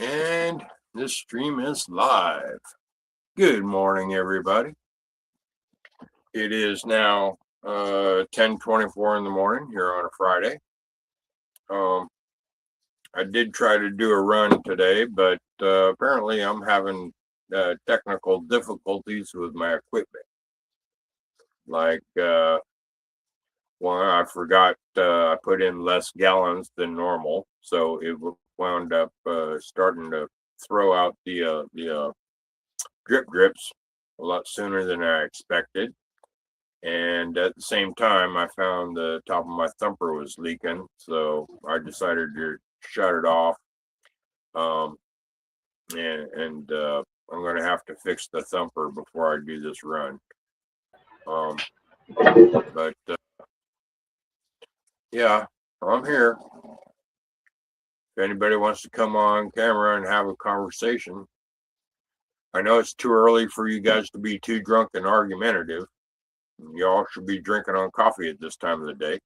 And this stream is live. Good morning, everybody. It is now 10:24 in the morning here on a Friday. I did try to do a run today, but apparently I'm having technical difficulties with my equipment. Like, one, I forgot I put in less gallons than normal, so it wound up starting to throw out the drip drips a lot sooner than I expected. And at the same time, I found the top of my thumper was leaking, so I decided to shut it off. And I'm going to have to fix the thumper before I do this run. But yeah, I'm here. If anybody wants to come on camera and have a conversation, I know it's too early for you guys to be too drunk and argumentative. Y'all should be drinking on coffee at this time of the day.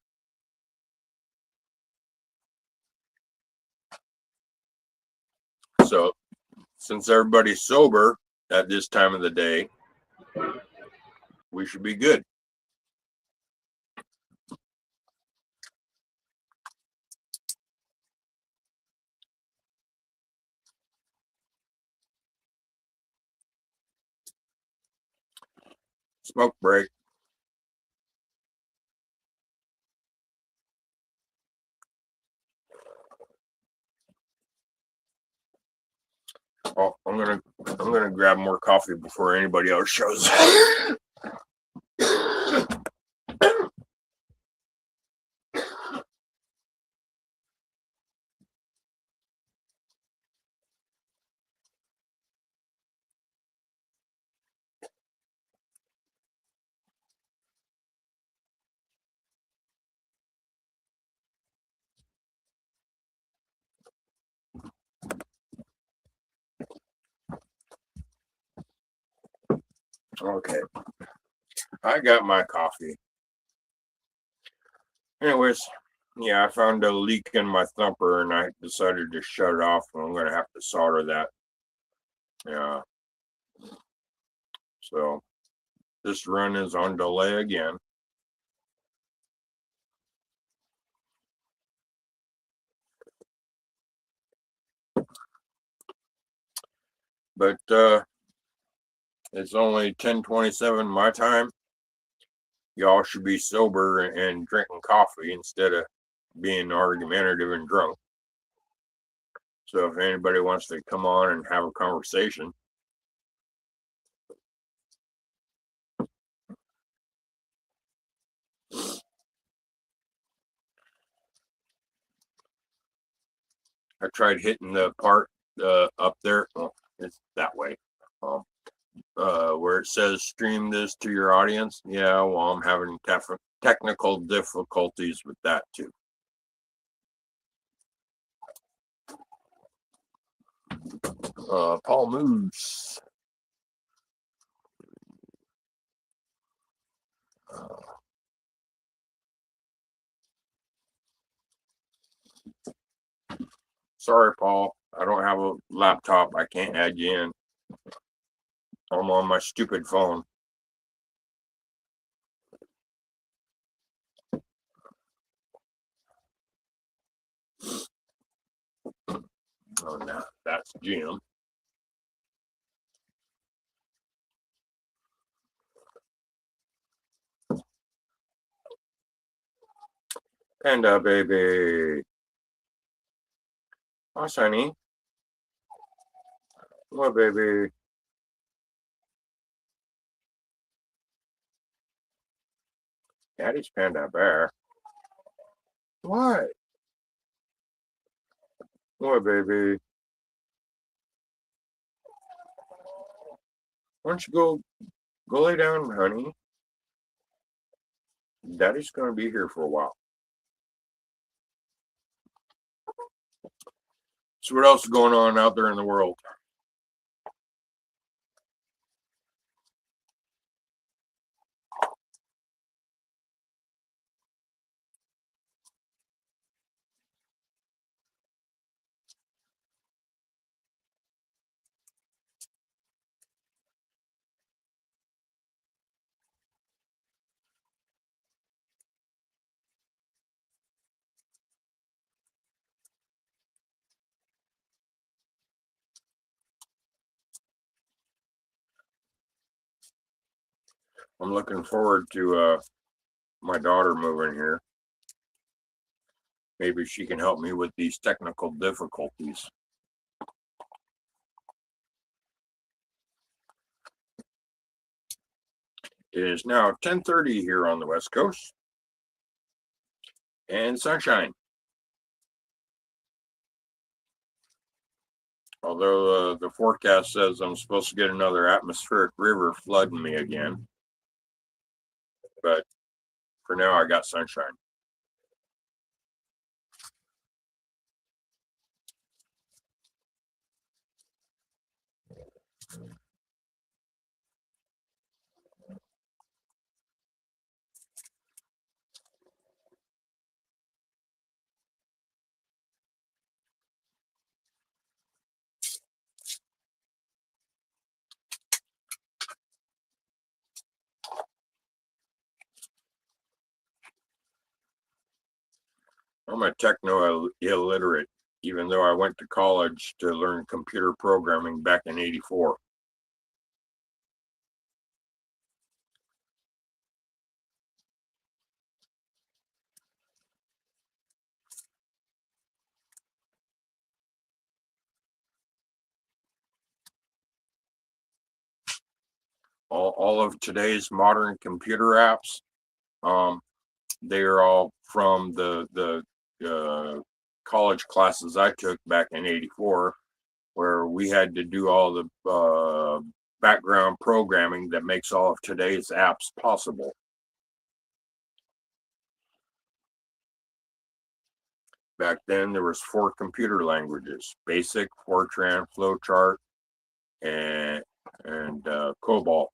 So, since everybody's sober at this time of the day, we should be good. Smoke break. Oh, I'm gonna grab more coffee before anybody else shows. Okay, I got my coffee. Anyways, yeah, I found a leak in my thumper and I decided to shut it off. And I'm gonna have to solder that. Yeah. So this run is on delay again. But it's only 10:27 my time. Y'all should be sober and drinking coffee instead of being argumentative and drunk. So if anybody wants to come on and have a conversation. I tried hitting the part up there. Oh, it's that way. Where it says stream this to your audience. Yeah, well, I'm having technical difficulties with that too. Paul Moose. Sorry, Paul. I don't have a laptop. I can't add you in. I'm on my stupid phone. Oh, no, that's Jim. Panda baby. Oh, Sunny. What, baby? Daddy's panda bear. What? What, baby? Why don't you go lay down, honey? Daddy's gonna be here for a while. So what else is going on out there in the world? I'm looking forward to my daughter moving here. Maybe she can help me with these technical difficulties. It is now 10:30 here on the West Coast, and sunshine. Although the forecast says I'm supposed to get another atmospheric river flooding me again. But for now, I got sunshine. I'm a techno illiterate, even though I went to college to learn computer programming back in '84. All of today's modern computer apps, they are all from the college classes I took back in '84, where we had to do all the background programming that makes all of today's apps possible. Back then, there was 4 computer languages: BASIC, Fortran, Flowchart, and COBOL.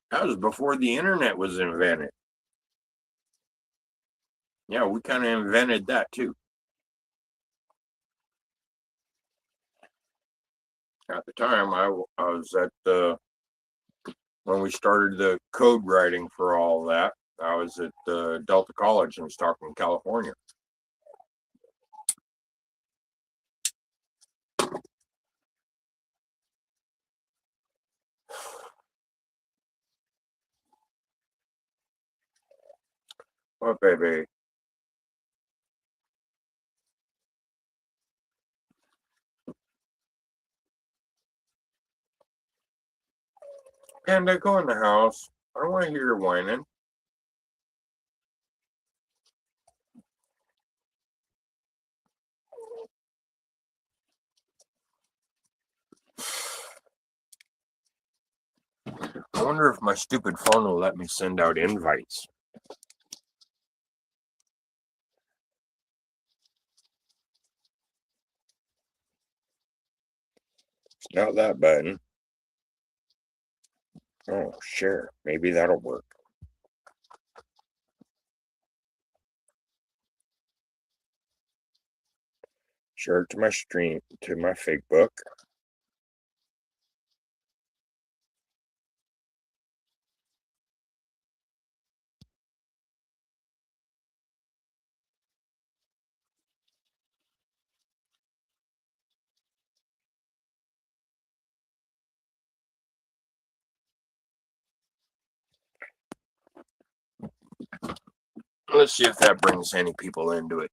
That was before the internet was invented. Yeah, we kind of invented that too. At the time, I was at when we started the code writing for all that, I was at Delta College in Stockton, California. What, baby? And I go in the house. I don't want to hear you whining. I wonder if my stupid phone will let me send out invites. It's not that button. Oh, share. Maybe that'll work. Share it to my stream, to my Facebook. Let's see if that brings any people into it.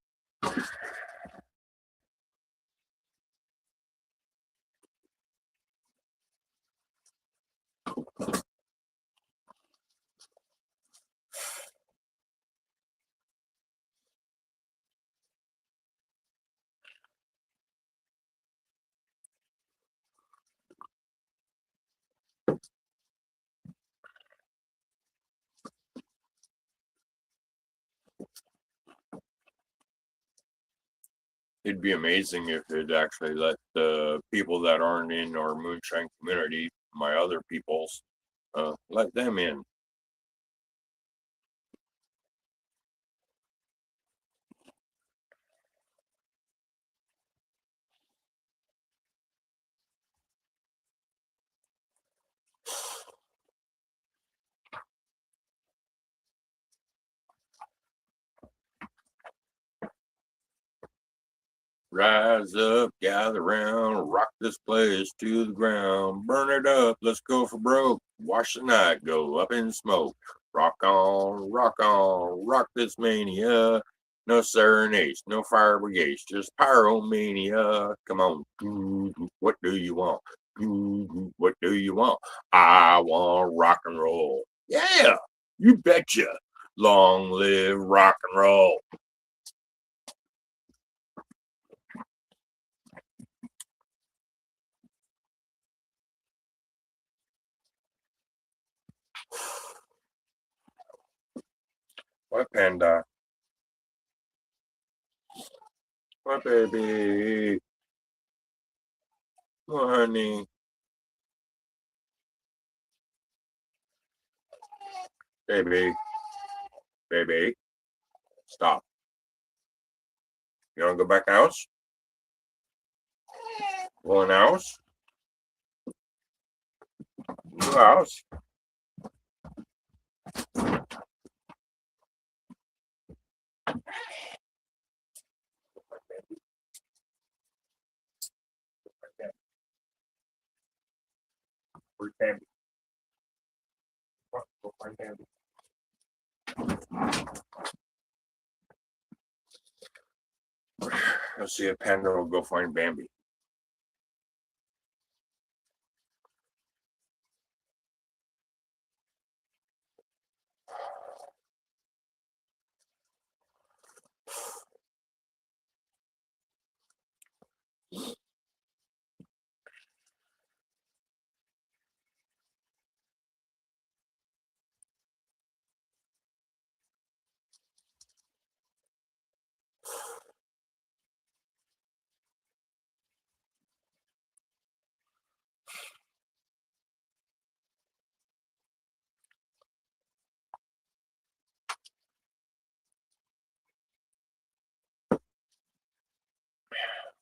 It'd be amazing if it actually let the people that aren't in our moonshine community, my other peoples, let them in. Rise up, gather round, rock this place to the ground. Burn it up, let's go for broke. Watch the night go up in smoke. Rock on, rock this mania. No serenades, no fire brigades, just pyromania. Come on, what do you want? What do you want? I want rock and roll. Yeah, you betcha. Long live rock and roll. What panda? What baby? Oh, honey. Baby. Baby. Stop. You want to go back house? Go in house? Go house. Where's Bambi? Go find Bambi. Let's see if Panda will go find Bambi.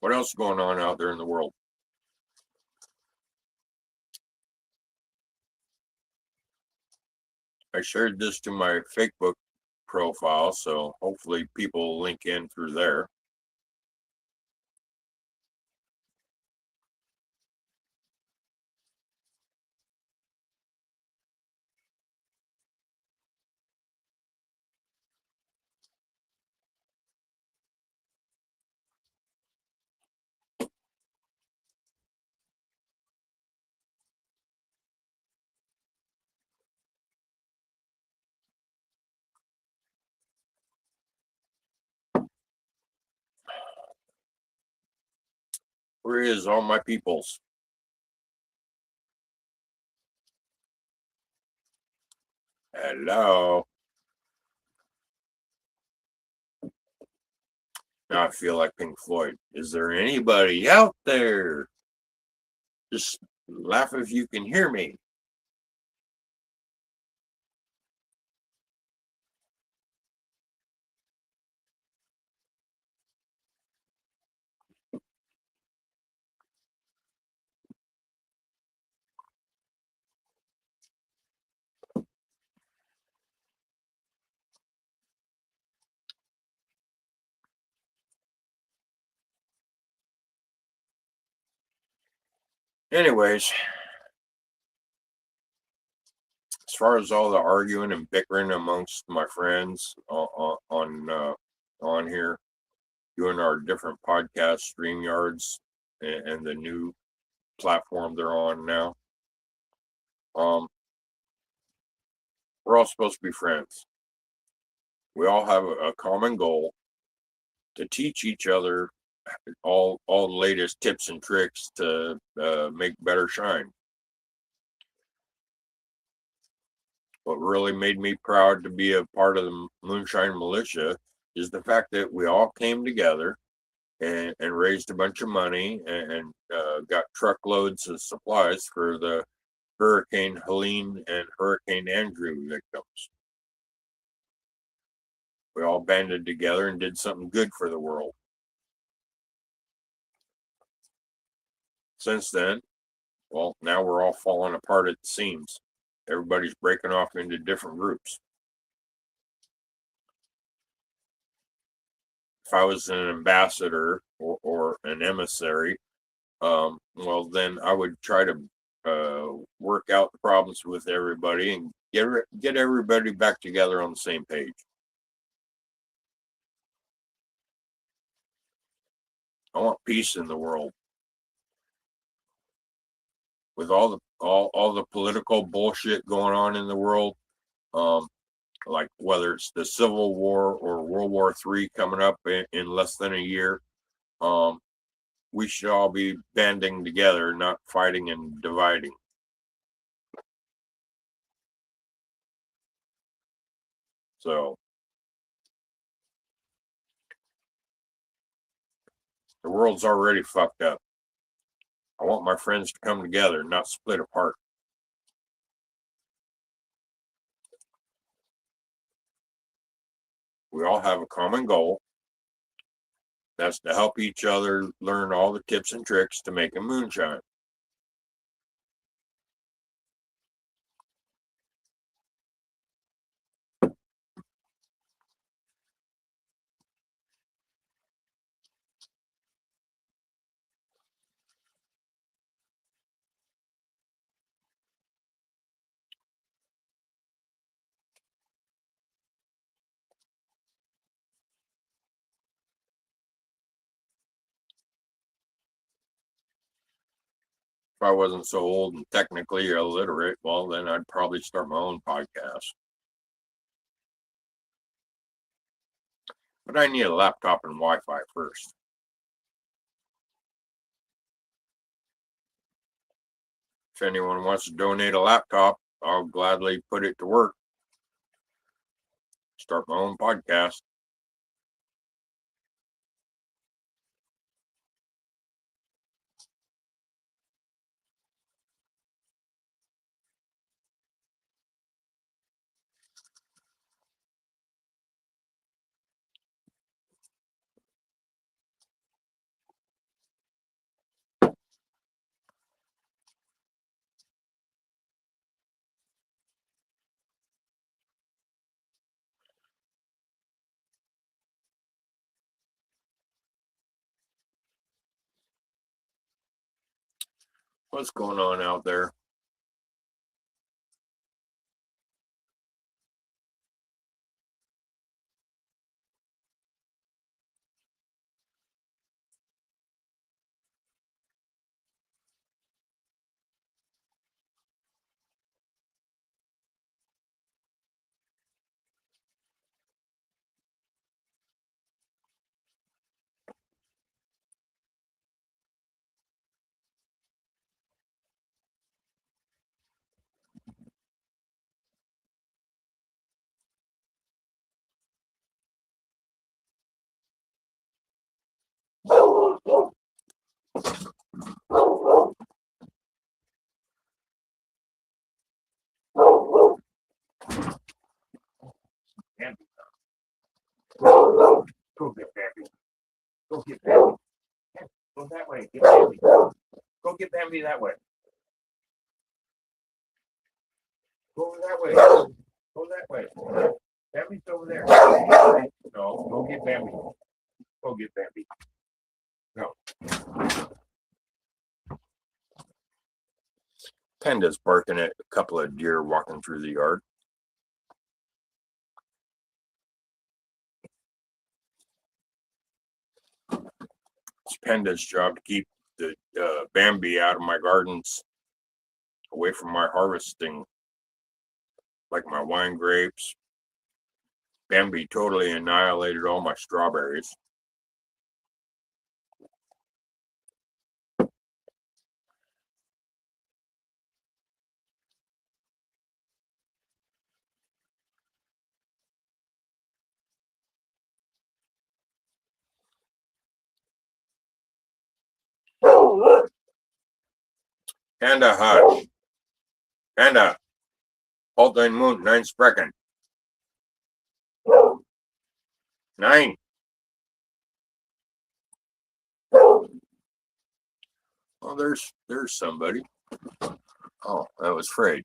What else is going on out there in the world? I shared this to my Facebook profile, so hopefully people link in through there. Where is all my peoples? Hello. Now I feel like Pink Floyd. Is there anybody out there? Just laugh if you can hear me. Anyways, as far as all the arguing and bickering amongst my friends on here, doing our different podcast stream yards and the new platform they're on now, we're all supposed to be friends. We all have a common goal to teach each other all the latest tips and tricks to make better shine. What really made me proud to be a part of the Moonshine Militia is the fact that we all came together and raised a bunch of money and got truckloads of supplies for the Hurricane Helene and Hurricane Andrew victims. We all banded together and did something good for the world. Since then, well, now we're all falling apart at the seams. Everybody's breaking off into different groups. if I was an ambassador or an emissary, well, then I would try to work out the problems with everybody and get everybody back together on the same page. I want peace in the world. With all the political bullshit going on in the world, like whether it's the Civil War or World War III coming up in less than a year, we should all be banding together, not fighting and dividing. So the world's already fucked up. I want my friends to come together, not split apart. We all have a common goal. That's to help each other learn all the tips and tricks to make a moonshine. If I wasn't so old and technically illiterate, well, then I'd probably start my own podcast. But I need a laptop and Wi-Fi first. If anyone wants to donate a laptop, I'll gladly put it to work. Start my own podcast. What's going on out there? Go get Bambi. Go get Bambi. Go that way. Get Bambi. Go get Bambi that way. Go that way. Go that way. Bambi's over there. No, go get Bambi. Go get Bambi. No. Panda's barking at a couple of deer walking through the yard. It's Panda's job to keep the Bambi out of my gardens, away from my harvesting, like my wine grapes. Bambi totally annihilated all my strawberries. Panda, hush. Panda, halt dein Mund, nein sprechen. Nein. Oh, there's somebody. Oh, that was Fred.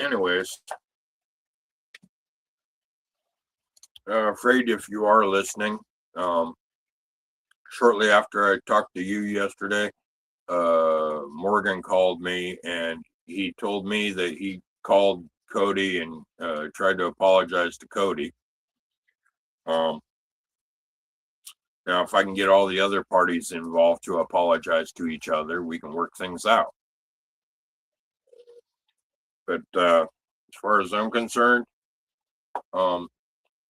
Anyways, afraid if you are listening, shortly after I talked to you yesterday, Morgan called me and he told me that he called Cody and tried to apologize to Cody. Now, if I can get all the other parties involved to apologize to each other, we can work things out. But as far as I'm concerned,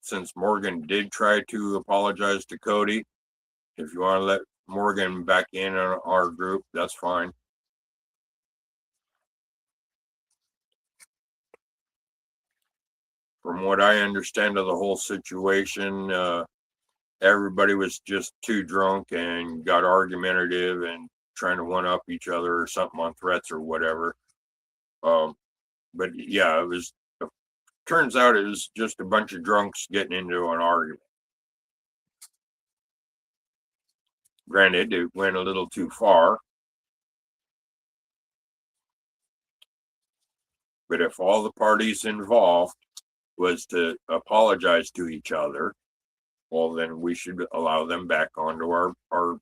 since Morgan did try to apologize to Cody, if you want to let Morgan back in on our group, that's fine. From what I understand of the whole situation, everybody was just too drunk and got argumentative and trying to one up each other or something on threats or whatever. But yeah, turns out it was just a bunch of drunks getting into an argument. Granted, it went a little too far. But if all the parties involved was to apologize to each other, well, then we should allow them back onto our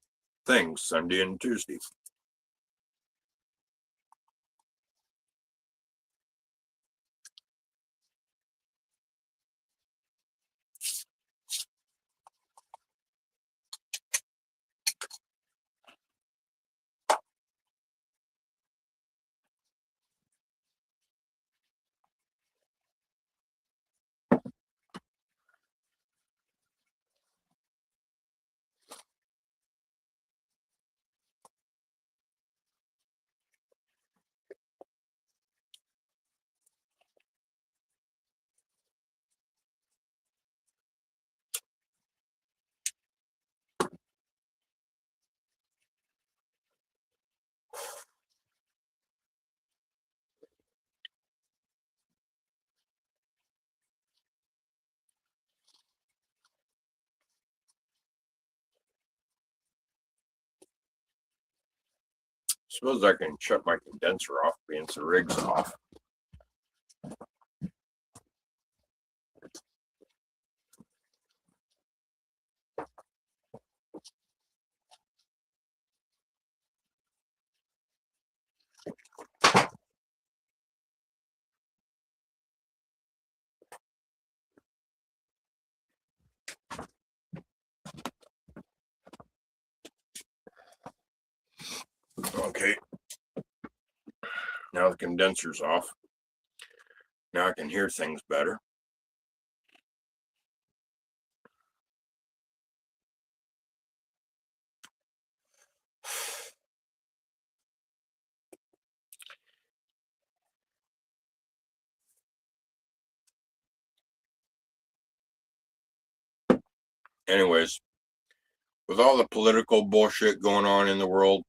things Sunday and Tuesday. Suppose I can shut my condenser off, being the rig's off. Okay. Now the condenser's off. Now I can hear things better. Anyways, with all the political bullshit going on in the world,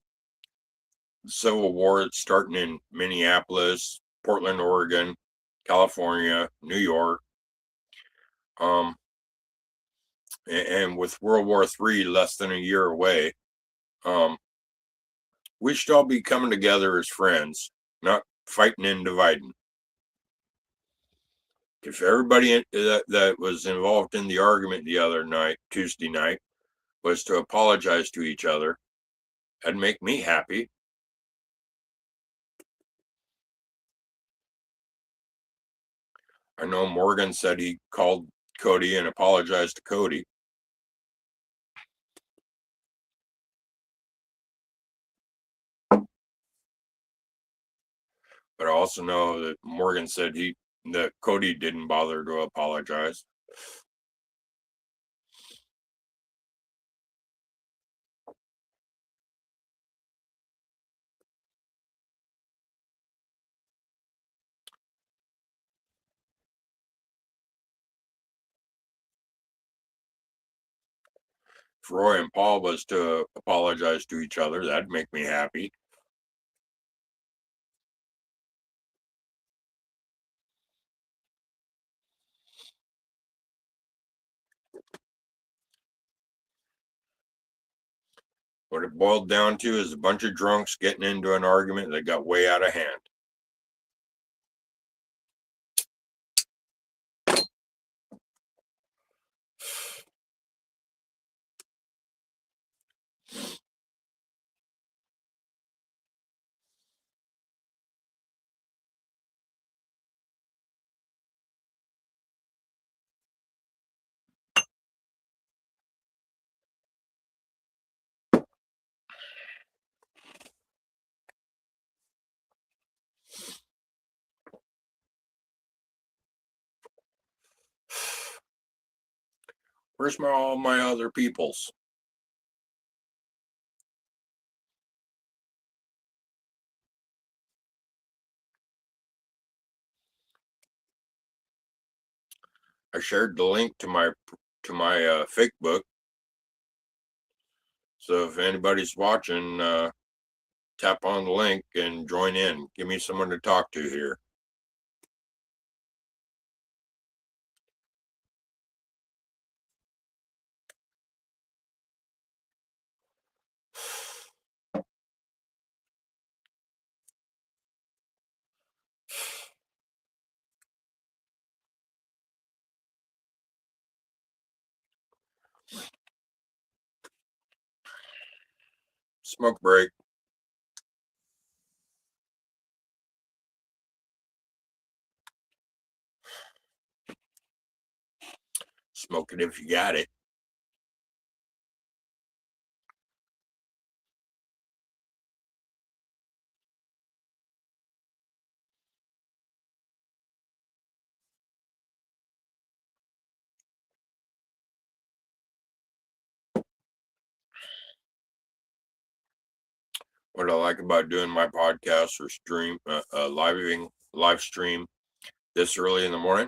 the Civil War that's starting in Minneapolis, Portland, Oregon, California, New York, and with World War III less than a year away, we should all be coming together as friends, not fighting and dividing. If everybody that was involved in the argument the other night, Tuesday night, was to apologize to each other, that'd make me happy. I know Morgan said he called Cody and apologized to Cody. But I also know that Morgan said that Cody didn't bother to apologize. If Roy and Paul was to apologize to each other, that'd make me happy. What it boiled down to is a bunch of drunks getting into an argument that got way out of hand. Where's all my other peoples? I shared the link to my fake book. So if anybody's watching, tap on the link and join in. Give me someone to talk to here. Smoke break. Smoke it if you got it. What I like about doing my podcast or stream, live stream this early in the morning,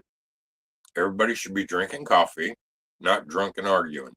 everybody should be drinking coffee, not drunk and arguing.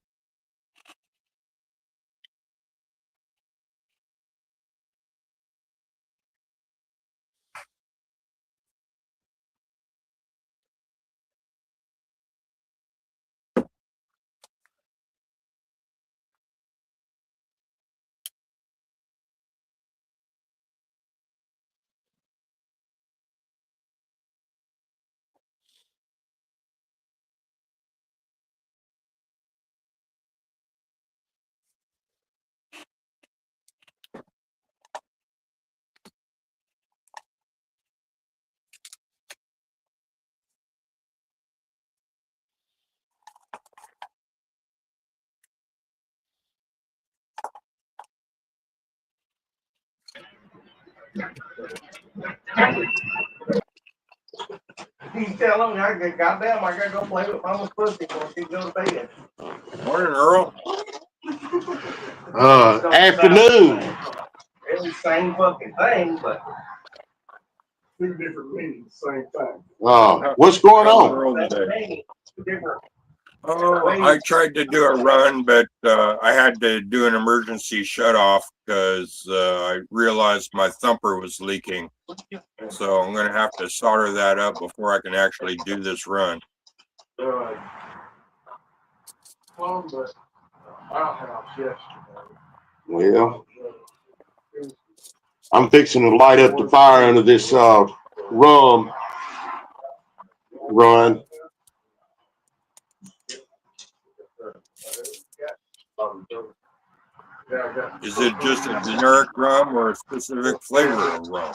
You tell them, goddamn, I gotta go play with mama's pussy before she goes to bed. Morning, Earl. Afternoon. It's the same fucking thing, but two different meanings, same thing. What's going on? Earl today? Different. Oh, I tried to do a run, but I had to do an emergency shut off because I realized my thumper was leaking. So I'm going to have to solder that up before I can actually do this run. But our house yesterday. Well, I'm fixing to light up the fire under this rum run. Is it just a generic rum or a specific flavor of rum?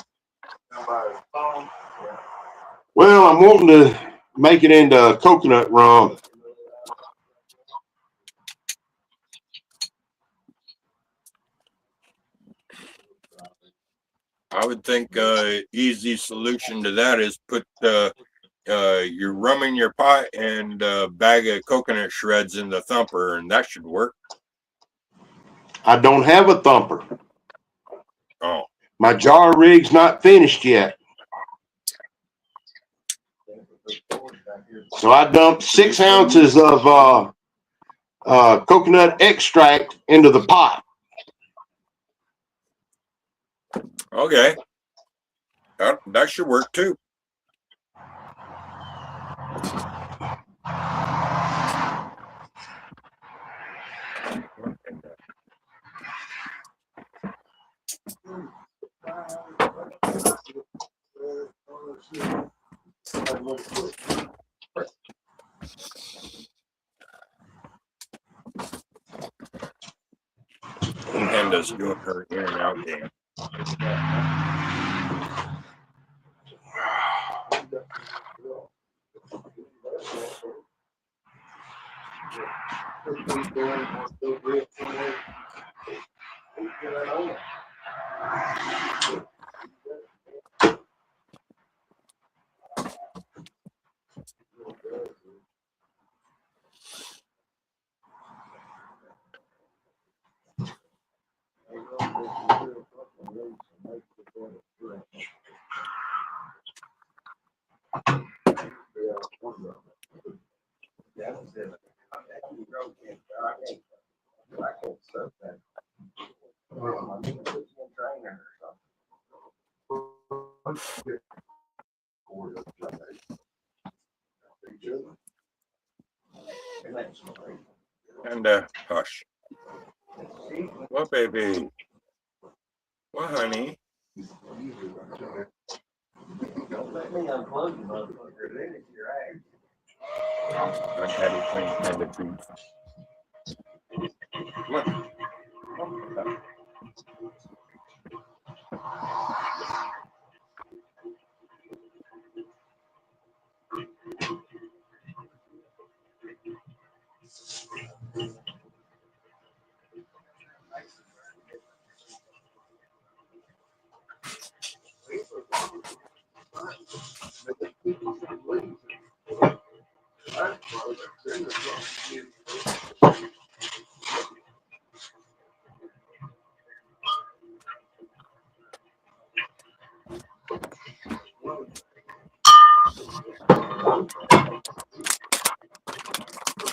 Well, I'm wanting to make it into coconut rum. I would think easy solution to that is put your rum in your pot and a bag of coconut shreds in the thumper, and that should work. I don't have a thumper. Oh. My jar rig's not finished yet. So I dumped 6 ounces of coconut extract into the pot. Okay. That should work too. Panda's doing her in and out game. And hush. What, baby? What, honey? Don't let me unplug you, motherfucker. Then it's your ass. I'm Patty Queen and the trees. Come on.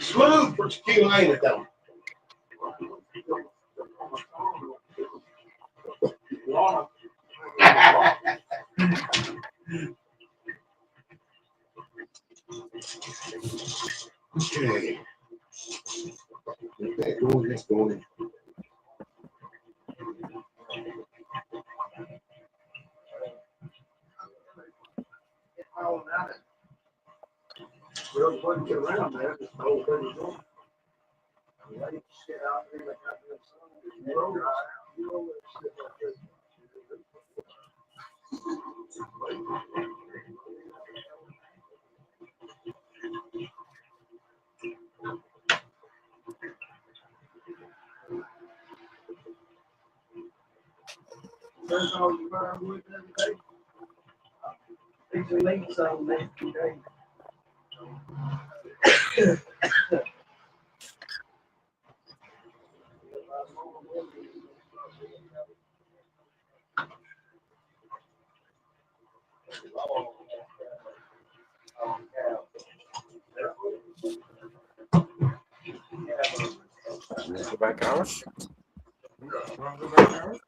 Smooth for tequila, ain't it though? Okay. Get that going, that's going. Well, wasn't get around there, just the whole thing was on. Shit out there like I did something. You know that shit like this. That's all you burn with every day. It's a late song next day. You want to go back hours? You want to go back hours?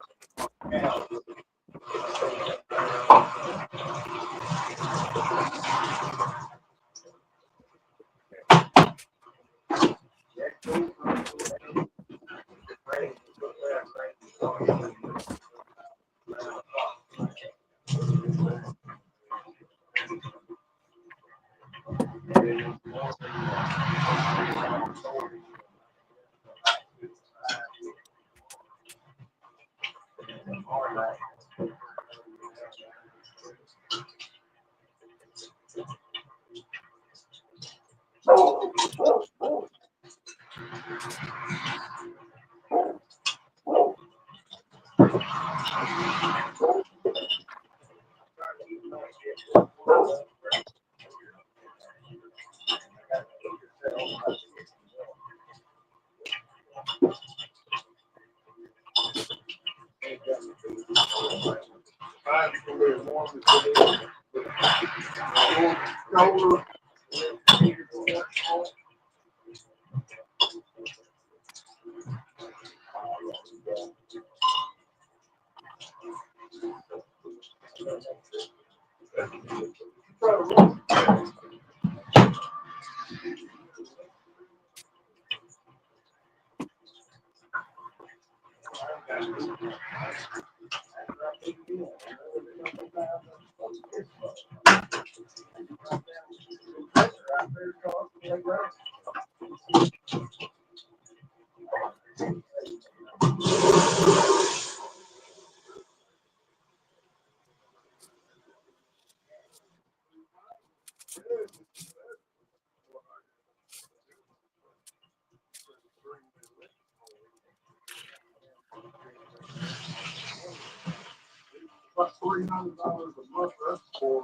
About $300 a month. That's for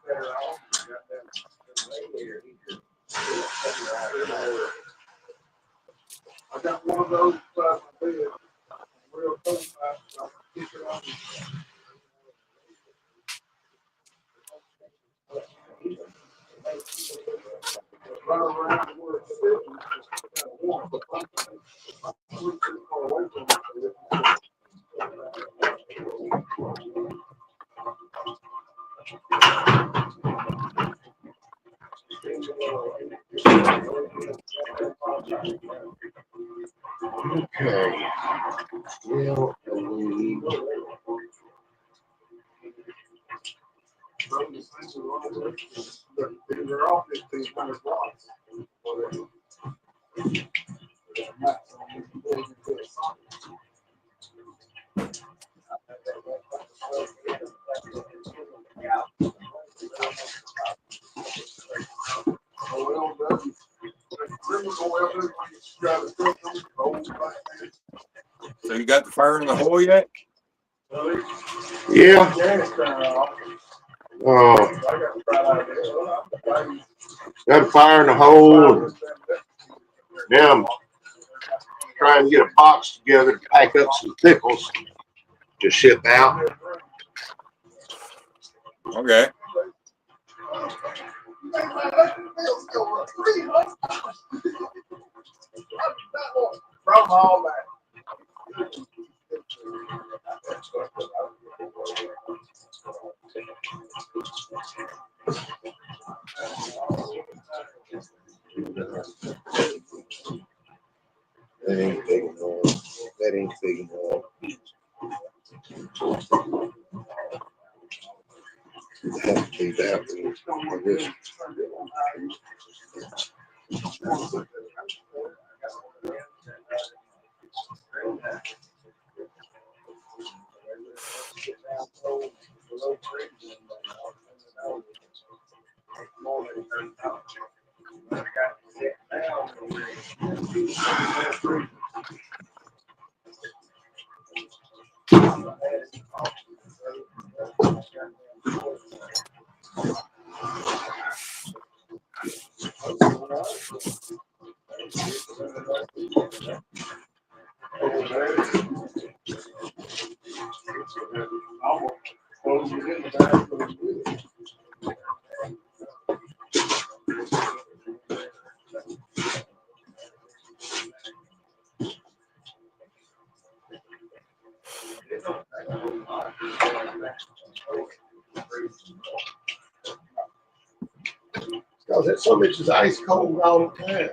better off. I got one of those beside my bed. Real close. I kick it off. Run around where it's sitting. It's kind of warm. But I'm too far away from it. Okay. Well, They're all 1,500 watts. So you got the fire in the hole yet? yeah. Got a fire in the hole. And now I'm trying to get a box together to pack up some pickles to ship out. Okay. From all that. That ain't big enough. That ain't big enough. It has to be that one. Or this. Because that so much is ice cold all the time.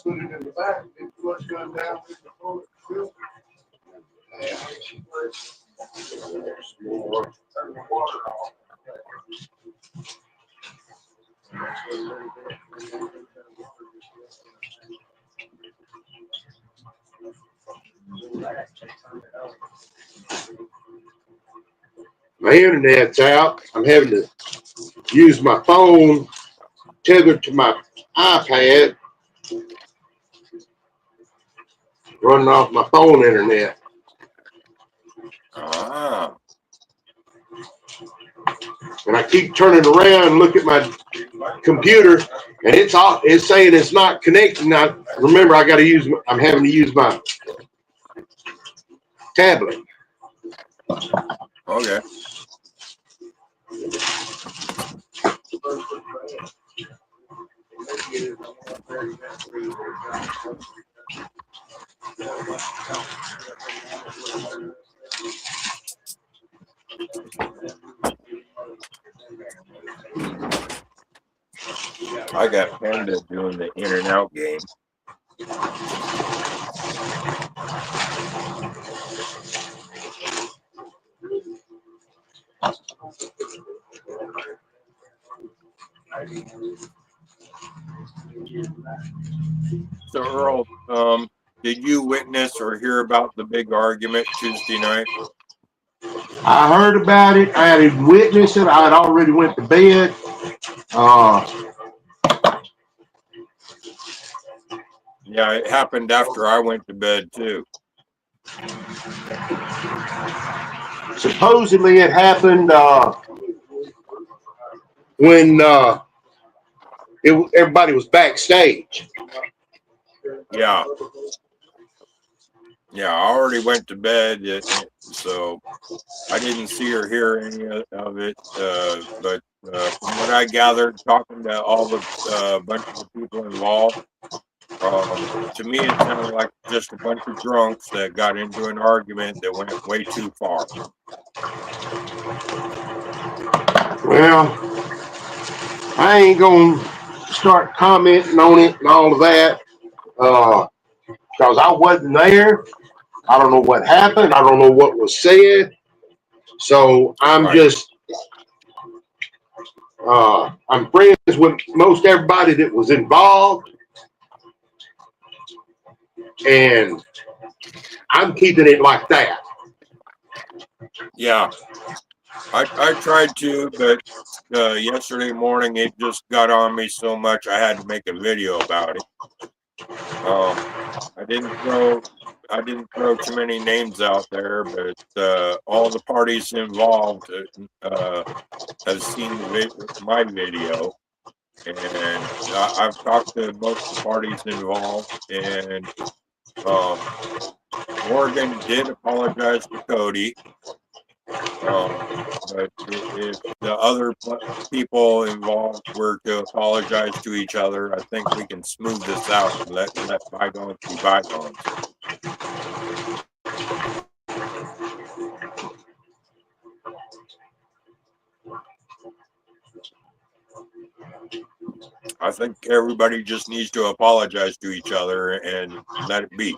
Put it in the back, it flush gun down with the floor. Turn the water off. My internet's out. I'm having to use my phone tethered to my iPad, running off my phone internet. Ah. And I keep turning around and look at my computer, and it's saying it's not connecting. Now, remember, I'm having to use my tablet. Okay. I got Panda doing the in and out game. So Earl, did you witness or hear about the big argument Tuesday night? I heard about it. I had witnessed it. I had already went to bed. Yeah, it happened after I went to bed too. Supposedly it happened when everybody was backstage. Yeah. Yeah, I already went to bed, so I didn't see or hear any of it. But from what I gathered, talking to all the bunch of the people involved, to me it sounded like just a bunch of drunks that got into an argument that went way too far. Well, I ain't gonna start commenting on it and all of that because I wasn't there. I don't know what happened. I don't know what was said. So I'm Right. just I'm friends with most everybody that was involved, and I'm keeping it like that. Yeah, I tried to, but yesterday morning it just got on me so much I had to make a video about it. I didn't throw too many names out there, but all the parties involved have seen my video, and I've talked to most of the parties involved, and Morgan did apologize to Cody. But if the other people involved were to apologize to each other, I think we can smooth this out and let bygones be bygones. I think everybody just needs to apologize to each other and let it be.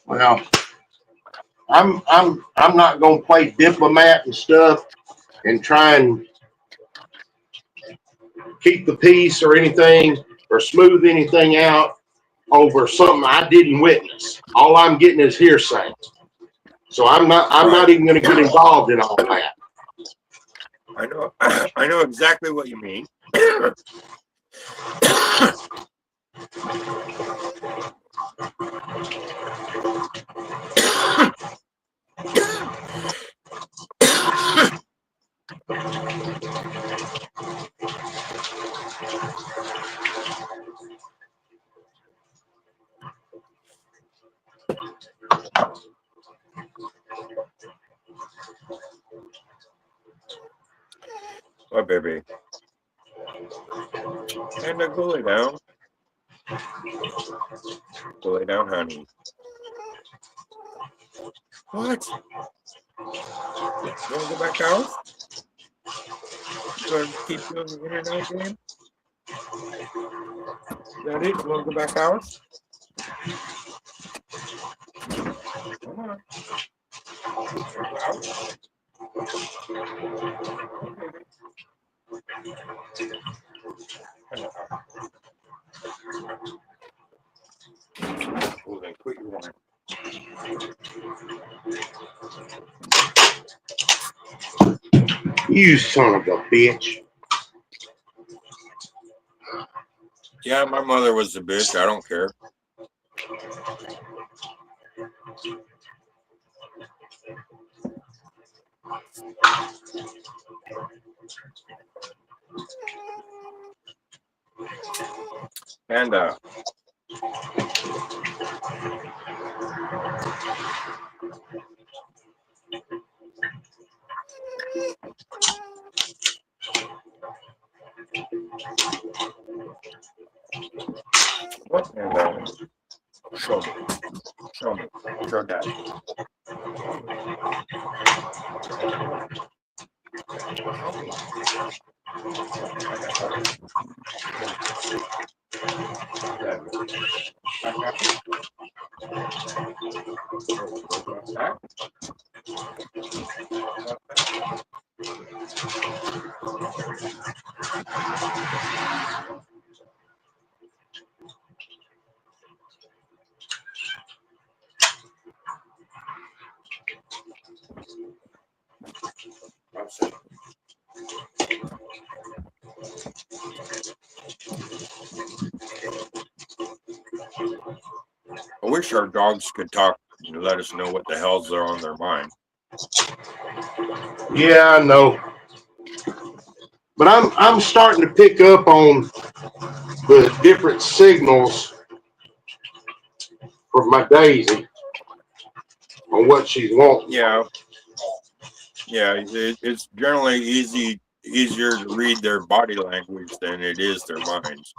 Well, I'm not gonna play diplomat and stuff and try and keep the peace or anything or smooth anything out over something I didn't witness. All I'm getting is hearsay. So I'm not even gonna get involved in all that. I know exactly what you mean. What, baby? And go lay down. Go lay down, honey. What? You want to go back out? You want to keep doing the internet game? Is that it? You want to go back out? Come on. Go out. Oh, then quit your whine. You son of a bitch. Yeah, my mother was a bitch. I don't care. And what? And show me, show dad. Show me. I got that. Back out. Back. I wish our dogs could talk and let us know what the hell's there on their mind. Yeah, I know. But I'm starting to pick up on the different signals from my Daisy on what she's wanting. Yeah, it's generally easier to read their body language than it is their minds.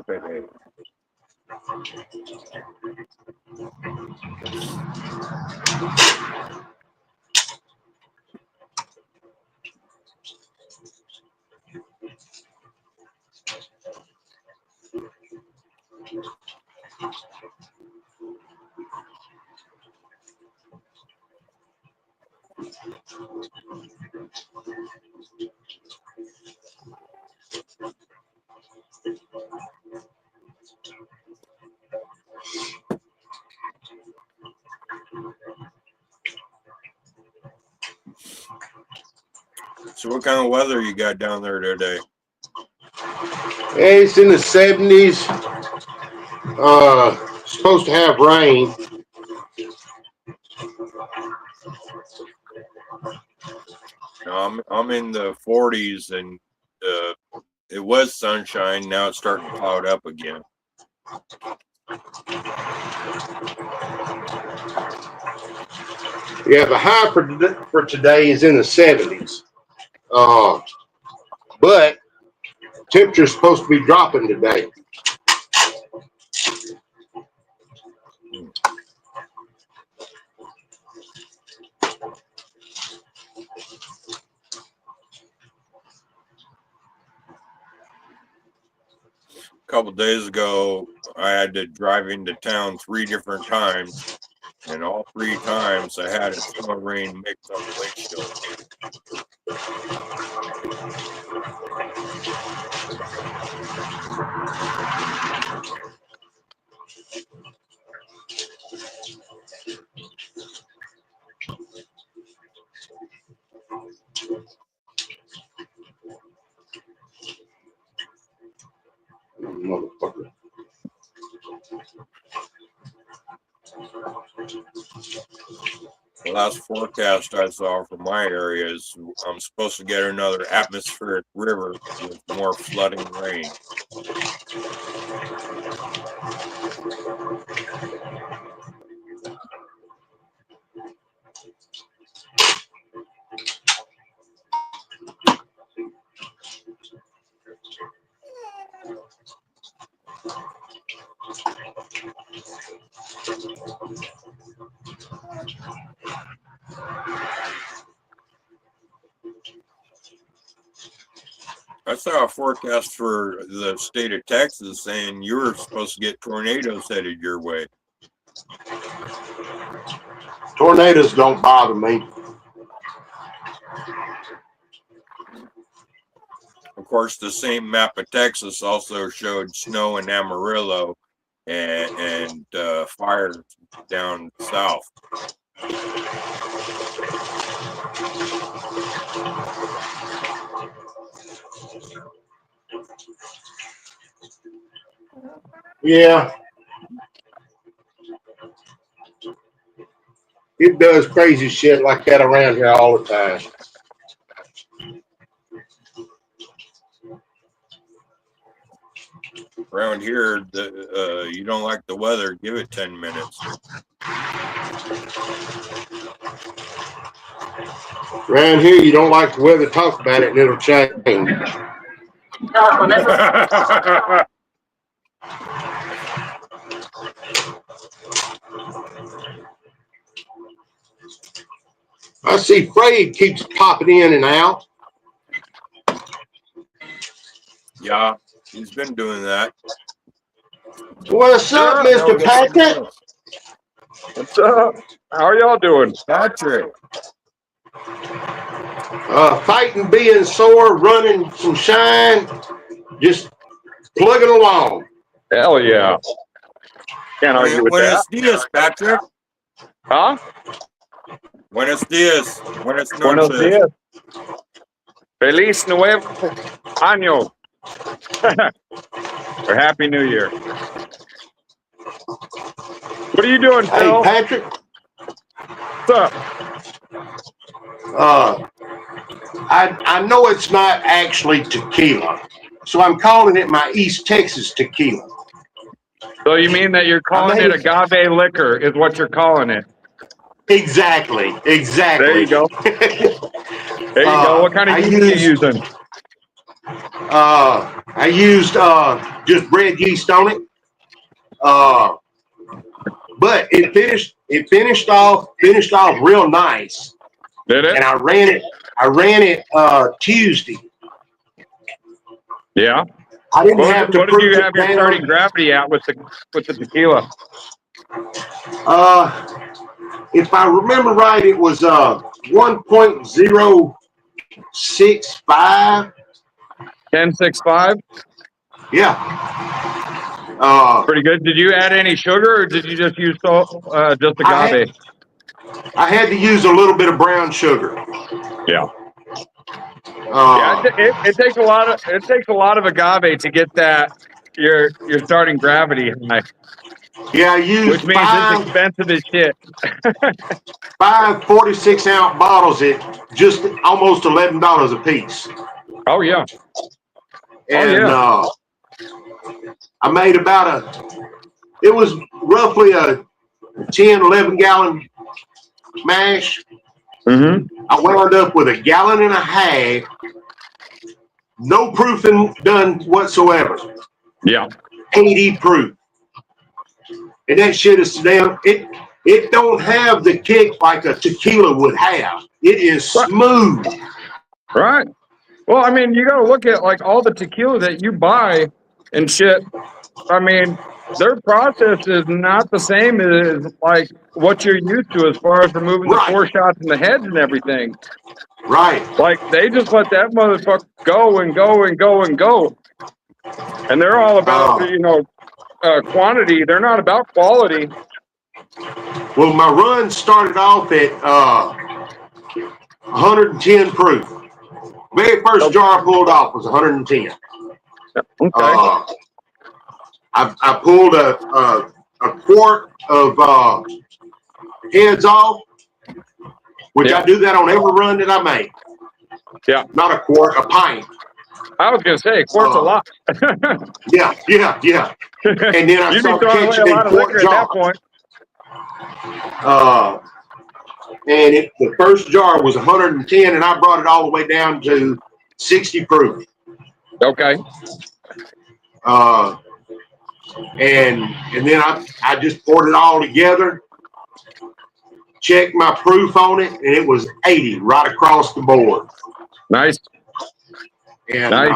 Okay. So what kind of weather you got down there today? It's in the 70s. Supposed to have rain. No, I'm in the 40s, and it was sunshine. Now it's starting to cloud up again. Yeah, the high for today is in the 70s. But temperature's supposed to be dropping today. A couple days ago, I had to drive into town 3 different times, and all 3 times I had a ton of rain mixed on the windshield. last forecast I saw from my area is I'm supposed to get another atmospheric river with more flooding rain. I saw a forecast for the state of Texas saying you were supposed to get tornadoes headed your way. Tornadoes don't bother me. Of course, the same map of Texas also showed snow in Amarillo and fires down south. Yeah. It does crazy shit like that around here all the time. Around here, you don't like the weather, give it 10 minutes. Around here, you don't like the weather, talk about it, and it'll change. I see Fred keeps popping in and out. Yeah, he's been doing that. What's up, Mr. Patrick? What's up? How are y'all doing? Patrick. Fighting being sore, running some shine, just plugging along. Hell yeah. Can't argue with Buenos that. dias, Patrick. Huh? Buenos dias. Buenas Buenos noches. dias. Feliz Nuevo Año. Or Happy New Year. What are you doing, Hey, Phil? Patrick. What's up? I know it's not actually tequila, so I'm calling it my East Texas tequila. So you mean that you're calling it agave liquor is what you're calling it? Exactly. There you go. There you go. What kind of yeast are you using? I used just bread yeast on it. But it finished off real nice. Did it? And I ran it Tuesday. Yeah. I didn't have to What did you proof have it your down. starting gravity at with the tequila? If I remember right, it was 1.065. 10.65? Yeah. Pretty good. Did you add any sugar or did you just use just agave? I had to use a little bit of brown sugar. Yeah. Yeah, it takes a lot of agave to get that your starting gravity high. Yeah, I used which means it's expensive as shit. 5 46-ounce bottles at just almost $11 a piece. Oh yeah. And I made it was roughly a 10, 11 gallon mash. Mm-hmm. I wound up with 1.5 gallons, no proofing done whatsoever. Yeah. 80 proof. And that shit is damn, it don't have the kick like a tequila would have. It is smooth. Right. Well, I mean, you got to look at like all the tequila that you buy and shit. I mean, their process is not the same as like what you're used to as far as removing the 4 shots in the heads and everything. Right. Like they just let that motherfucker go and go and go and go. And they're all about, quantity. They're not about quality. Well, my run started off at 110 proof. Very first jar I pulled off was 110. Okay. I pulled a quart of heads off, which Yeah. I do that on every run that I make. Yeah. Not a quart, a pint. I was gonna say quart's a lot. Yeah. And then I You'd be start throwing away catching a in lot of quart liquor at that jars. point. And the first jar was 110, and I brought it all the way down to 60 proof. Okay. And then I just poured it all together, checked my proof on it, and it was 80 right across the board. Nice. And Nice.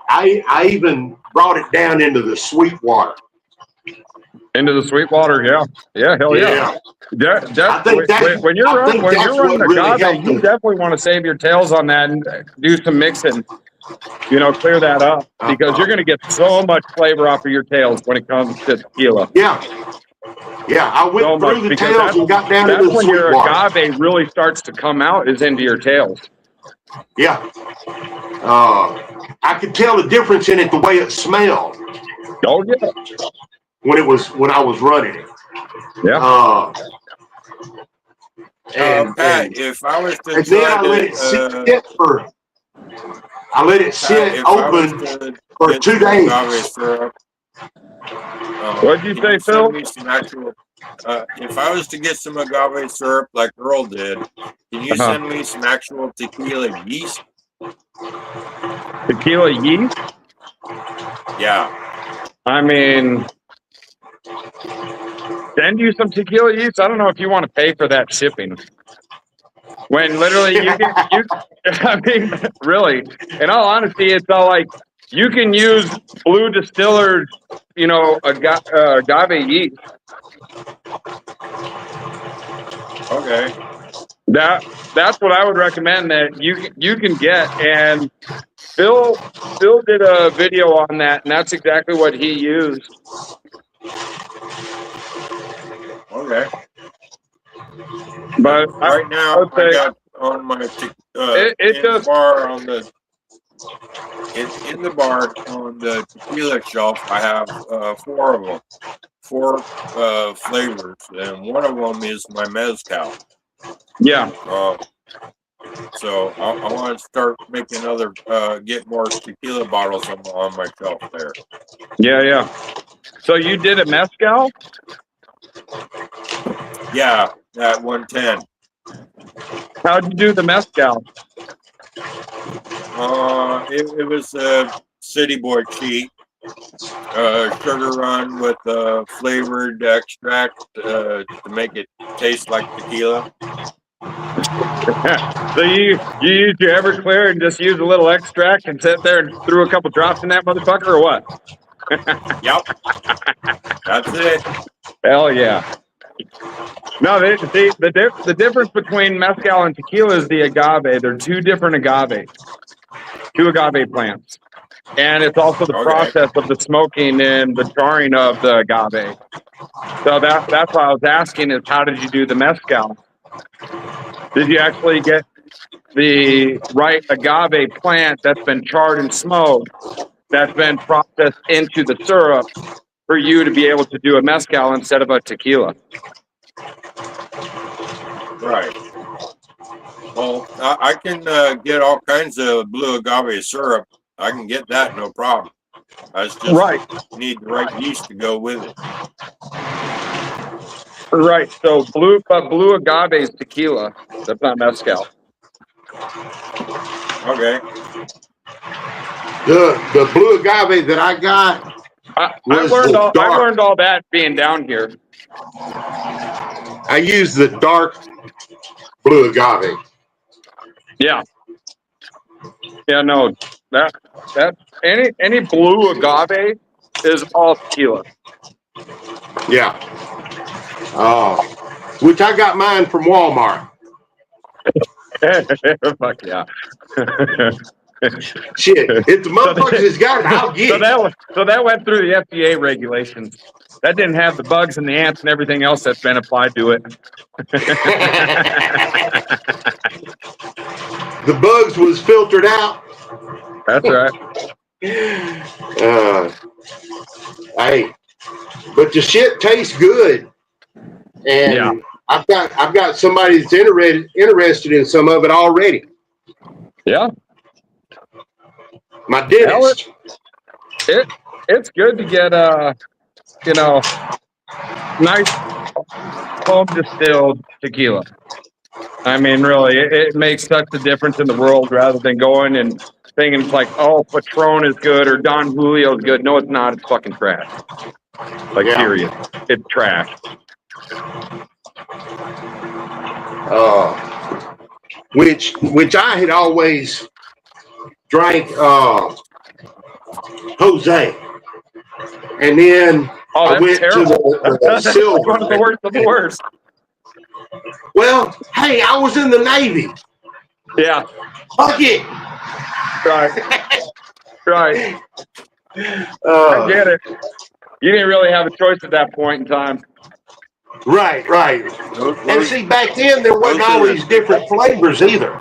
I even brought it down into the sweet water. Into the sweet water, yeah, hell yeah. I think When you're running really agave, helped you us. definitely want to save your tails on that and do some mixing. Clear that up because you're going to get so much flavor off of your tails when it comes to tequila. Yeah, I went So through much, the because tails and got down into the when sweet your water. agave really starts to come out is into your tails. Yeah. I could tell the difference in it the way it smelled. Oh yeah. When I was running it. Yeah. Pat, if I was to and then try I let it sit for. I let it sit open for 2 days. Syrup, What'd you say, Phil? If I was to get some agave syrup like Earl did, can you send me some actual tequila yeast? Tequila yeast? Yeah. I mean, send you some tequila yeast. I don't know if you want to pay for that shipping. When literally I mean, really, in all honesty, it's all like you can use Blue Distiller's, agave yeast. Okay. That's what I would recommend that you can get. And Phil did a video on that, and that's exactly what he used. Okay. But right now, I got on my in the bar on the tequila shelf. I have 4 of them, 4 flavors, and one of them is my mezcal. Yeah. So I want to start making get more tequila bottles on my shelf there. Yeah. So you did a mezcal? Yeah, at 110. How'd you do the mezcal? It was a City Boy cheat. Sugar run with flavored extract to make it taste like tequila. So you use your Everclear and just use a little extract and sit there and threw a couple drops in that motherfucker, or what? Yep. That's it. Hell yeah. No, the difference between mezcal and tequila is the agave. They're 2 different agaves, 2 agave plants. And it's also the process of the smoking and the charring of the agave. So that's why I was asking is how did you do the mezcal? Did you actually get the right agave plant that's been charred and smoked, that's been processed into the syrup for you to be able to do a mezcal instead of a tequila? Right. Well, I can get all kinds of blue agave syrup. I can get that, no problem. I just need the right yeast to go with it. Right. So blue agave is tequila. That's not mezcal. Okay. The blue agave that I got. I learned all that being down here. I use the dark blue agave. Yeah. Yeah, no. That any blue agave is all tequila. Yeah. Which I got mine from Walmart. Fuck yeah. Shit, if the motherfuckers has got it, I'll get it. So that went through the FDA regulations. That didn't have the bugs and the ants and everything else that's been applied to it. The bugs was filtered out. That's right. Hey, but the shit tastes good. And I've got somebody that's interested in some of it already. Yeah. My dentist. It's good to get you know, nice home distilled tequila. I mean, really, it makes such a difference in the world rather than going and thinking it's like, oh, Patron is good or Don Julio is good. No, it's not. It's fucking trash. Like, Yeah. serious. It's trash. Which I had always drank Jose, and then Oh, I that's went terrible. to the That's like silver. one of the worst of the worst. Well, hey, I was in the Navy. Yeah. Fuck it. Right. Right. I get it. You didn't really have a choice at that point in time. Right. And see, back then there wasn't all these different flavors either,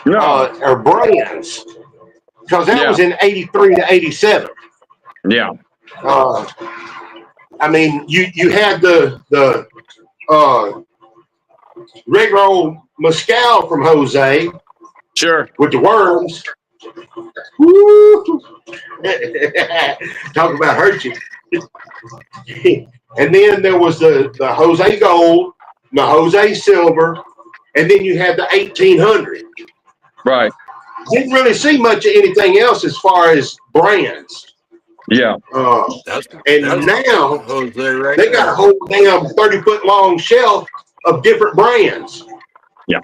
No. or brands, because that was in '83 to '87. Yeah. I mean, you had the regular old mezcal from Jose Sure. with the worms. Woo! Talk about hurt you. And then there was the Jose Gold, the Jose Silver, and then you had the 1800. Right. Didn't really see much of anything else as far as brands. Yeah. And now Jose right they got a whole damn 30-foot long shelf of different brands. Yeah.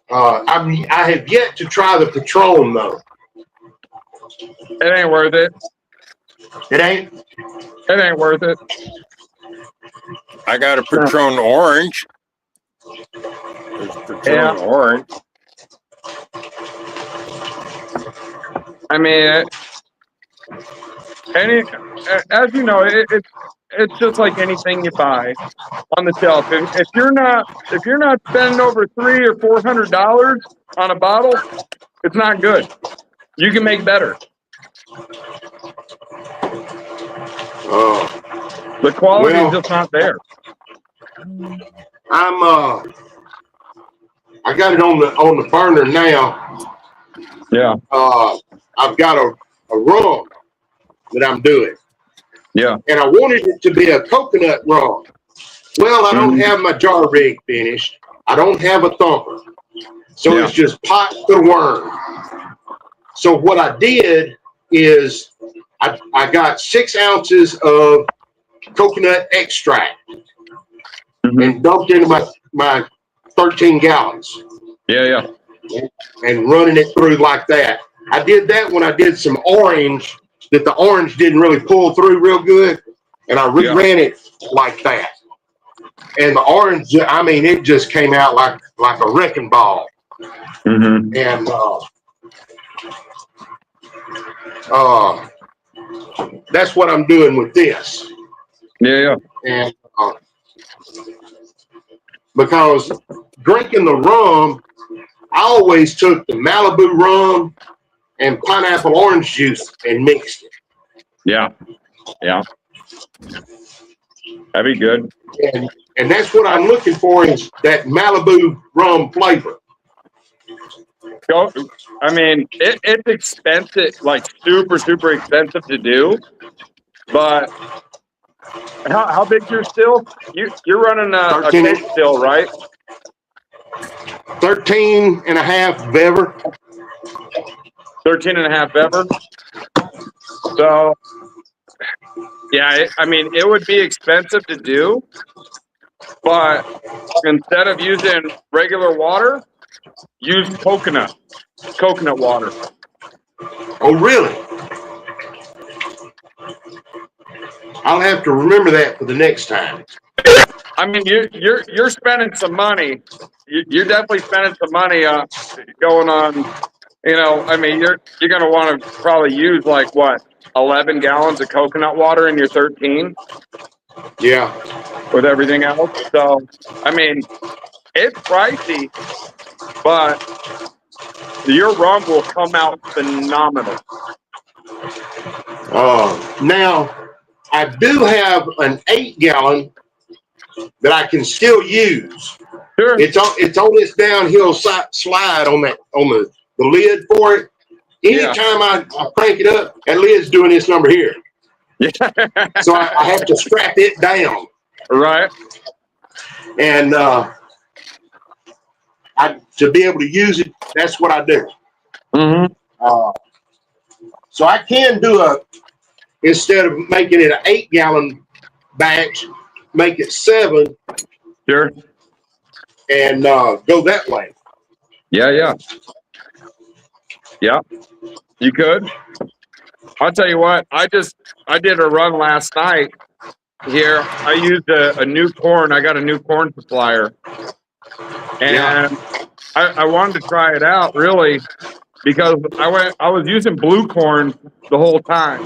I have yet to try the Patron though. It ain't worth it. It ain't. It ain't worth it. I got a Patron Orange. There's Patron Orange. I mean, as you know, it's just like anything you buy on the shelf. If you're not spending over $300 or $400 on a bottle, it's not good. You can make better. The quality is just not there. I got it on the burner now. Yeah. I've got a rum that I'm doing. Yeah. And I wanted it to be a coconut rum. Well, I don't have my jar rig finished. I don't have a thumper. So it's just pot to worm. So what I did is I got 6 ounces of coconut extract and dumped into my 13 gallons. Yeah. And running it through like that. I did that when I did some orange, that the orange didn't really pull through real good. And I reran it like that. And the orange, I mean, it just came out like a wrecking ball. And that's what I'm doing with this. Yeah. And because drinking the rum, I always took the Malibu rum and pineapple orange juice and mixed it. Yeah. That'd be good. And that's what I'm looking for, is that Malibu rum flavor. I mean, it's expensive, like super, super expensive to do. But how big's your still? You're running a cake still, right? 13 and a half bever. 13 and a half bever. So, yeah, I mean, it would be expensive to do, but instead of using regular water, use coconut water. Oh, really? I'll have to remember that for the next time. I mean, you're spending some money. You're definitely spending some money going on. You know, I mean, you're going to want to probably use like what, 11 gallons of coconut water in your 13. Yeah. With everything else. So, I mean, it's pricey, but your rum will come out phenomenal. Now, I do have an 8-gallon that I can still use. Sure. It's on this downhill slide on the lid for it. Anytime I crank it up, that lid's doing this number here. Yeah. So I have to strap it down. Right. And to be able to use it, that's what I do. Mm-hmm. So I can do instead of making it an 8-gallon batch, make it 7. Sure. And go that way. Yeah. You could. I'll tell you what. I did a run last night here. I used a new corn. I got a new corn supplier, and I wanted to try it out really because I was using blue corn the whole time.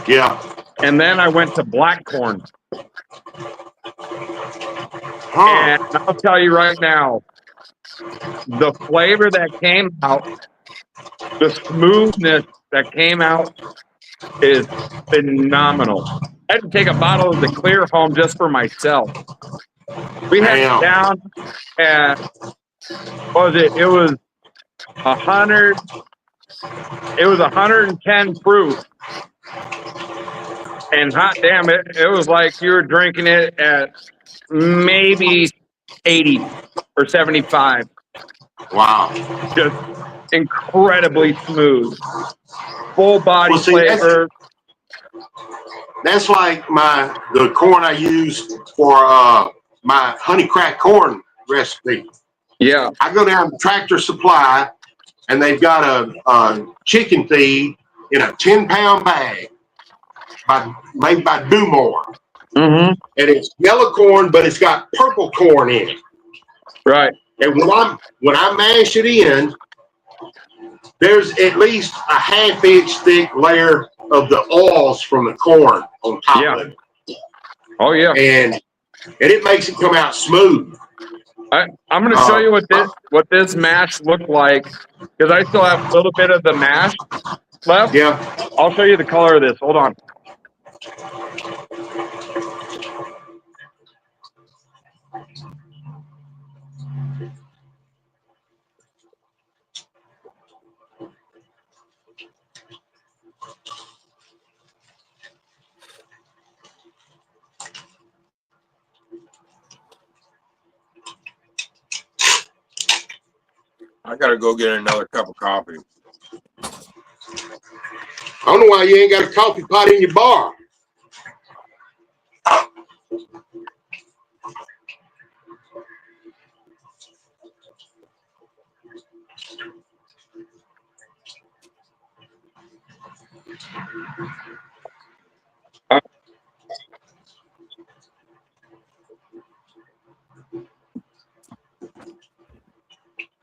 Yeah. And then I went to black corn. And I'll tell you right now, the flavor that came out, the smoothness that came out is phenomenal. I had to take a bottle of the clear home just for myself. We had it down at, what was it? It was 100. It was 110 proof. And hot damn it, it was like you were drinking it at maybe 80 or 75. Wow. Just incredibly smooth. Full body flavor. That's like the corn I use for my honey crack corn recipe. Yeah. I go down to Tractor Supply and they've got a chicken feed in a 10-pound bag made by Do More. Mm-hmm. And it's yellow corn, but it's got purple corn in it. Right. And when I mash it in, there's at least a half-inch thick layer of the oils from the corn on top of it. Oh yeah. And it makes it come out smooth. I'm going to show you what this mash looked like because I still have a little bit of the mash left. Yeah. I'll show you the color of this. Hold on. I gotta go get another cup of coffee. I don't know why you ain't got a coffee pot in your bar.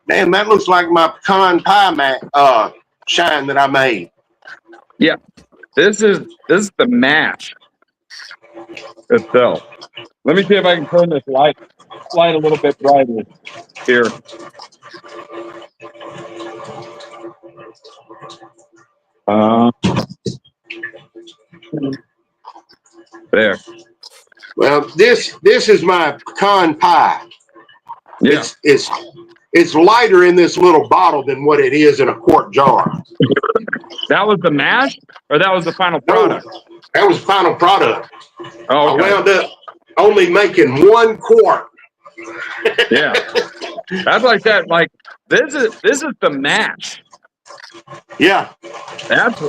Damn, that looks like my pecan pie shine that I made. Yeah. This is the mash itself. Let me see if I can turn this light a little bit brighter here. There. Well, this is my pecan pie. Yeah. It's lighter in this little bottle than what it is in a quart jar. That was the mash, or that was the final product? No, that was the final product. Oh, okay. I wound up only making 1 quart. Yeah. That's like that. Like this is the mash. Yeah. That's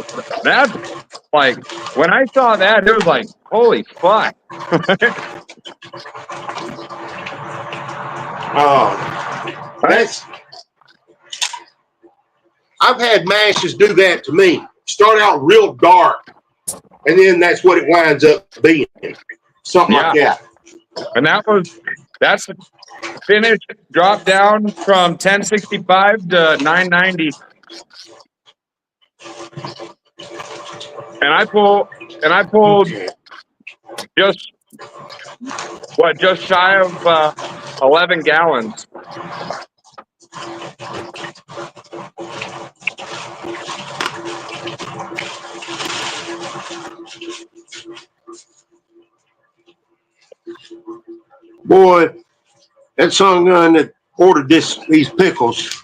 like when I saw that, it was like, holy fuck. I've had mashes do that to me. Start out real dark, and then that's what it winds up being. Something like that. And that's finished, dropped down from 1065 to 990. And I pulled just shy of 11 gallons. Boy, that son gun that ordered these pickles,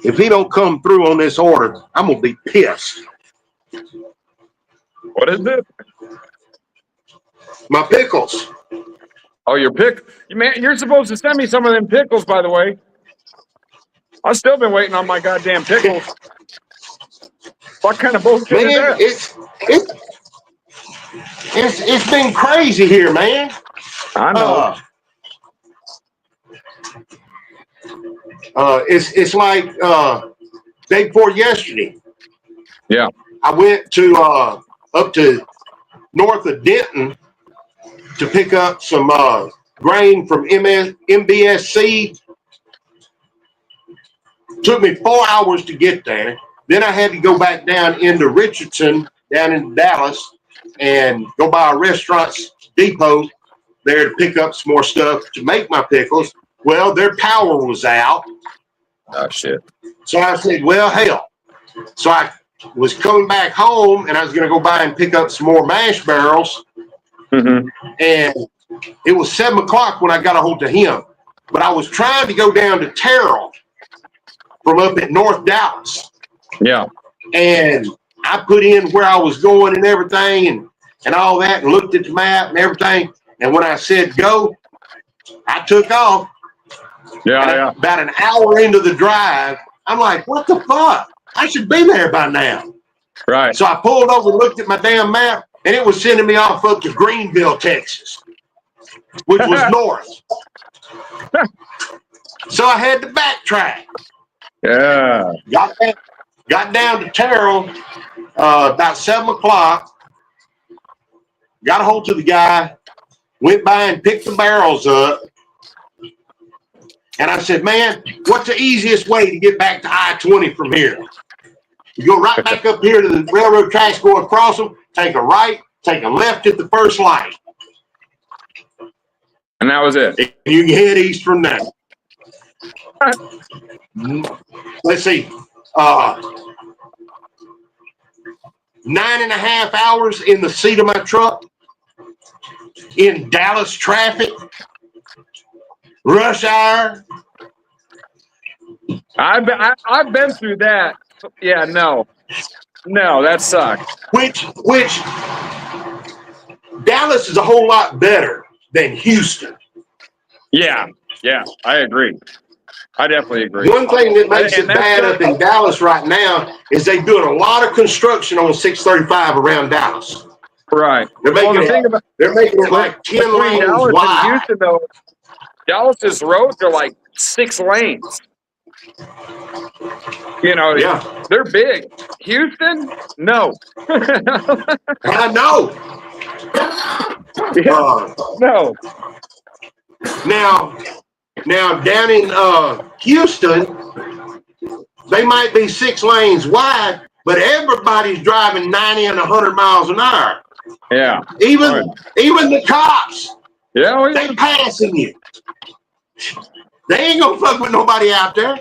if he don't come through on this order, I'm gonna be pissed. What is it? My pickles. Oh, your pick. Man, you're supposed to send me some of them pickles, by the way. I've still been waiting on my goddamn pickles. What kind of bullshit is Man, that? it's been crazy here, man. I know. It's like day before yesterday. Yeah. I went to up to north of Denton to pick up some grain from MBSC. Took me 4 hours to get there. Then I had to go back down into Richardson, down in Dallas, and go by a restaurant's depot there to pick up some more stuff to make my pickles. Well, their power was out. Oh, shit. So I said, well, hell. So I was coming back home, and I was going to go by and pick up some more mash barrels. Mm-hmm. And it was 7 o'clock when I got a hold of him. But I was trying to go down to Terrell from up at North Dallas. Yeah. And I put in where I was going and everything and all that, and looked at the map and everything. And when I said go, I took off. Yeah. About an hour into the drive, I'm like, what the fuck? I should be there by now. Right. So I pulled over and looked at my damn map, and it was sending me off up to Greenville, Texas, which was north. So I had to backtrack. Yeah. Got down to Terrell about 7 o'clock. Got a hold of the guy, went by and picked the barrels up. And I said, man, what's the easiest way to get back to I-20 from here? You go right back up here to the railroad tracks, go across them, take a right, take a left at the first light. And that was it. And you can head east from there. Let's see. 9.5 hours in the seat of my truck in Dallas traffic, rush hour. I've been through that. Yeah, no, that sucks. Which Dallas is a whole lot better than Houston. Yeah, I agree. I definitely agree. One thing that makes it bad up in Dallas right now is they're doing a lot of construction on 635 around Dallas. Right. They're making it like 10 lanes Dallas wide. and Houston, though, Dallas's roads are like 6 lanes. You know, Yeah. They're big. Houston, no. I know. No. Now down in Houston, they might be 6 lanes wide, but everybody's driving 90 and 100 miles an hour. Yeah. Even the cops. Yeah. They passing you. They ain't gonna fuck with nobody out there.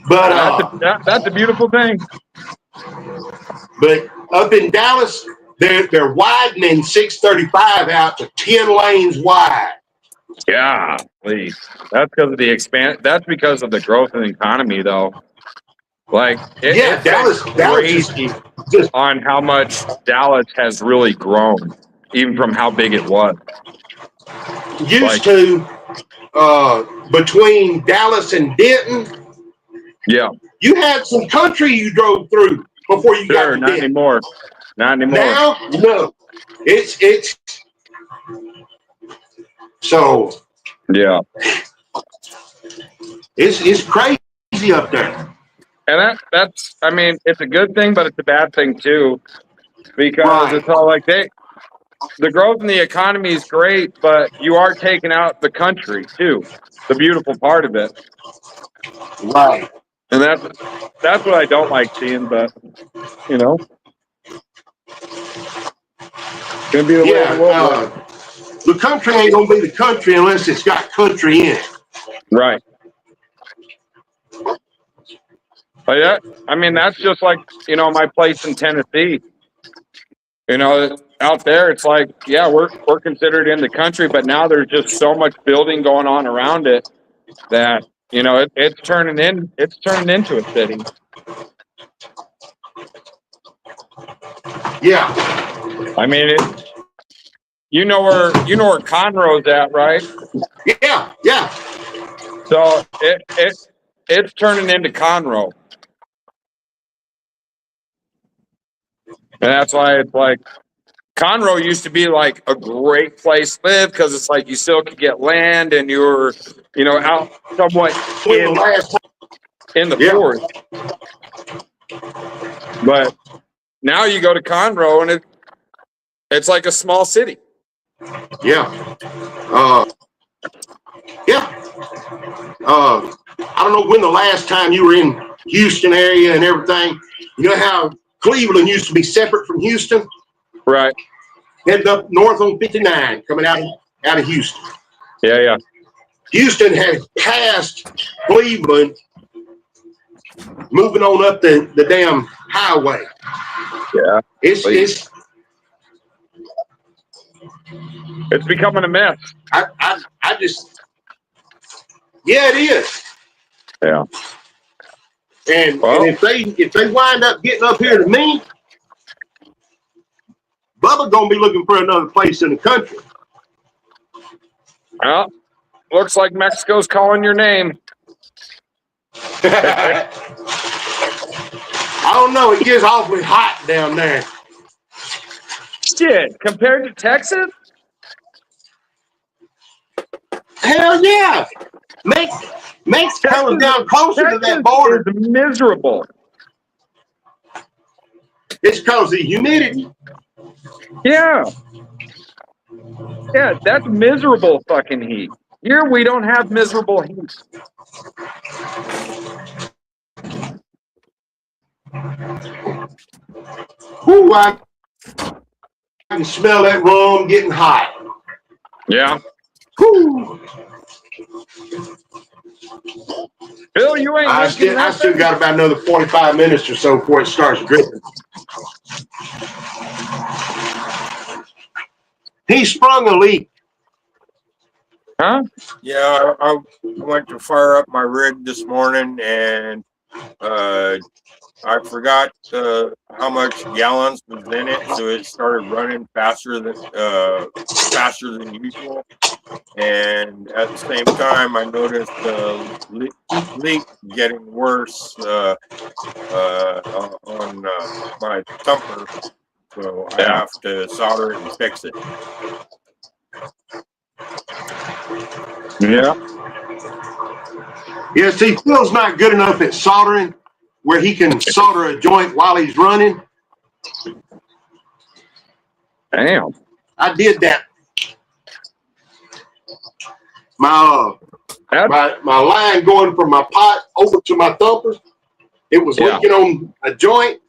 But that's a beautiful thing. But up in Dallas, they're widening 635 out to 10 lanes wide. Yeah, please. That's because of the That's because of the growth in the economy, though. Like, it's Dallas crazy on how much Dallas has really grown, even from how big it was. Between Dallas and Denton. Yeah. You had some country you drove through before you got to not Denton. anymore. Not anymore. Now, no. It's so. Yeah. It's crazy up there. And that's I mean, it's a good thing, but it's a bad thing too, because it's all like the growth in the economy is great, but you are taking out the country too. The beautiful part of it. Right. And that's what I don't like seeing, but you know, it's gonna be the way of the world. The country ain't gonna be the country unless it's got country in it. Right. But yeah, I mean, that's just like, my place in Tennessee. You know, out there, it's like, yeah, we're considered in the country, but now there's just so much building going on around it that, you know, it's turning into a city. Yeah. I mean, you know where Conroe's at, right? Yeah. Yeah. So it's turning into Conroe. And that's why it's like Conroe used to be like a great place to live because it's like you still could get land and you're, you know, out somewhat When the last time, in the yeah. forest. But now you go to Conroe and it's like a small city. Yeah. Yeah. I don't know when the last time you were in Houston area and everything. You know how Cleveland used to be separate from Houston? Right. Heading up north on 59, coming out of Houston. Yeah, yeah. Houston has passed Cleveland, moving on up the damn highway. Yeah. It's becoming a mess. I just, yeah, it is. Yeah. And Well, and if they wind up getting up here to me, Bubba gonna be looking for another place in the country. well, looks like Mexico's calling your name. I don't know. It gets awfully hot down there. Shit, compared to Texas? Hell yeah. Mexico's down closer to that border. Is miserable. It's because of the humidity. Yeah. Yeah, that's miserable fucking heat. Here we don't have miserable heat. Whew, I can smell that rum getting hot. Yeah. Whew. Bill, you ain't I still got about another 45 minutes or so before it starts dripping. He sprung a leak. Huh? Yeah, I went to fire up my rig this morning and I forgot how much gallons was in it, so it started running faster than usual. And at the same time, I noticed the leak getting worse on my thumper, so I have to solder it and fix it. Yeah. Yeah, see, Phil's not good enough at soldering where he can solder a joint while he's running. Damn. I did that. My line going from my pot over to my thumper, it was leaking on a joint.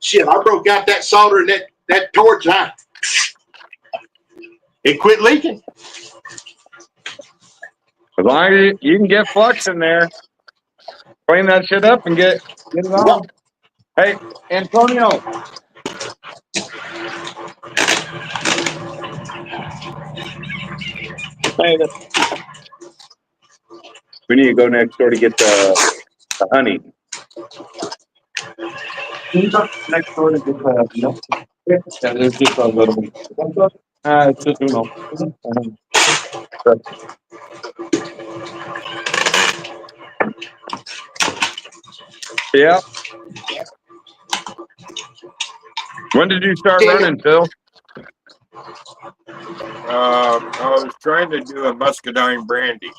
Shit, I broke out that solder and that torch. It quit leaking. As long as you can get flux in there, clean that shit up and get it on. Yep. Hey, Antonio. Hey, we need to go next door to get the honey. Can you go next door to get the milk? Yeah, there's just a little. It's just uno. Yeah. When did you start running, Phil? I was trying to do a muscadine brandy.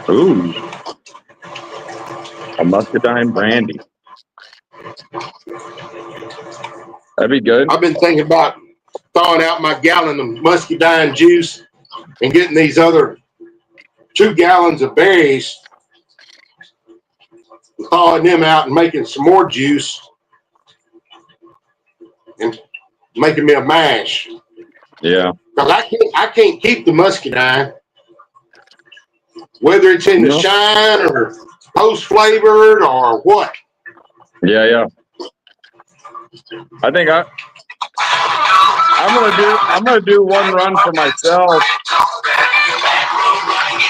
Ooh. A muscadine brandy. That'd be good. I've been thinking about thawing out my gallon of muscadine juice and getting these other 2 gallons of berries, thawing them out and making some more juice and making me a mash. Yeah. Because I can't keep the muscadine, whether it's in the shine or post flavored or what. Yeah, yeah. I think I'm gonna do one run for myself.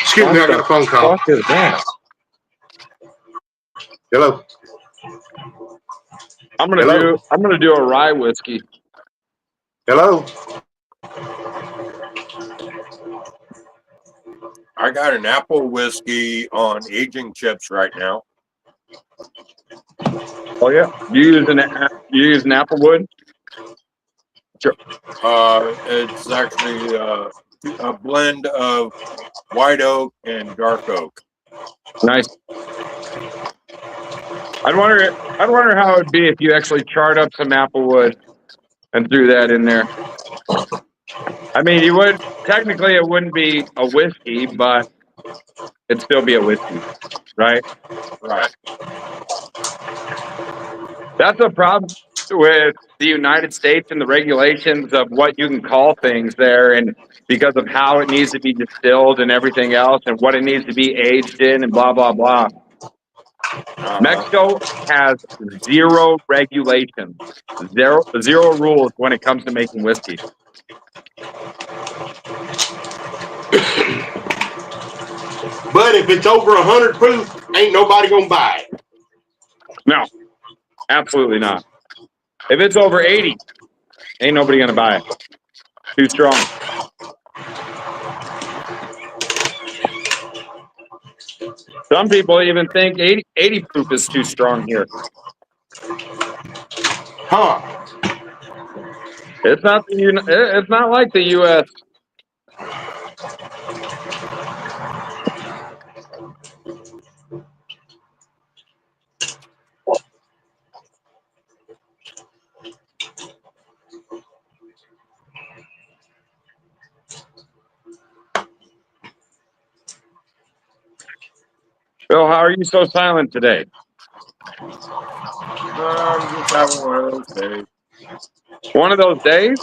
Excuse me, I got a phone call. What is that? Hello. I'm gonna do a rye whiskey. Hello. I got an apple whiskey on aging chips right now. Oh yeah, you use an apple wood? Sure. It's actually a blend of white oak and dark oak. Nice. I'd wonder how it would be if you actually charred up some apple wood and threw that in there. I mean, you would technically it wouldn't be a whiskey, but it'd still be a whiskey, right? Right. That's a problem with the United States and the regulations of what you can call things there, and because of how it needs to be distilled and everything else, and what it needs to be aged in, and blah blah blah. Mexico has zero regulations, zero rules when it comes to making whiskey. But if it's over 100 proof, ain't nobody gonna buy it. No, absolutely not. If it's over 80, ain't nobody gonna buy it. Too strong. Some people even think 80 proof is too strong here. Huh. It's not like the U.S. Bill, how are you so silent today? I'm just having one of those days. One of those days?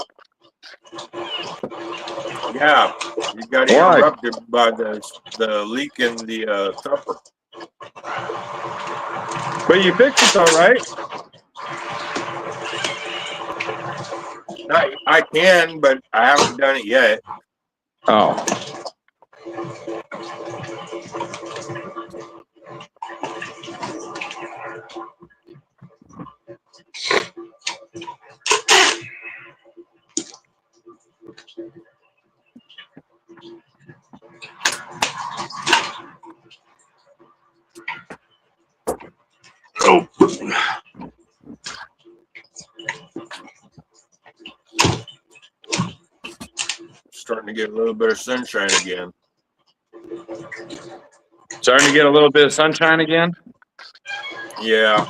Yeah, you got Why? interrupted by the leak in the thumper. But you fixed it, all right? I can, but I haven't done it yet. Oh. Oh. Starting to get a little bit of sunshine again. Starting to get a little bit of sunshine again? Yeah.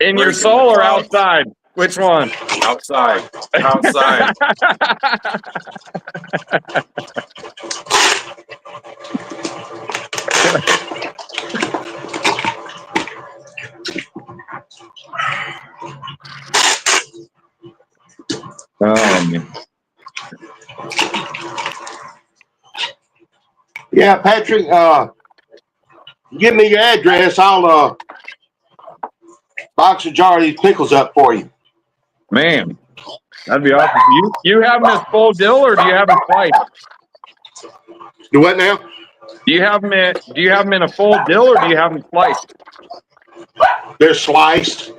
In your Breaking soul the or clouds. outside? Which one? Outside. Outside. Oh, man. Yeah, Patrick, give me your address. I'll box a jar of these pickles up for you. Man, that'd be awesome. You have them as full dill, or do you have them sliced? Do what now? Do you have them in a full dill, or do you have them sliced? They're sliced.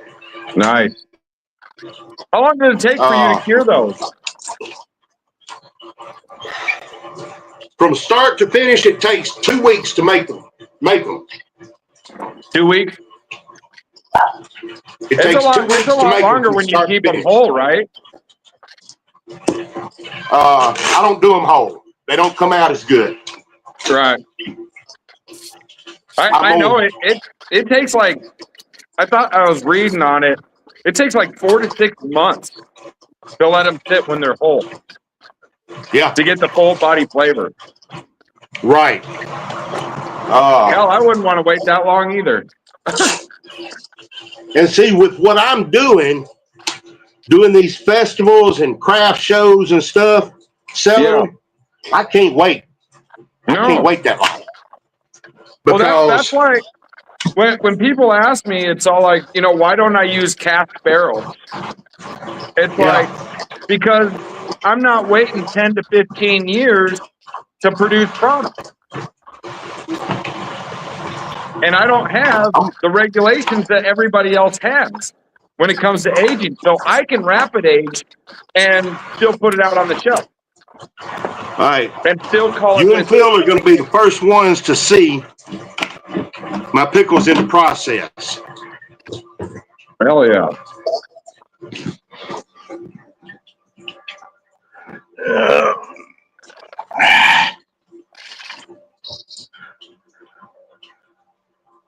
Nice. How long does it take for you to cure those? From start to finish, it takes 2 weeks to make them. 2 weeks? It takes 2 weeks It's a to lot make longer them from when you start to keep them finish. whole, right? I don't do them whole. They don't come out as good. Right. I know it takes like, I thought I was reading on it. It takes like 4 to 6 months to let them sit when they're whole. Yeah. To get the full body flavor. Right. Hell, I wouldn't want to wait that long either. And see, with what I'm doing these festivals and craft shows and stuff, selling, I can't wait. I can't wait that long. Because well, that's why when people ask me, it's all like, why don't I use cast barrels? It's like, because I'm not waiting 10 to 15 years to produce product. And I don't have the regulations that everybody else has when it comes to aging. So I can rapid age and still put it out on the shelf. All right. And still call You it. and Phil are going to be the first ones to see my pickles in the process. Hell yeah.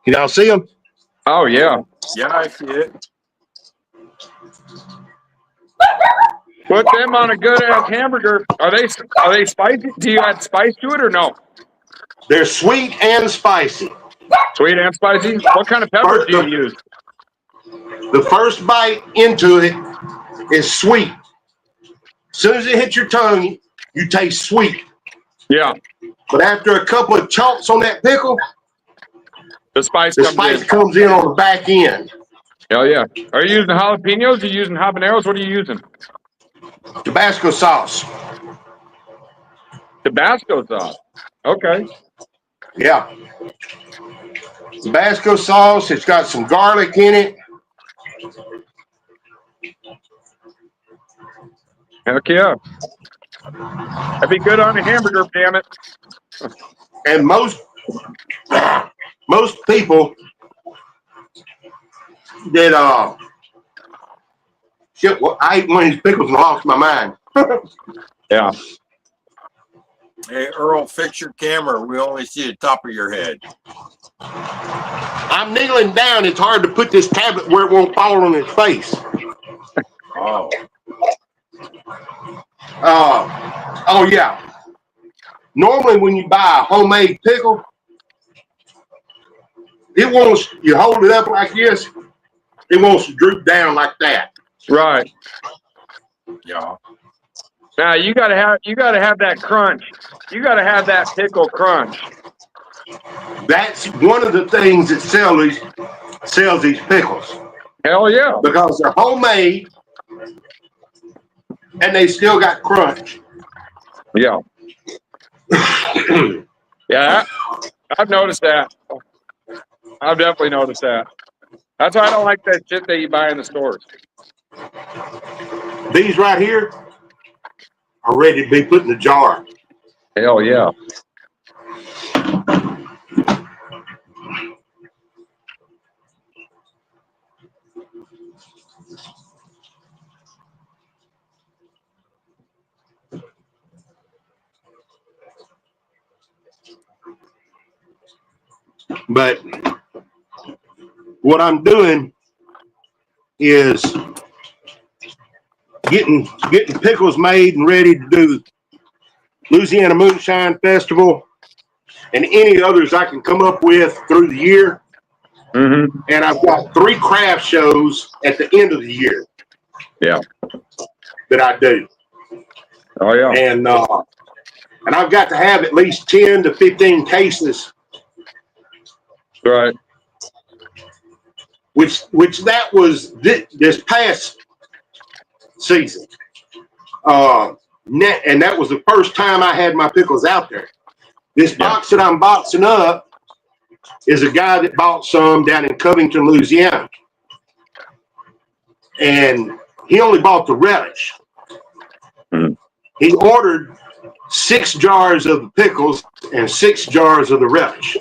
Can y'all see them? Oh yeah. Yeah, I see it. Put them on a good ass hamburger. Are they spicy? Do you add spice to it or no? They're sweet and spicy. Sweet and spicy? What kind of peppers do you use? The first bite into it is sweet. As soon as it hits your tongue, you taste sweet. Yeah. But after a couple of chomps on that pickle, the spice comes in on the back end. Hell yeah. Are you using jalapenos? Are you using habaneros? What are you using? Tabasco sauce. Tabasco sauce. Okay. Yeah. Tabasco sauce. It's got some garlic in it. Heck yeah. That'd be good on a hamburger, damn it. And most people that shit, well, I ate one of these pickles and lost my mind. Yeah. Hey, Earl, fix your camera. We only see the top of your head. I'm kneeling down. It's hard to put this tablet where it won't fall on his face. Oh. Oh yeah. Normally when you buy a homemade pickle, it wants, you hold it up like this, it wants to droop down like that. Right. Yeah. Now you gotta have that crunch. You gotta have that pickle crunch. That's one of the things that sells these pickles. Hell yeah. Because they're homemade and they still got crunch. Yeah. Yeah, I've noticed that. I've definitely noticed that. That's why I don't like that shit that you buy in the stores. These right here are ready to be put in the jar. Hell yeah. But what I'm doing is getting pickles made and ready to do Louisiana Moonshine Festival and any others I can come up with through the year. Mm-hmm. And I've got 3 craft shows at the end of the year. Yeah. That I do. Oh yeah. And I've got to have at least 10 to 15 cases. Right. Which that was this past season. And that was the first time I had my pickles out there. This box that I'm boxing up is a guy that bought some down in Covington, Louisiana. And he only bought the relish. Mm. He ordered 6 jars of the pickles and 6 jars of the relish.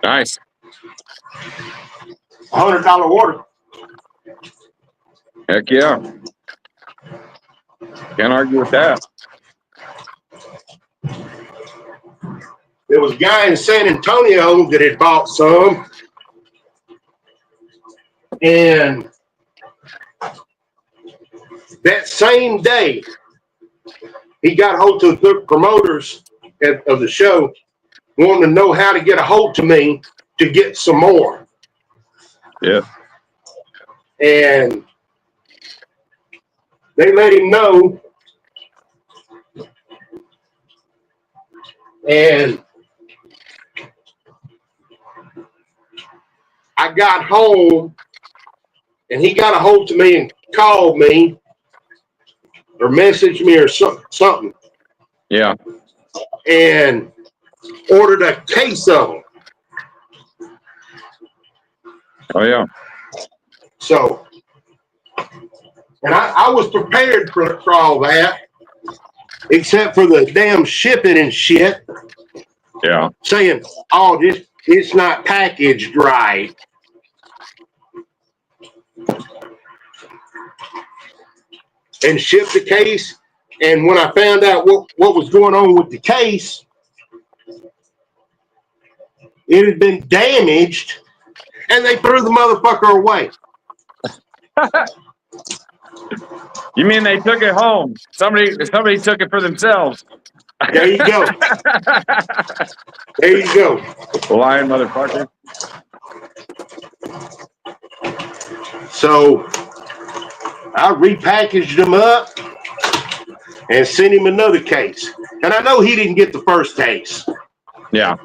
Nice. $100 order. Heck yeah. Can't argue with that. There was a guy in San Antonio that had bought some. And that same day, he got a hold of the promoters of the show, wanting to know how to get a hold to me to get some more. Yeah. And they let him know. And I got home and he got a hold to me and called me or messaged me or something Yeah. and ordered a case of them. Oh yeah. So, and I was prepared for all that, except for the damn shipping and shit, Yeah. saying, oh, it's not packaged right. And shipped the case. And when I found out what was going on with the case, it had been damaged and they threw the motherfucker away. You mean they took it home? Somebody took it for themselves. There you go. There you go. Lying motherfucker. So I repackaged them up and sent him another case. And I know he didn't get the first case. Yeah.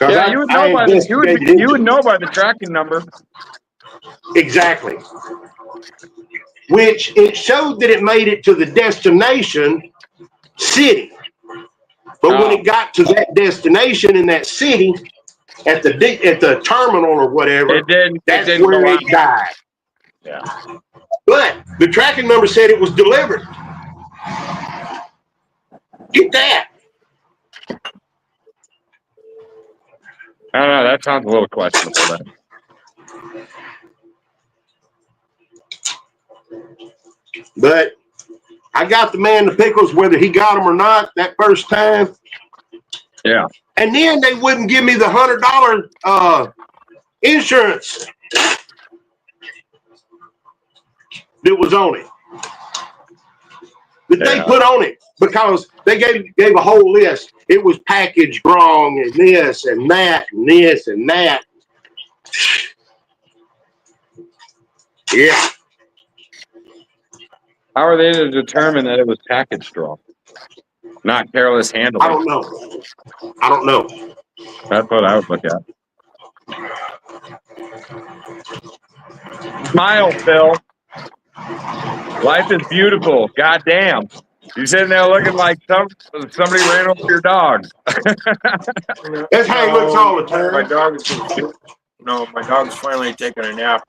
Yeah, you would know by the you would know by the tracking number. Exactly. Which it showed that it made it to the destination city. But when it got to that destination in that city, at the terminal or whatever, that's where it died. Yeah. But the tracking number said it was delivered. Get that. I don't know. That sounds a little questionable then. But I got the man the pickles, whether he got them or not, that first time. Yeah. And then they wouldn't give me the $100 insurance that was on it. That they put on it, because they gave a whole list. It was packaged wrong and this and that and this and that. Yeah. How are they to determine that it was packaged wrong? Not careless handling. I don't know. I don't know. That's what I would look at. Smile, Phil. Life is beautiful. Goddamn. You're sitting there looking like somebody ran over your dog. That's how he looks all the time. My dog's finally taking a nap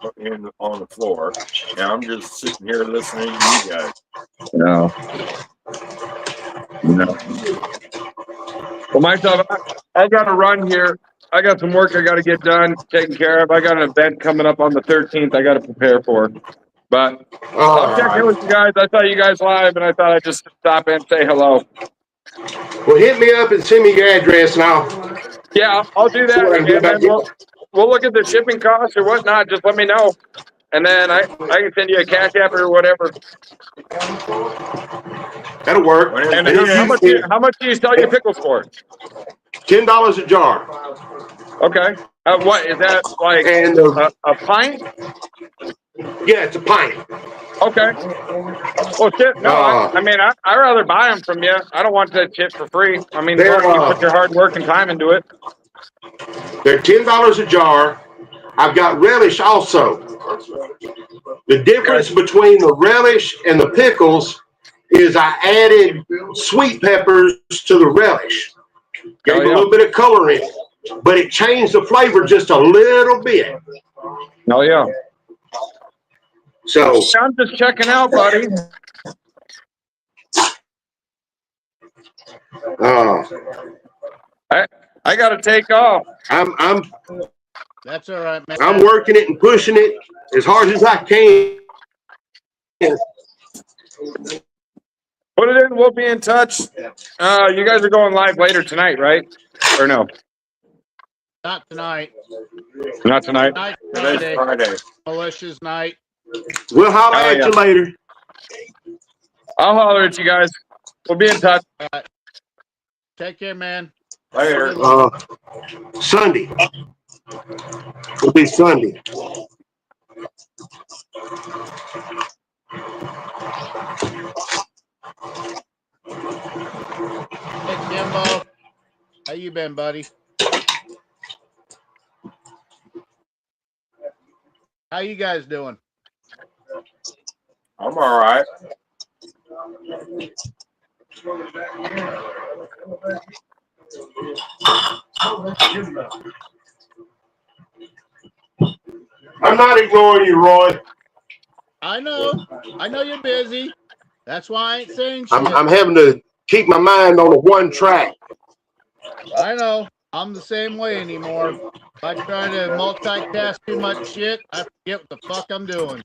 on the floor, and I'm just sitting here listening to you guys. No. Well, myself, I got to run here. I got some work I got to get done, taken care of. I got an event coming up on the 13th I got to prepare for. But I'll check in with you guys. I saw you guys live, and I thought I'd just stop in and say hello. Well, hit me up and send me your address, and I'll do that. And then we'll look at the shipping costs or whatnot. Just let me know, and then I can send you a cash app or whatever. That'll work. And how much do you sell your pickles for? $10 a jar. Okay. What is that like? And a pint? Yeah, it's a pint. Okay. Well, shit. No, I mean, I'd rather buy them from you. I don't want that shit for free. I mean, you put your hard work and time into it. They're $10 a jar. I've got relish also. The difference between the relish and the pickles is I added sweet peppers to the relish. Gave a little bit of color in it, but it changed the flavor just a little bit. Oh, yeah. So I'm just checking out, buddy. I got to take off. That's all right, man. I'm working it and pushing it as hard as I can. Put it in. We'll be in touch. You guys are going live later tonight, right? Or no? Not tonight. Not tonight. Today's Friday. Militia's night. We'll holler at you later. I'll holler at you guys. We'll be in touch. Take care, man. Later. Sunday. It'll be Sunday. Hey, Kimbo. How you been, buddy? How you guys doing? I'm all right. I'm not ignoring you, Roy. I know you're busy. That's why I ain't saying shit. I'm having to keep my mind on the one track. I know. I'm the same way anymore. If I try to multitask too much shit, I forget what the fuck I'm doing.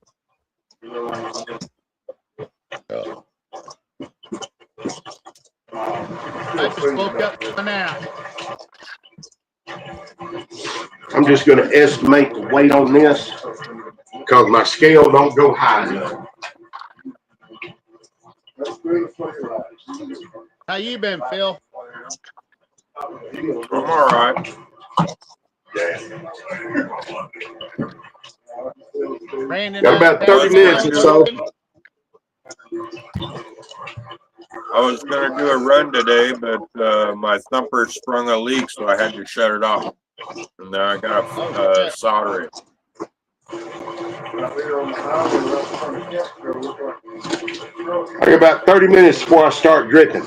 I just woke up from a nap. I'm just going to estimate the weight on this because my scale don't go high enough. How you been, Phil? I'm all right. Brandon, Got about 30 minutes or so. I was gonna do a run today, but my thumper sprung a leak, so I had to shut it off. And then I gotta solder it. I got about 30 minutes before I start drinking.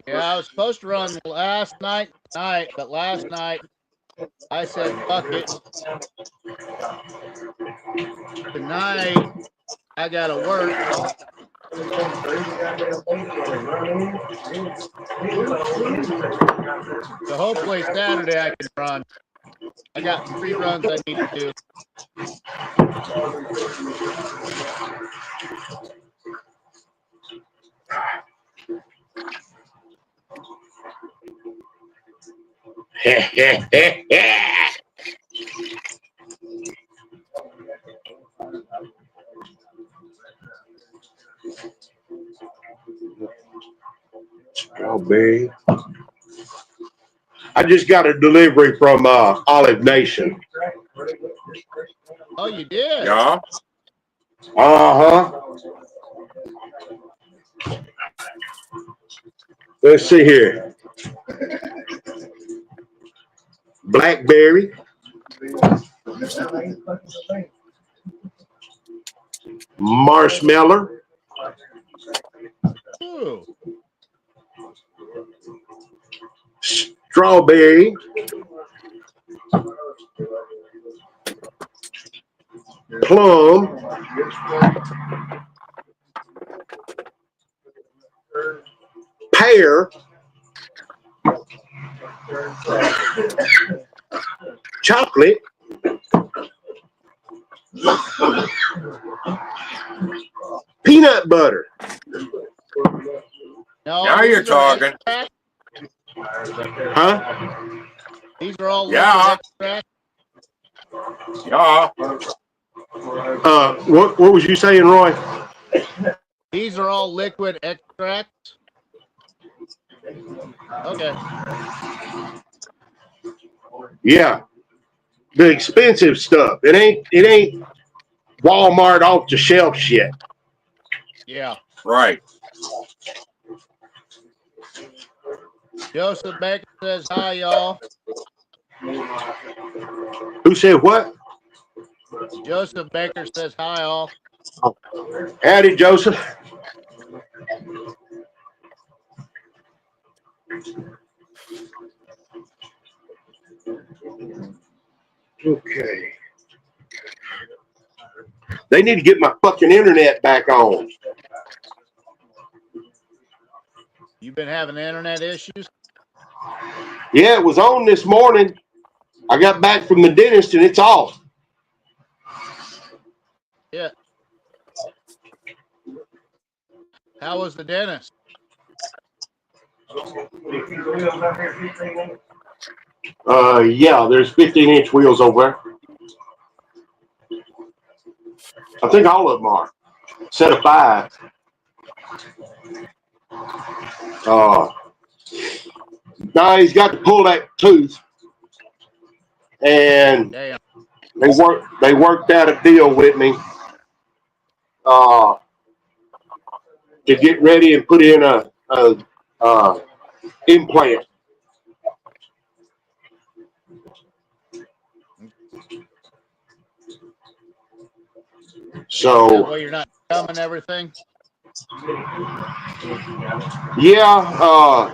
Yeah, I was supposed to run last night, but last night I said, fuck it. Tonight I gotta work. So hopefully Saturday I can run. I got 3 runs I need to do. Strawberry. I just got a delivery from Olive Nation. Oh, you did? Yeah. Uh-huh. Let's see here. Blackberry. Marshmallow. Ooh. Strawberry. Plum. Pear. Chocolate. Peanut butter. No, Now you're talking. extract. Huh? These are all Yeah. liquid extract. Yeah. What was you saying, Roy? These are all liquid extracts. Okay. Yeah. The expensive stuff. It ain't Walmart off the shelf shit. Yeah. Right. Joseph Baker says hi, y'all. Who said what? Joseph Baker says hi, all. Howdy, Joseph. Okay. They need to get my fucking internet back on. You been having internet issues? Yeah, it was on this morning. I got back from the dentist and it's off. Yeah. How was the dentist? Yeah, there's 15-inch wheels over there. I think all of them are. Set of 5. Now he's got to pull that tooth, and Damn. they worked out a deal with me to get ready and put in a implant. That So way you're not gumming everything. yeah,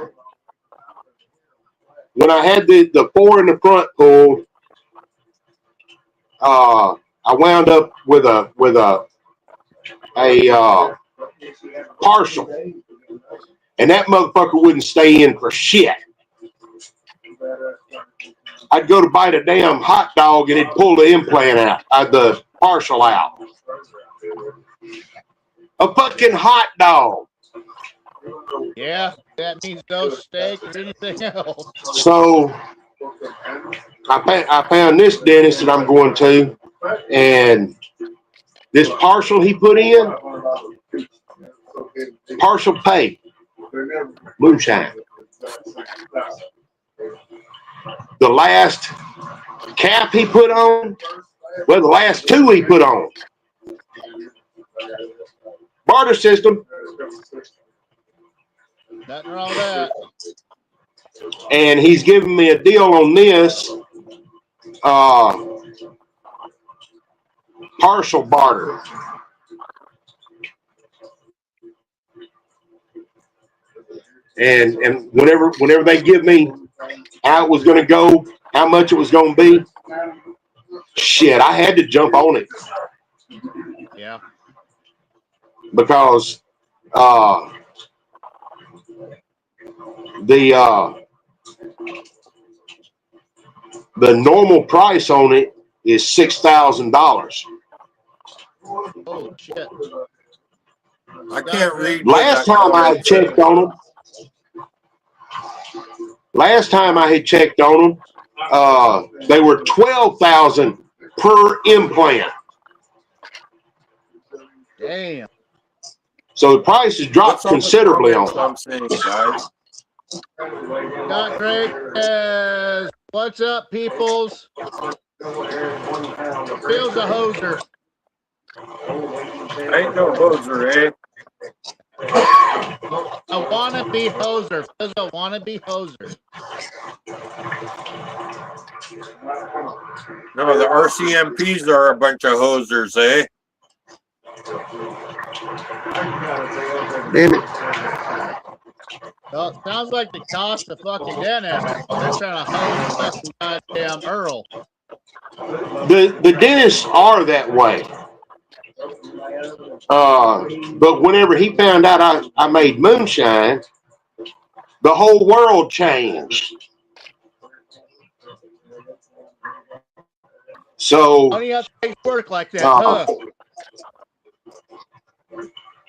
when I had the 4 in the front pulled, I wound up with a partial, and that motherfucker wouldn't stay in for shit. I'd go to bite a damn hot dog and it'd pull the implant out, the partial out. A fucking hot dog. Yeah, that means no steak or anything else. So I found this dentist that I'm going to, and this partial he put in, partial pay, moonshine. The last cap he put on, well, the last 2 he put on. Barter system. Nothing wrong with that. And he's giving me a deal on this partial barter. And whenever they give me how it was going to go, how much it was going to be, shit, I had to jump on it. Yeah. Because the normal price on it is $6,000. Oh shit. I can't read. Last time I had checked on them, they were $12,000 per implant. Damn. So the price has dropped considerably on them. I'm saying, guys. Scott Drake says, "What's up, peoples? Feels a hoser." Ain't no hoser, eh? A wannabe hoser. Feels a wannabe hoser. No, the RCMPs are a bunch of hosers, eh? Damn it. Well, it sounds like the cost of fucking dentist. They're trying to hose fucking goddamn Earl. The dentists are that way. But whenever he found out I made moonshine, the whole world changed. So How do you have to make work like that, huh?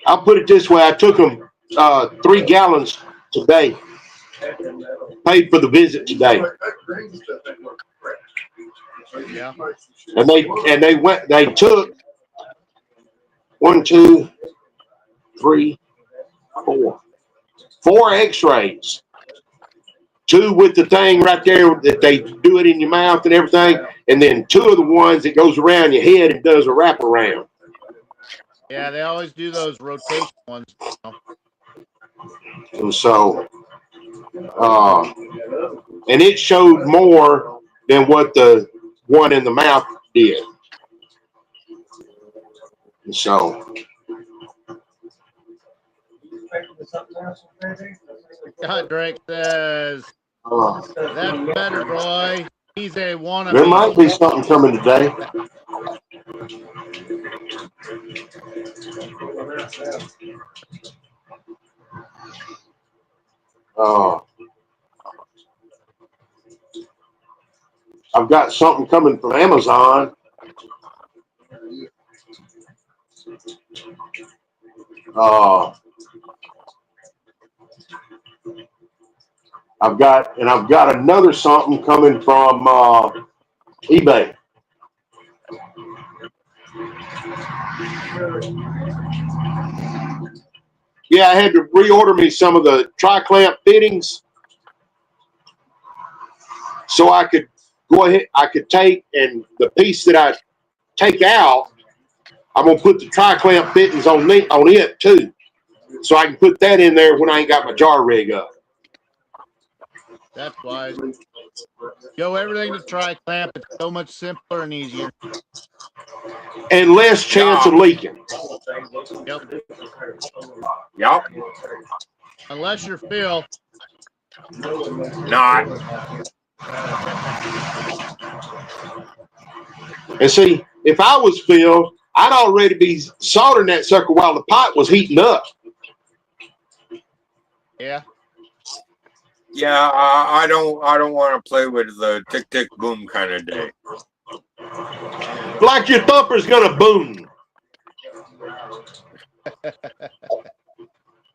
I'll put it this way: I took them 3 gallons today. Paid for the visit today. Yeah. And they took 1, 2, 3, 4 x-rays. 2 with the thing right there that they do it in your mouth and everything, and then 2 of the ones that goes around your head and does a wraparound. Yeah, they always do those rotation ones. You know? And so, and it showed more than what the one in the mouth did. And so, Scott Drake says, "That's better, Roy. He's a wannabe." there might be something coming today. I've got something coming from Amazon. I've got another something coming from eBay. Yeah, I had to reorder me some of the tri-clamp fittings so I could go ahead. I could take, and the piece that I take out, I'm gonna put the tri-clamp fittings on it too, so I can put that in there when I ain't got my jar rig up. That's wise. Go everything to tri-clamp. It's so much simpler and easier. And less chance of leaking. Yep. Yep. Unless you're Phil. Not. And see, if I was Phil, I'd already be soldering that sucker while the pot was heating up. Yeah. Yeah, I don't want to play with the tick tick boom kind of day. Like your thumper's gonna boom.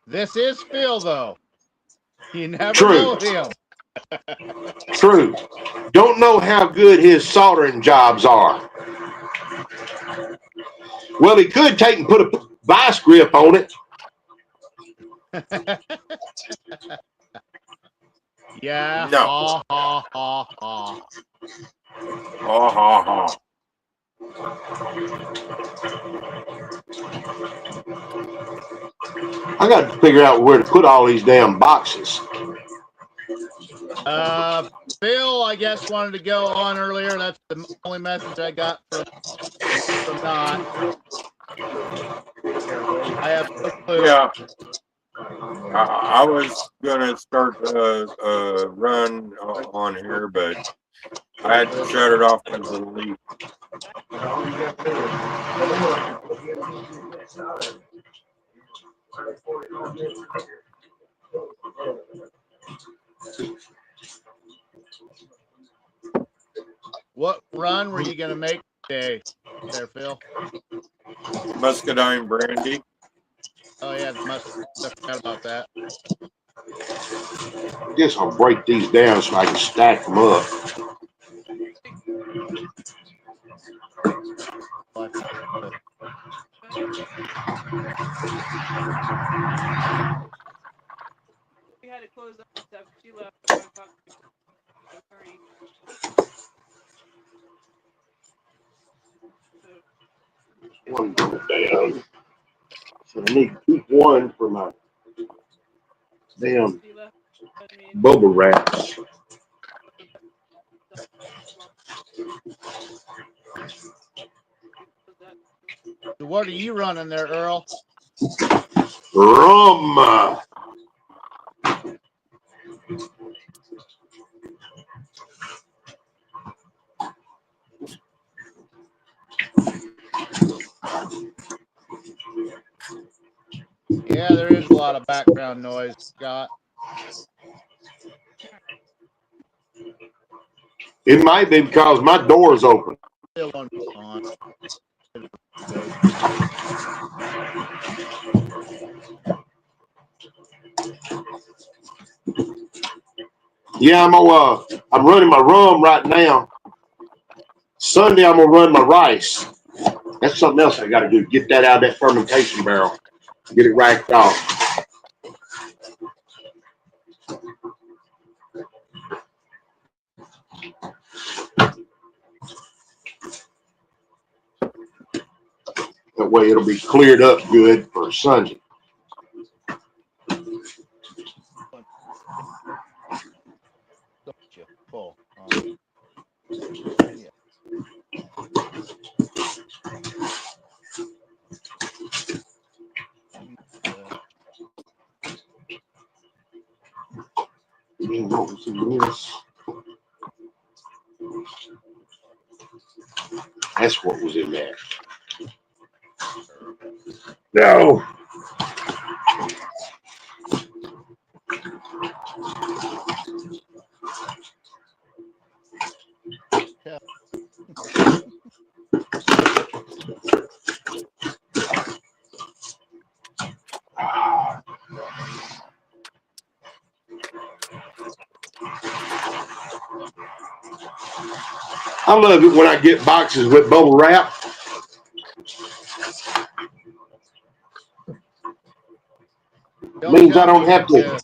This is Phil, though. You never True. know him. True. Don't know how good his soldering jobs are. Well, he could take and put a vice grip on it. Yeah. No. Ha ha ha ha. Ha ha ha. I got to figure out where to put all these damn boxes. Phil, I guess, wanted to go on earlier. That's the only message I got from not. I have no clue. Yeah. I was gonna start a run on here, but I had to shut it off because of the leak. What run were you gonna make today, there, Phil? Muscadine brandy. Oh yeah, I forgot about that. I guess I'll break these down so I can stack them up. We had to close up and stuff. She left at 1 o'clock. So sorry. One goes down. So I need to keep one for my damn She left. I mean, bubble wraps. So what are you running there, Earl? Rum. Yeah, there is a lot of background noise, Scott. It might be because my door's open. Still on. Yeah, I'm running my rum right now. Sunday I'm gonna run my rice. That's something else I gotta do. Get that out of that fermentation barrel. Get it racked off. That way it'll be cleared up good for Sunday. Full. Yeah. What was in this? That's what was in there. No. I love it when I get boxes with bubble wrap. Means I don't have to.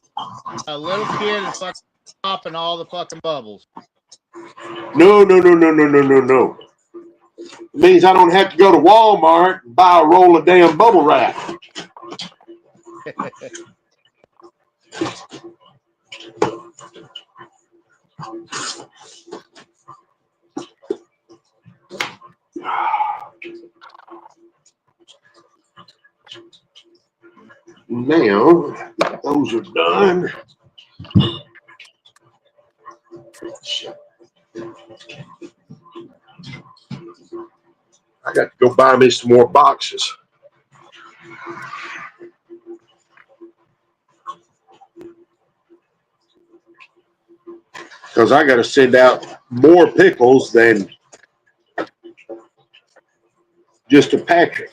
A little kid and fucking popping all the fucking bubbles. No. It means I don't have to go to Walmart and buy a roll of damn bubble wrap. Now, those are done. I got to go buy me some more boxes. Because I got to send out more pickles than just a Patrick.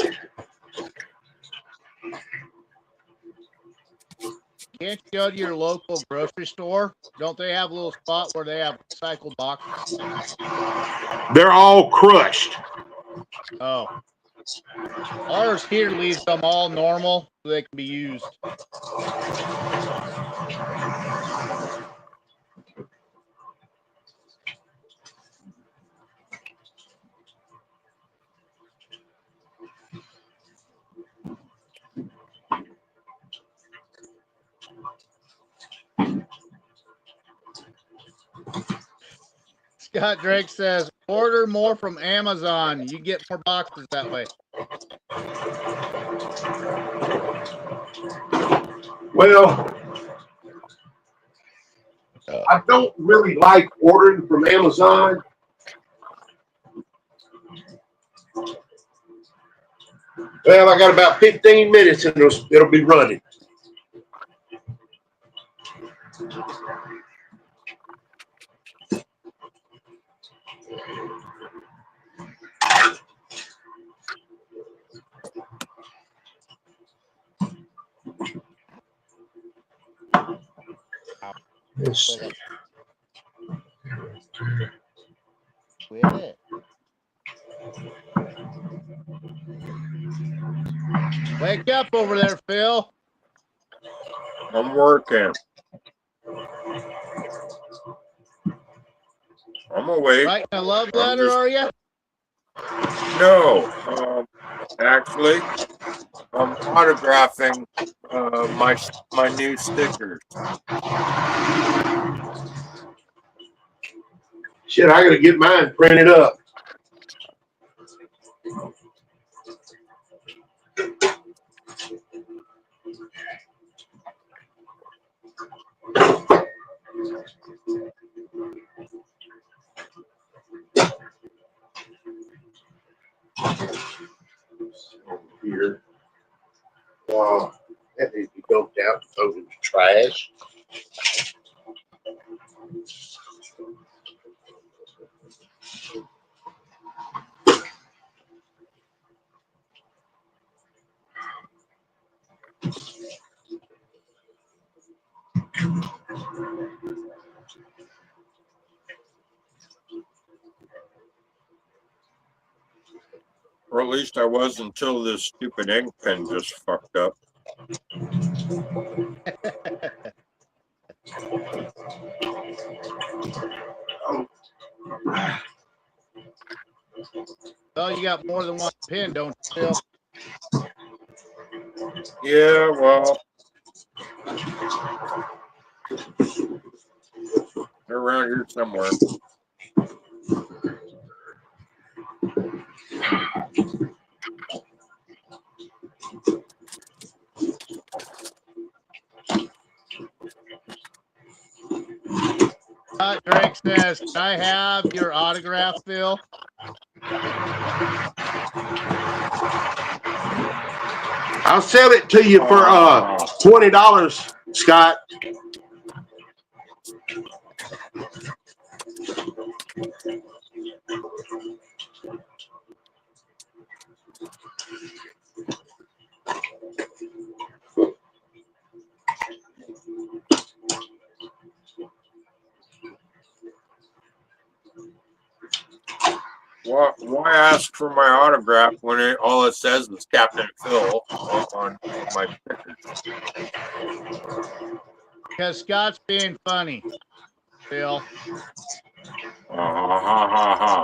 Can't you go to your local grocery store? Don't they have a little spot where they have recycled boxes? They're all crushed. Oh. Ours here leaves them all normal so they can be used. Scott Drake says, order more from Amazon. You get more boxes that way. Well, I don't really like ordering from Amazon. Well, I got about 15 minutes and it'll be running. Let's see. Quit it. Wake up over there, Phil. I'm working. I'm awake. Writing a love letter, are you? No, actually, I'm autographing my new stickers. Shit, I gotta get mine printed up. Here. That needs to be dumped out and thrown into trash. Or at least I was until this stupid ink pen just fucked up. Oh, you got more than one pin, don't you, Phil? Yeah, well, they're around here somewhere. Drake says, can I have your autograph, Phil? I'll sell it to you for $20, Scott. Why ask for my autograph when all it says is Captain Phil on my pictures? Because Scott's being funny, Phil. Ha ha ha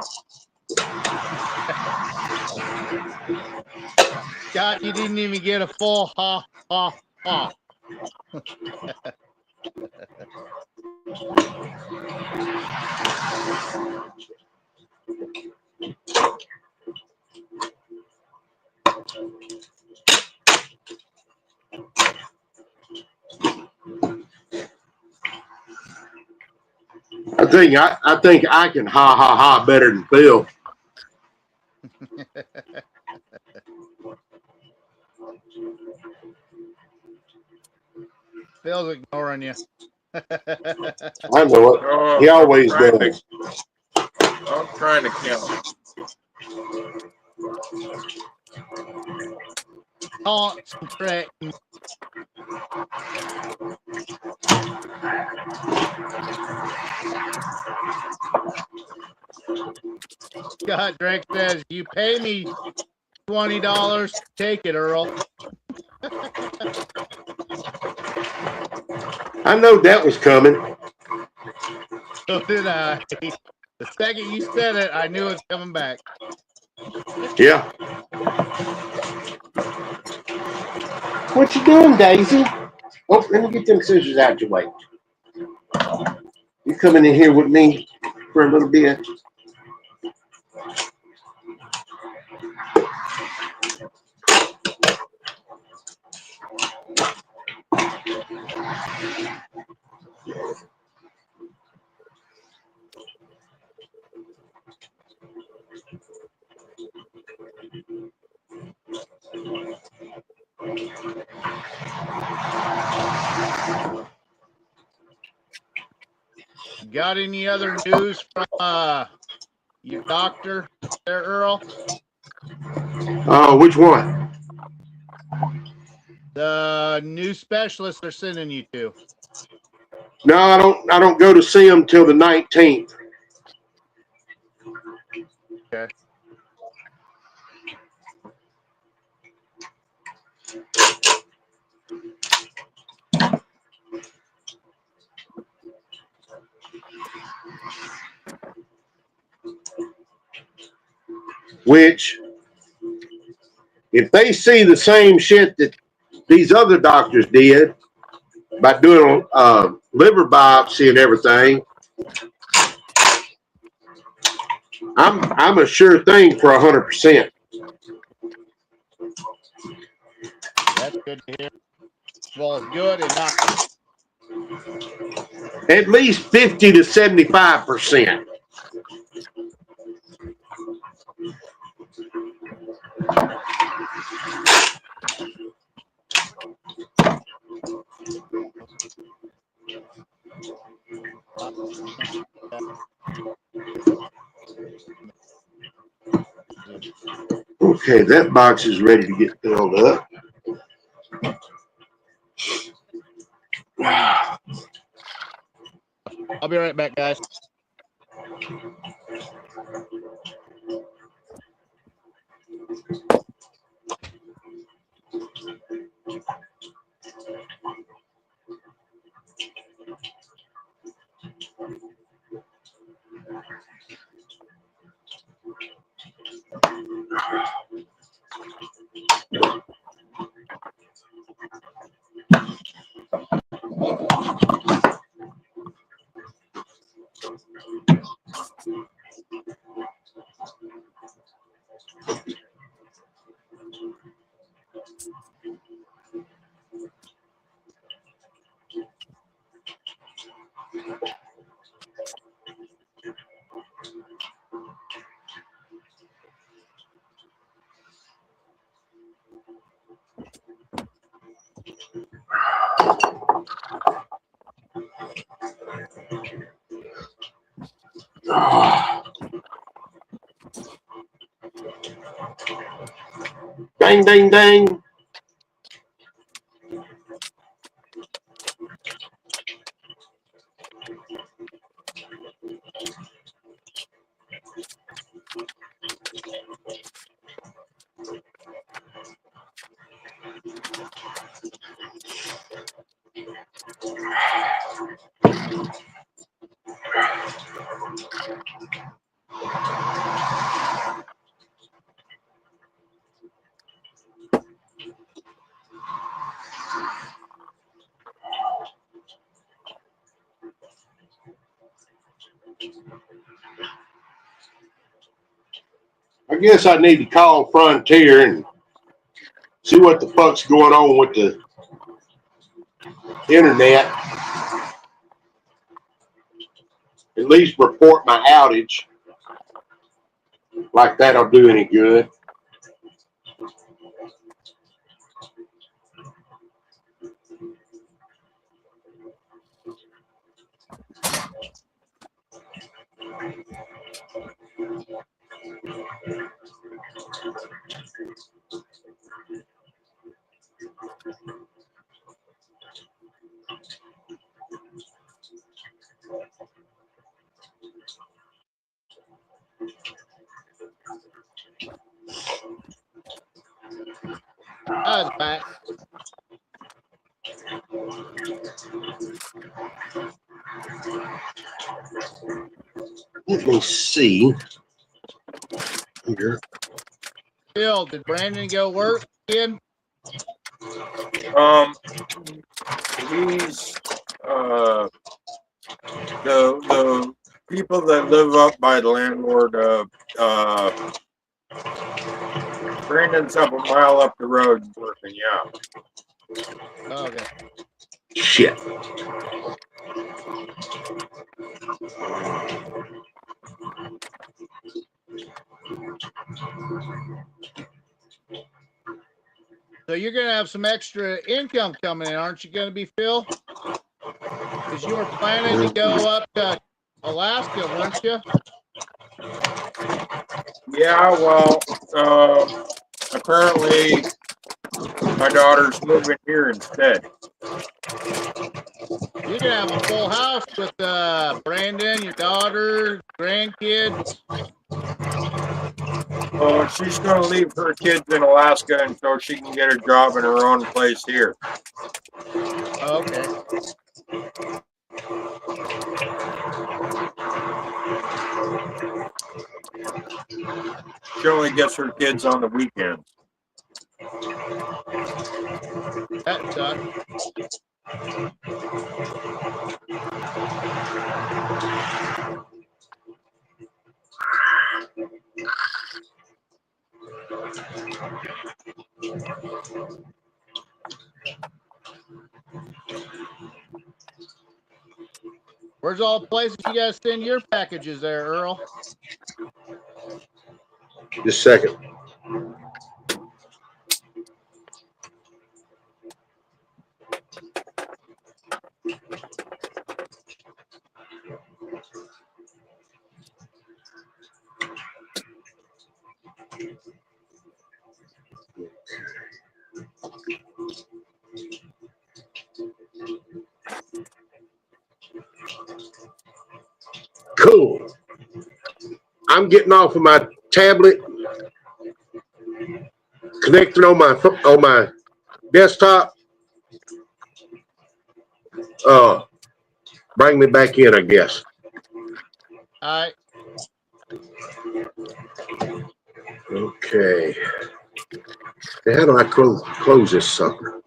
Scott, you didn't even get a full ha ha ha. I think I can ha ha ha better than Phil. Phil's ignoring you. I know it. Oh, He always does. I'm trying to count. Concentrating. Scott Drake says, "You pay me $20, take it, Earl." I know that was coming. So did I. The second you said it, I knew it was coming back. Yeah. What you doing, Daisy? Oh, let me get them scissors out your way. You coming in here with me for a little bit? Got any other news from your doctor there, Earl? Which one? The new specialist they're sending you to. No, I don't go to see him till the 19th. Okay. Which, if they see the same shit that these other doctors did by doing liver biopsy and everything, I'm a sure thing for 100%. That's good to hear. Well, it's good and not. At least 50 to 75%. Okay, that box is ready to get filled up. I'll be right back, guys. Dang, dang, dang. guess I need to call Frontier and see what the fuck's going on with the internet. At least report my outage. Like that'll do any good. I was back. Let me see here. Phil, did Brandon go work again? He's the people that live up by the landlord. Brandon's up a mile up the road working. Yeah. Oh, okay. Shit. So you're going to have some extra income coming in, aren't you going to be, Phil? Because you were planning to go up to Alaska, weren't you? Yeah. Well, apparently my daughter's moving here instead. You're going to have a full house with Brandon, your daughter, grandkids. Oh, she's going to leave her kids in Alaska until she can get a job in her own place here. Oh, okay. She only gets her kids on the weekends. That sucks. Where's all the places you guys send your packages there, Earl? Just a second. Cool. I'm getting off of my tablet, connecting on my desktop. Bring me back in, I guess. All right. Okay. How do I close this sucker?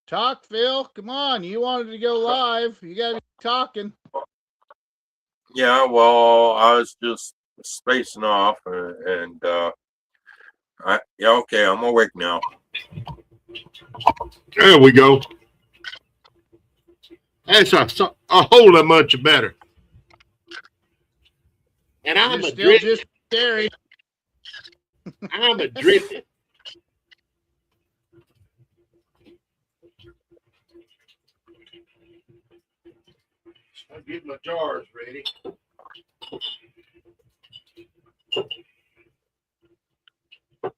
Talk, Phil. Come on. You wanted to go live. You got to be talking. Yeah, well, I was just spacing off, and yeah, okay, I'm awake now. There we go. That's a whole lot much better. And I'm You're still just scary. I'm drifting. I'll get my jars ready.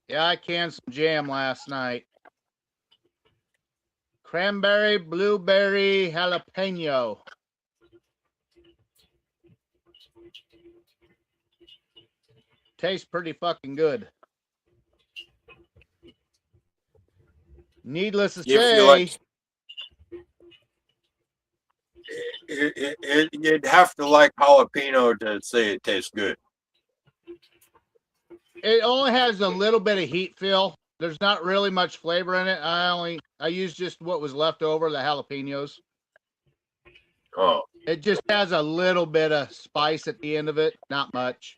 Yeah, I canned some jam last night. Cranberry, blueberry, jalapeno. Tastes pretty fucking good. Needless to If you say, like, you'd have to like jalapeno to say it tastes good. it only has a little bit of heat, Phil. There's not really much flavor in it. I used just what was left over, the jalapenos. Oh, It just has a little bit of spice at the end of it, not much.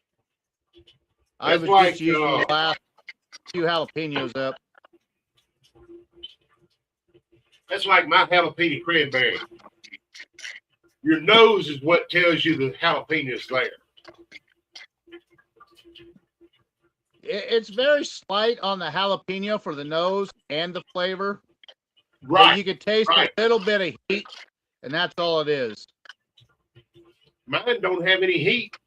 I That's was like, just using the last few jalapenos up. that's like my jalapeno cranberry. Your nose is what tells you the jalapeno's there. It's very slight on the jalapeno for the nose and the flavor. But Right. you could taste right. a little bit of heat, and that's all it is. Mine don't have any heat.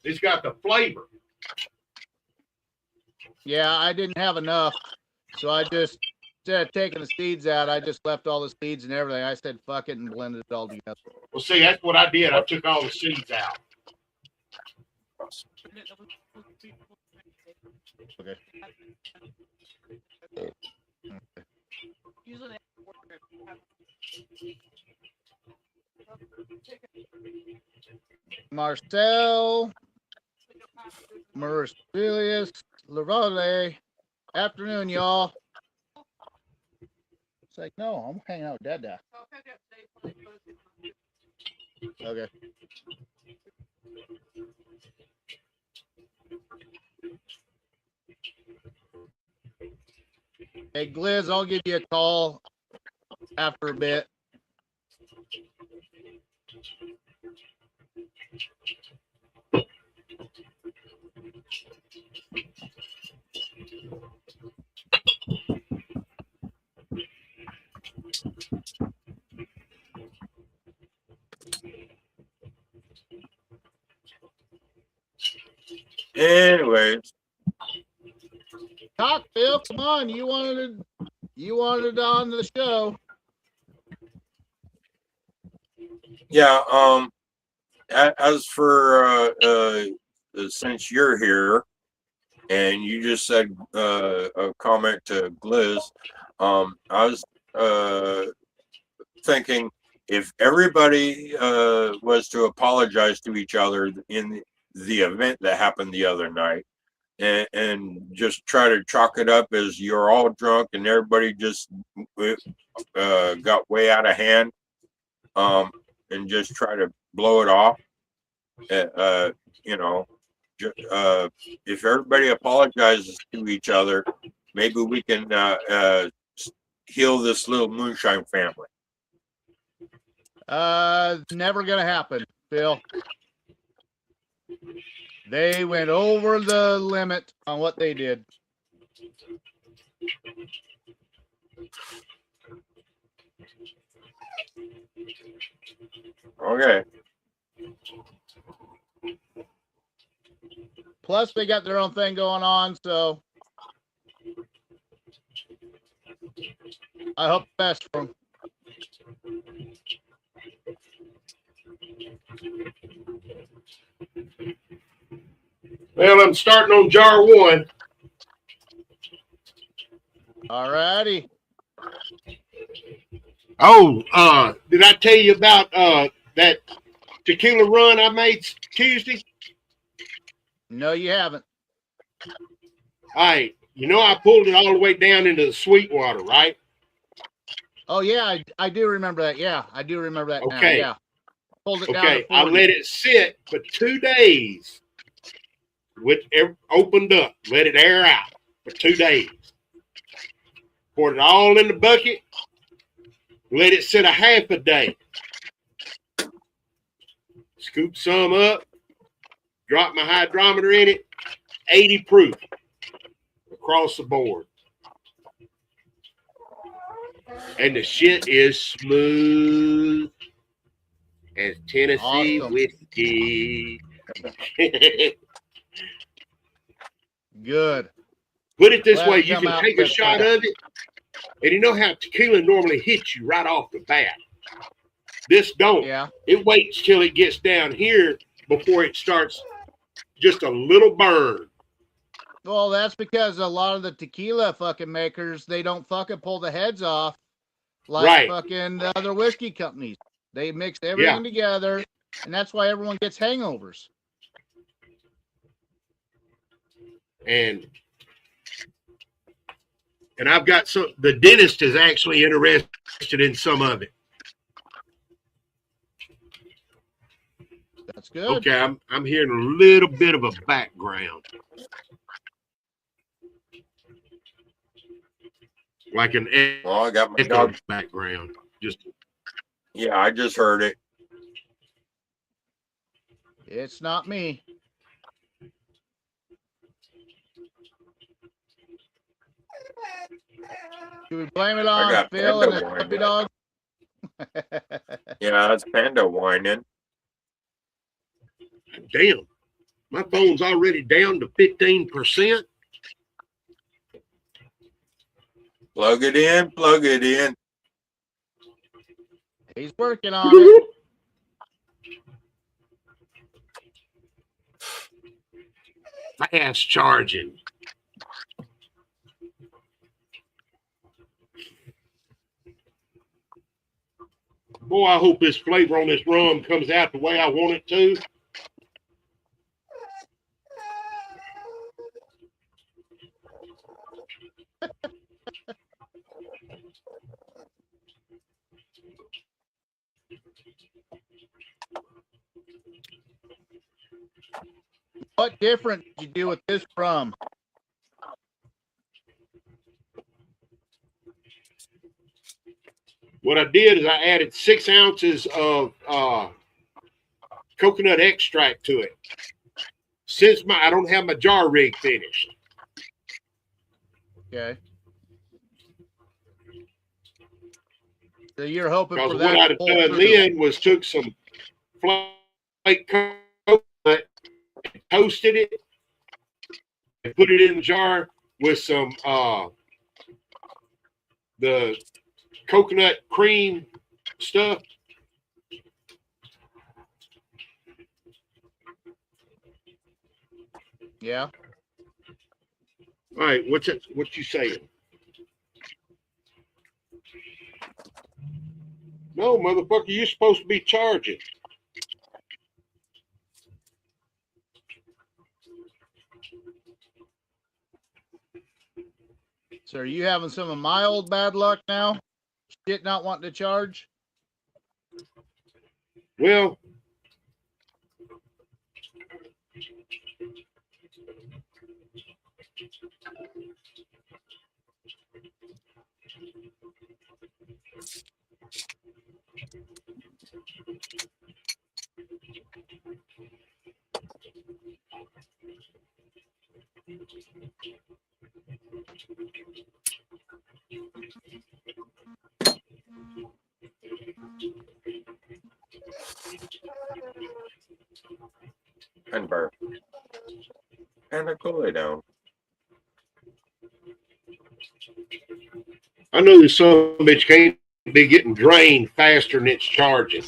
It's got the flavor. Yeah, I didn't have enough. So I just, instead of taking the seeds out, I just left all the seeds and everything. I said, fuck it, and blended it all together. Well, see, that's what I did. I took all the seeds out. Okay. Usually Marcel, Marcelius, Lavale. Afternoon, y'all. It's like, no, I'm hanging out with Dada. Okay. Hey, Gliz, I'll give you a call after a bit. anyways, Talk, Phil. Come on, you wanted on the show. yeah. As for since you're here, and you just said a comment to Gliz, I was thinking if everybody was to apologize to each other in the event that happened the other night, and just try to chalk it up as you're all drunk and everybody just got way out of hand, and just try to blow it off, you know, if everybody apologizes to each other, maybe we can heal this little moonshine family. Never gonna happen, Phil. They went over the limit on what they did. Okay. Plus, they got their own thing going on, so I hope the best for them. Well, I'm starting on jar 1. All righty. Oh, did I tell you about that tequila run I made Tuesday? No, you haven't. All right. You know, I pulled it all the way down into the Sweetwater, right? Oh, yeah, I do remember that. Yeah, I do remember that now. Okay. Yeah. Pulled it down Okay. to I 40. let it sit for 2 days. With it opened up, let it air out for 2 days. Poured it all in the bucket. Let it sit a half a day. Scoop some up. Drop my hydrometer in it. 80 proof across the board. And the shit is smooth. as Tennessee Awesome. whiskey. Good. Put it this Let way, it you come can out take a good shot fast. of it, and you know how tequila normally hits you right off the bat. This don't. Yeah. It waits till it gets down here before it starts just a little burn. Well, that's because a lot of the tequila fucking makers, they don't fucking pull the heads off like Right. fucking the other whiskey companies. They mix everything together, and that's why everyone gets hangovers. And I've got the dentist is actually interested in some of it. That's good. Okay, I'm hearing a little bit of a background. Like an Well, I got my echo dog. background. Just Yeah, I just heard it. It's not me. Should we blame it I on got Phil and Panda his puppy whining. dog? Yeah, that's Panda whining. damn. My phone's already down to 15%. Plug it in, plug it in. He's working on it. Fast charging. Boy, I hope this flavor on this rum comes out the way I want it to. What different did you do with this rum? What I did is I added 6 ounces of coconut extract to it. Since I don't have my jar rig finished. Okay. So you're hoping Because for what that I'd to have pull done through. then was took some flake coconut and toasted it and put it in the jar with some the coconut cream stuff. Yeah. All right, what you saying? No, motherfucker, you're supposed to be charging. So are you having some of my old bad luck now? Shit not wanting to charge? Well, And burp. And a coolie down. I know this son of a bitch can't be getting drained faster than it's charging.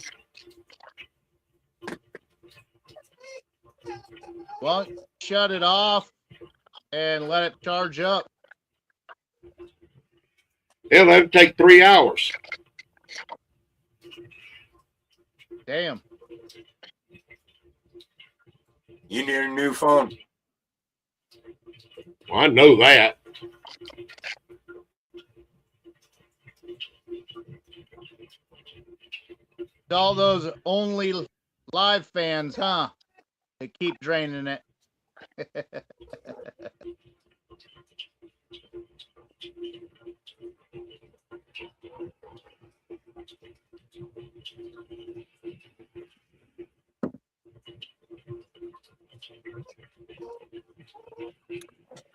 Well, shut it off and let it charge up. Hell, that would take 3 hours. Damn. You need a new phone. Well, I know that. It's all those only live fans, huh? They keep draining it.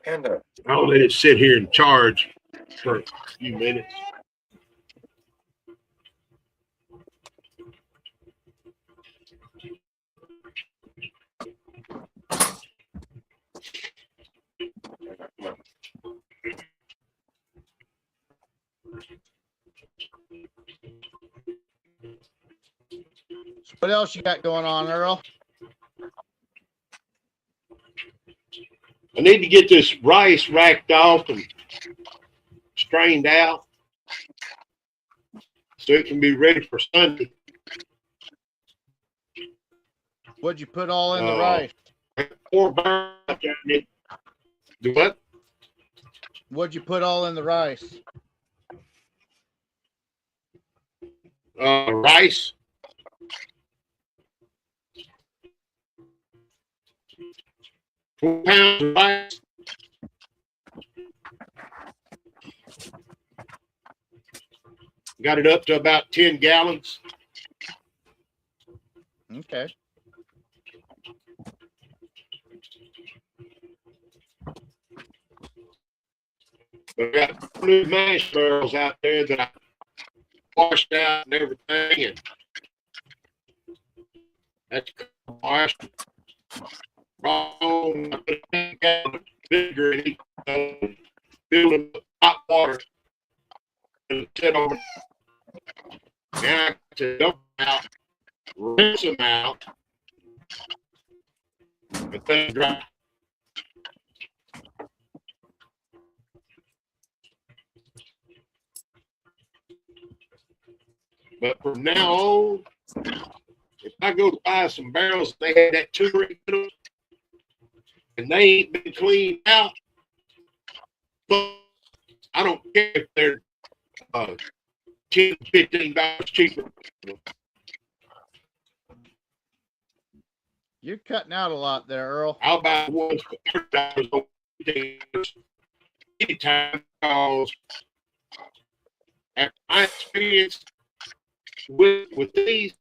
Panda. I'll let it sit here and charge for a few minutes. What else you got going on, Earl? I need to get this rice racked off and strained out so it can be ready for Sunday. What'd you put all in the rice? 4 barrels out there. Do what? What'd you put all in the rice? Rice. £4 of rice. Got it up to about 10 gallons. Okay. But I got new mash barrels out there that I washed out and everything, and that's washed. Wrong. I put a gallon of vinegar in each, filled it with hot water, and set over. Now I got to dump them out, rinse them out, and then dry. But from now on, if I go to buy some barrels, they had that turmeric in them, and they ain't been cleaned out, but I don't care if they're $10, $15 cheaper. You're cutting out a lot there, Earl. I'll buy ones for $30 on anytime, because after my experience with these,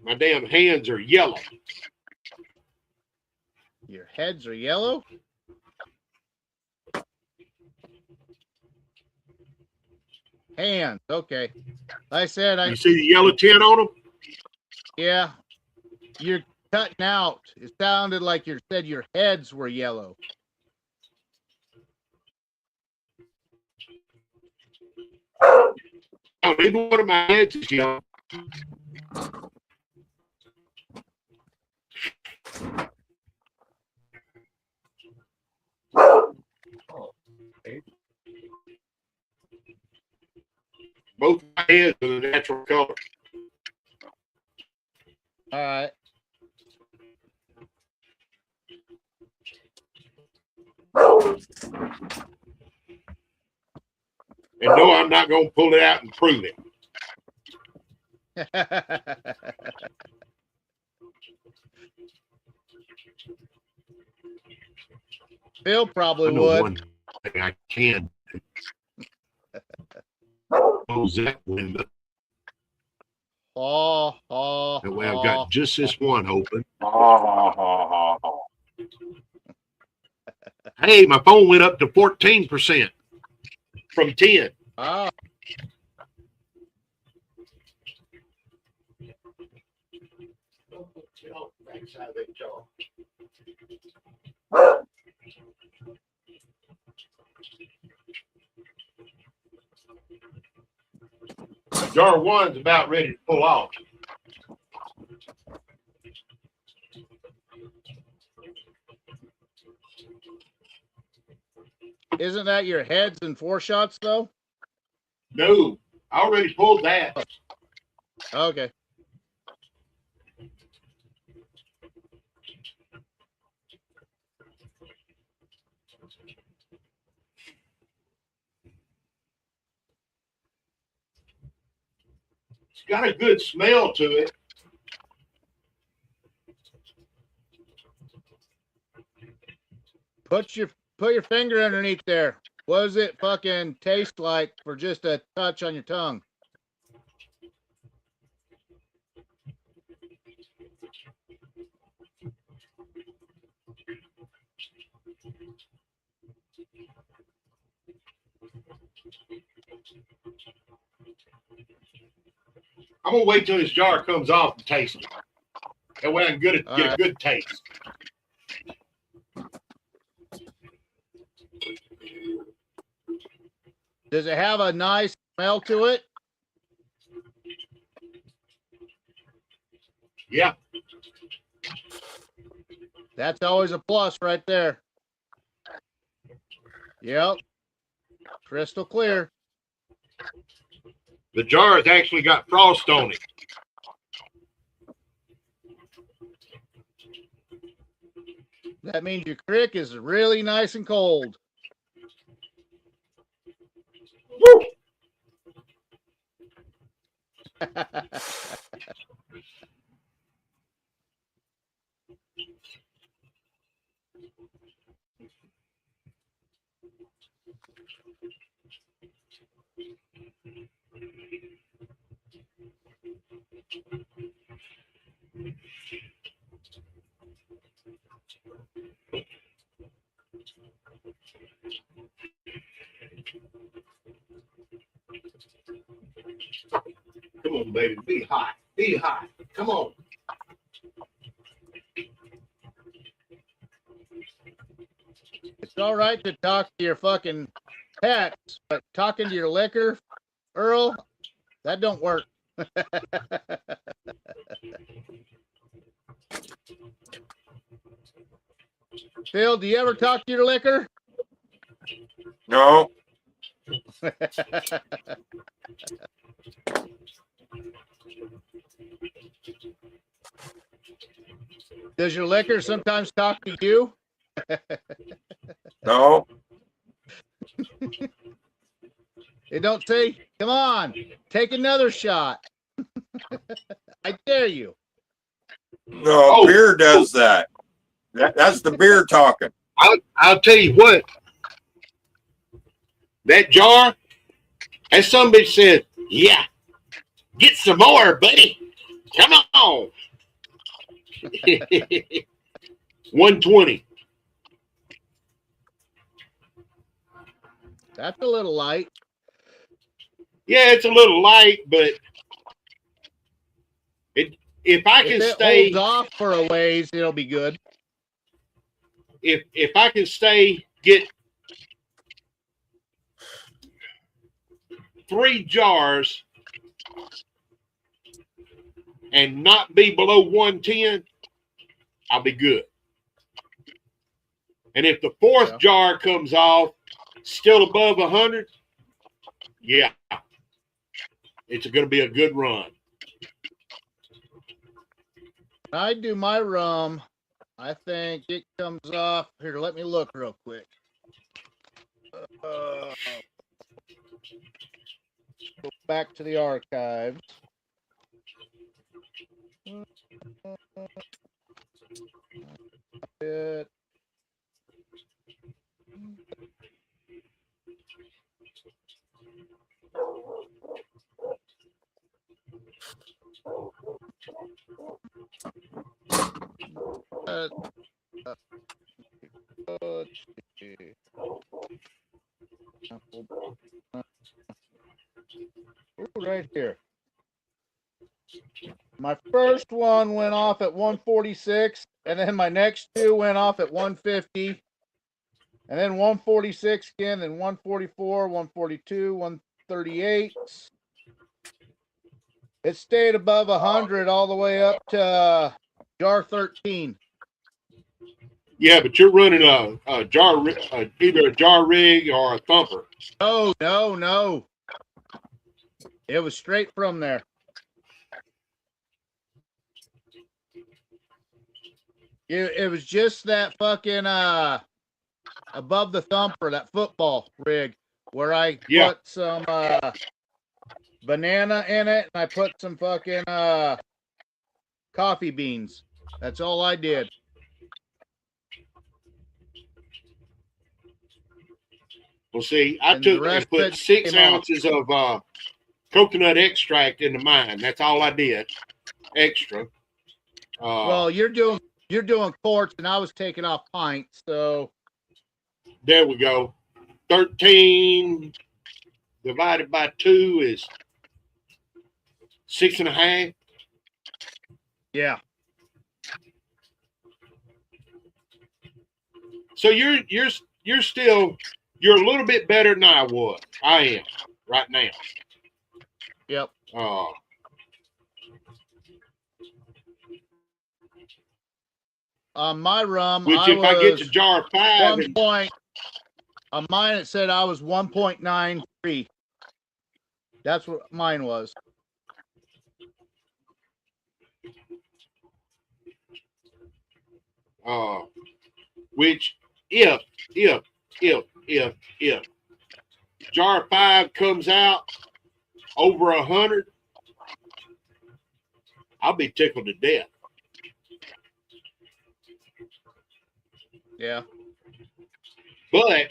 my damn hands are yellow. Your heads are yellow? Hands, okay. Like I said, You see the yellow tint on them? yeah, you're cutting out. It sounded like you said your heads were yellow. Oh, even one of my heads is yellow. Both my heads are the natural color. All right. And no, I'm not going to pull it out and prove it. Phil probably I know would. one thing I can do. Close that window. That way I've got just this one open. Hey, my phone went up to 14% from 10. Oh. Jar one's about ready to pull off. Isn't that your heads and 4 shots though? No, I already pulled that. Okay. It's got a good smell to it. Put your finger underneath there. What does it fucking taste like for just a touch on your tongue? I'm gonna wait till this jar comes off and taste it. That way I can get a good taste. Does it have a nice smell to it? Yeah. That's always a plus right there. Yep. Crystal clear. The jar has actually got frost on it. That means your crick is really nice and cold. Woo! Come on, baby. Be hot. Be hot. Come on. It's all right to talk to your fucking pets, but talking to your liquor, Earl, that don't work. Phil, do you ever talk to your liquor? No, Does your liquor sometimes talk to you? no. It don't say, come on, take another shot. I dare you. No, Oh. beer does that. That's the beer talking. I'll tell you what. That jar, as somebody said, yeah, get some more, buddy. Come on. 120. That's a little light. Yeah, it's a little light, but if I can If it stay holds off for a ways, it'll be good. if I can get 3 jars and not be below 110, I'll be good. And if the 4th jar comes off still above 100, yeah, it's going to be a good run. When I do my rum, I think it comes off. Here, let me look real quick. Go back to the archives. It, let's see. Ooh, right here. My first one went off at 146, and then my next 2 went off at 150, and then 146 again, then 144, 142, 138. It stayed above 100 all the way up to jar 13. Yeah, but you're running a jar, either a jar rig or a thumper. Oh, no. It was straight from there. It was just that fucking above the thumper, that football rig, where I put some banana in it, and I put some fucking coffee beans. That's all I did. Well, see, I And took the rest and of put it 6 came off. ounces of coconut extract into mine. That's all I did. Extra. Well, you're doing quarts, and I was taking off pints, so There we go. 13 divided by 2 is 6.5. yeah. So you're still you're a little bit better than I was. I am right now. Yep. On my rum, Which if I get to jar 5 1 point. On mine, it said I was 1.93. That's what mine was. Which if jar 5 comes out over 100, I'll be tickled to death. Yeah. But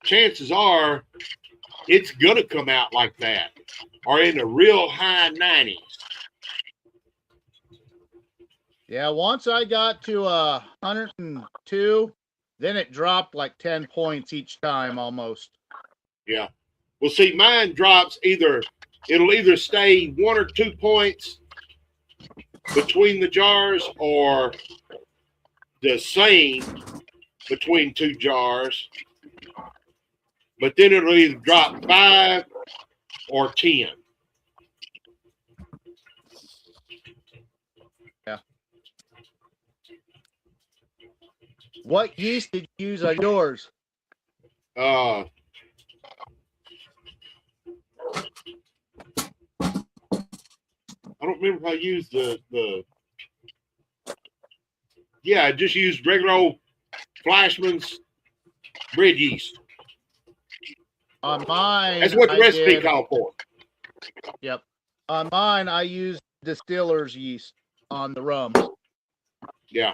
chances are it's gonna come out like that, or in the real high 90s. Yeah, once I got to 102, then it dropped like 10 points each time almost. Yeah. Well, see, mine drops it'll either stay 1 or 2 points between the jars, or the same between 2 jars. But then it'll either drop 5 or 10. Yeah. What yeast did you use on yours? I don't remember if I used I just used regular old Flashman's bread yeast. On mine, That's what the recipe called for. Yep. On mine, I used distiller's yeast on the rum. Yeah.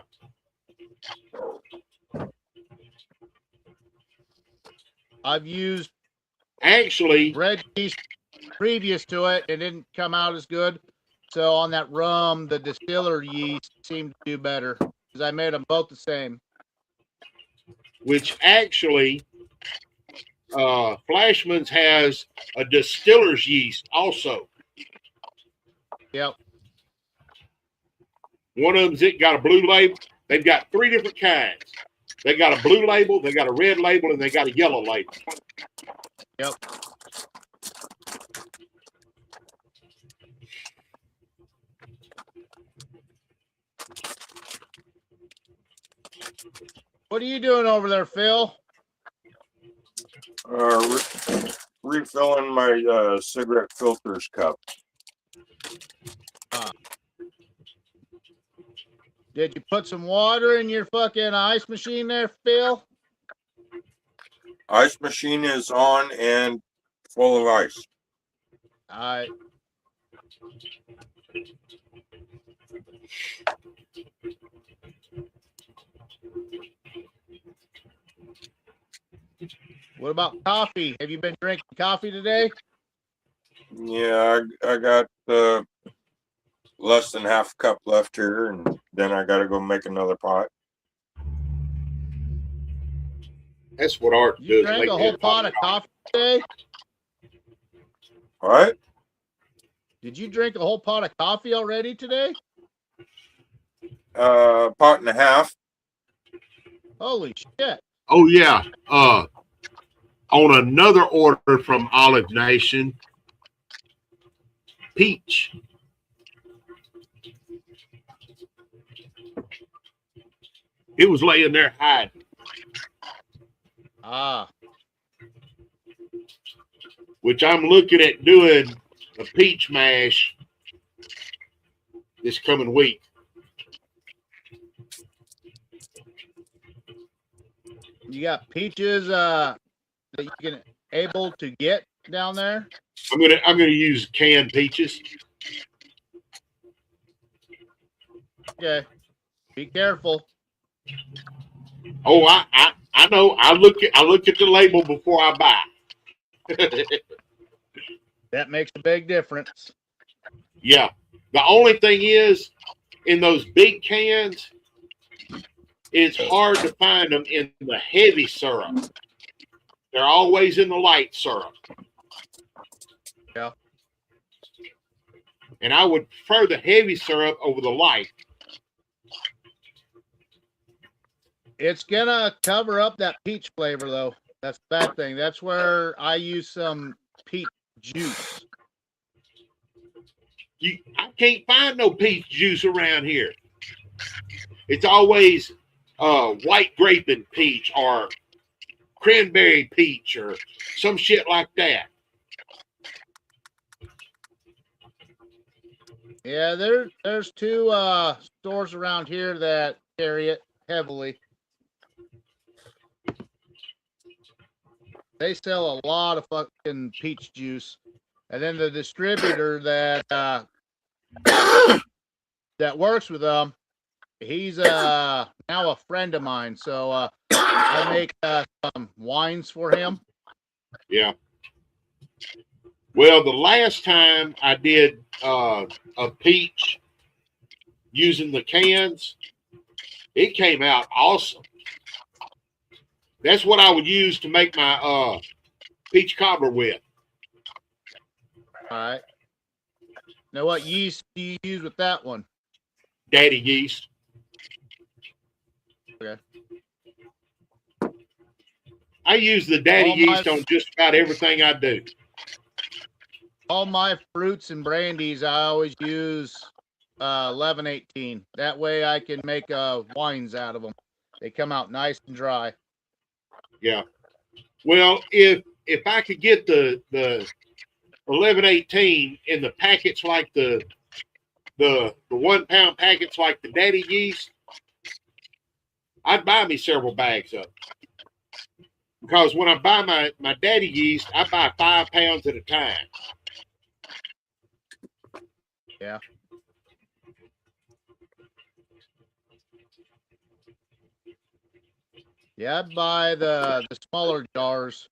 I've used Actually red yeast previous to it. It didn't come out as good. So on that rum, the distiller yeast seemed to do better because I made them both the same. Which actually, Flashman's has a distiller's yeast also. Yep. One of them's got a blue label. They've got 3 different kinds. They got a blue label, they got a red label, and they got a yellow label. Yep. What are you doing over there, Phil? Refilling my cigarette filters cup. Did you put some water in your fucking ice machine there, Phil? Ice machine is on and full of ice. All right. What about coffee? Have you been drinking coffee today? Yeah, I got less than half a cup left here, and then I got to go make another pot. That's what Art You does. drank a whole pot of coffee today? All right. Did you drink a whole pot of coffee already today? Pot and a half. Holy shit. Oh, yeah. On another order from Olive Nation, Peach. It was laying there hiding. Which I'm looking at doing a peach mash this coming week. You got peaches that you can able to get down there? I'm gonna use canned peaches. Okay. Be careful. Oh, I know. I look at the label before I buy. That makes a big difference. Yeah. The only thing is, in those big cans, it's hard to find them in the heavy syrup. They're always in the light syrup. Yeah. And I would prefer the heavy syrup over the light. It's gonna cover up that peach flavor though. That's the bad thing. That's where I use some peach juice. I can't find no peach juice around here. It's always white grape and peach or cranberry peach or some shit like that. Yeah, there's two stores around here that carry it heavily. They sell a lot of fucking peach juice. And then the distributor that that works with them, he's now a friend of mine. So I make some wines for him. Yeah. Well, the last time I did a peach using the cans, it came out awesome. That's what I would use to make my peach cobbler with. All right. Now, what yeast do you use with that one? Daddy yeast. Okay. I use the daddy yeast on just about everything I do. All my fruits and brandies, I always use 1118. That way I can make wines out of them. They come out nice and dry. Yeah. Well, if I could get the 1118 in the packets like the 1 pound packets like the daddy yeast, I'd buy me several bags of it. Because when I buy my daddy yeast, I buy 5 pounds at a time. Yeah. Yeah, I'd buy the smaller jars.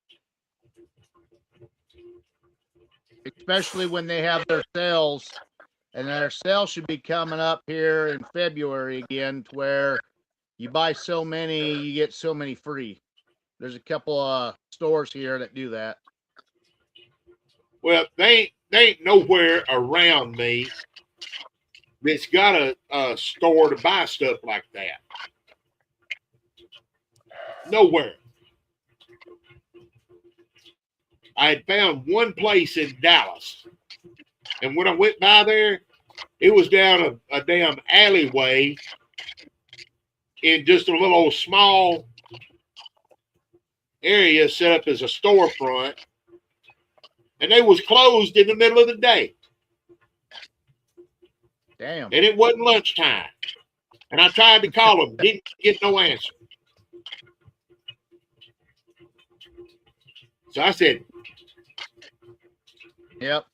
Especially when they have their sales. And their sale should be coming up here in February again, to where you buy so many, you get so many free. There's a couple of stores here that do that. Well, they ain't nowhere around me that's got a store to buy stuff like that. Nowhere. I had found one place in Dallas. And when I went by there, it was down a damn alleyway in just a little old small area set up as a storefront. And they was closed in the middle of the day. Damn. And it wasn't lunchtime. And I tried to call them, didn't get no answer. So I said, Yep.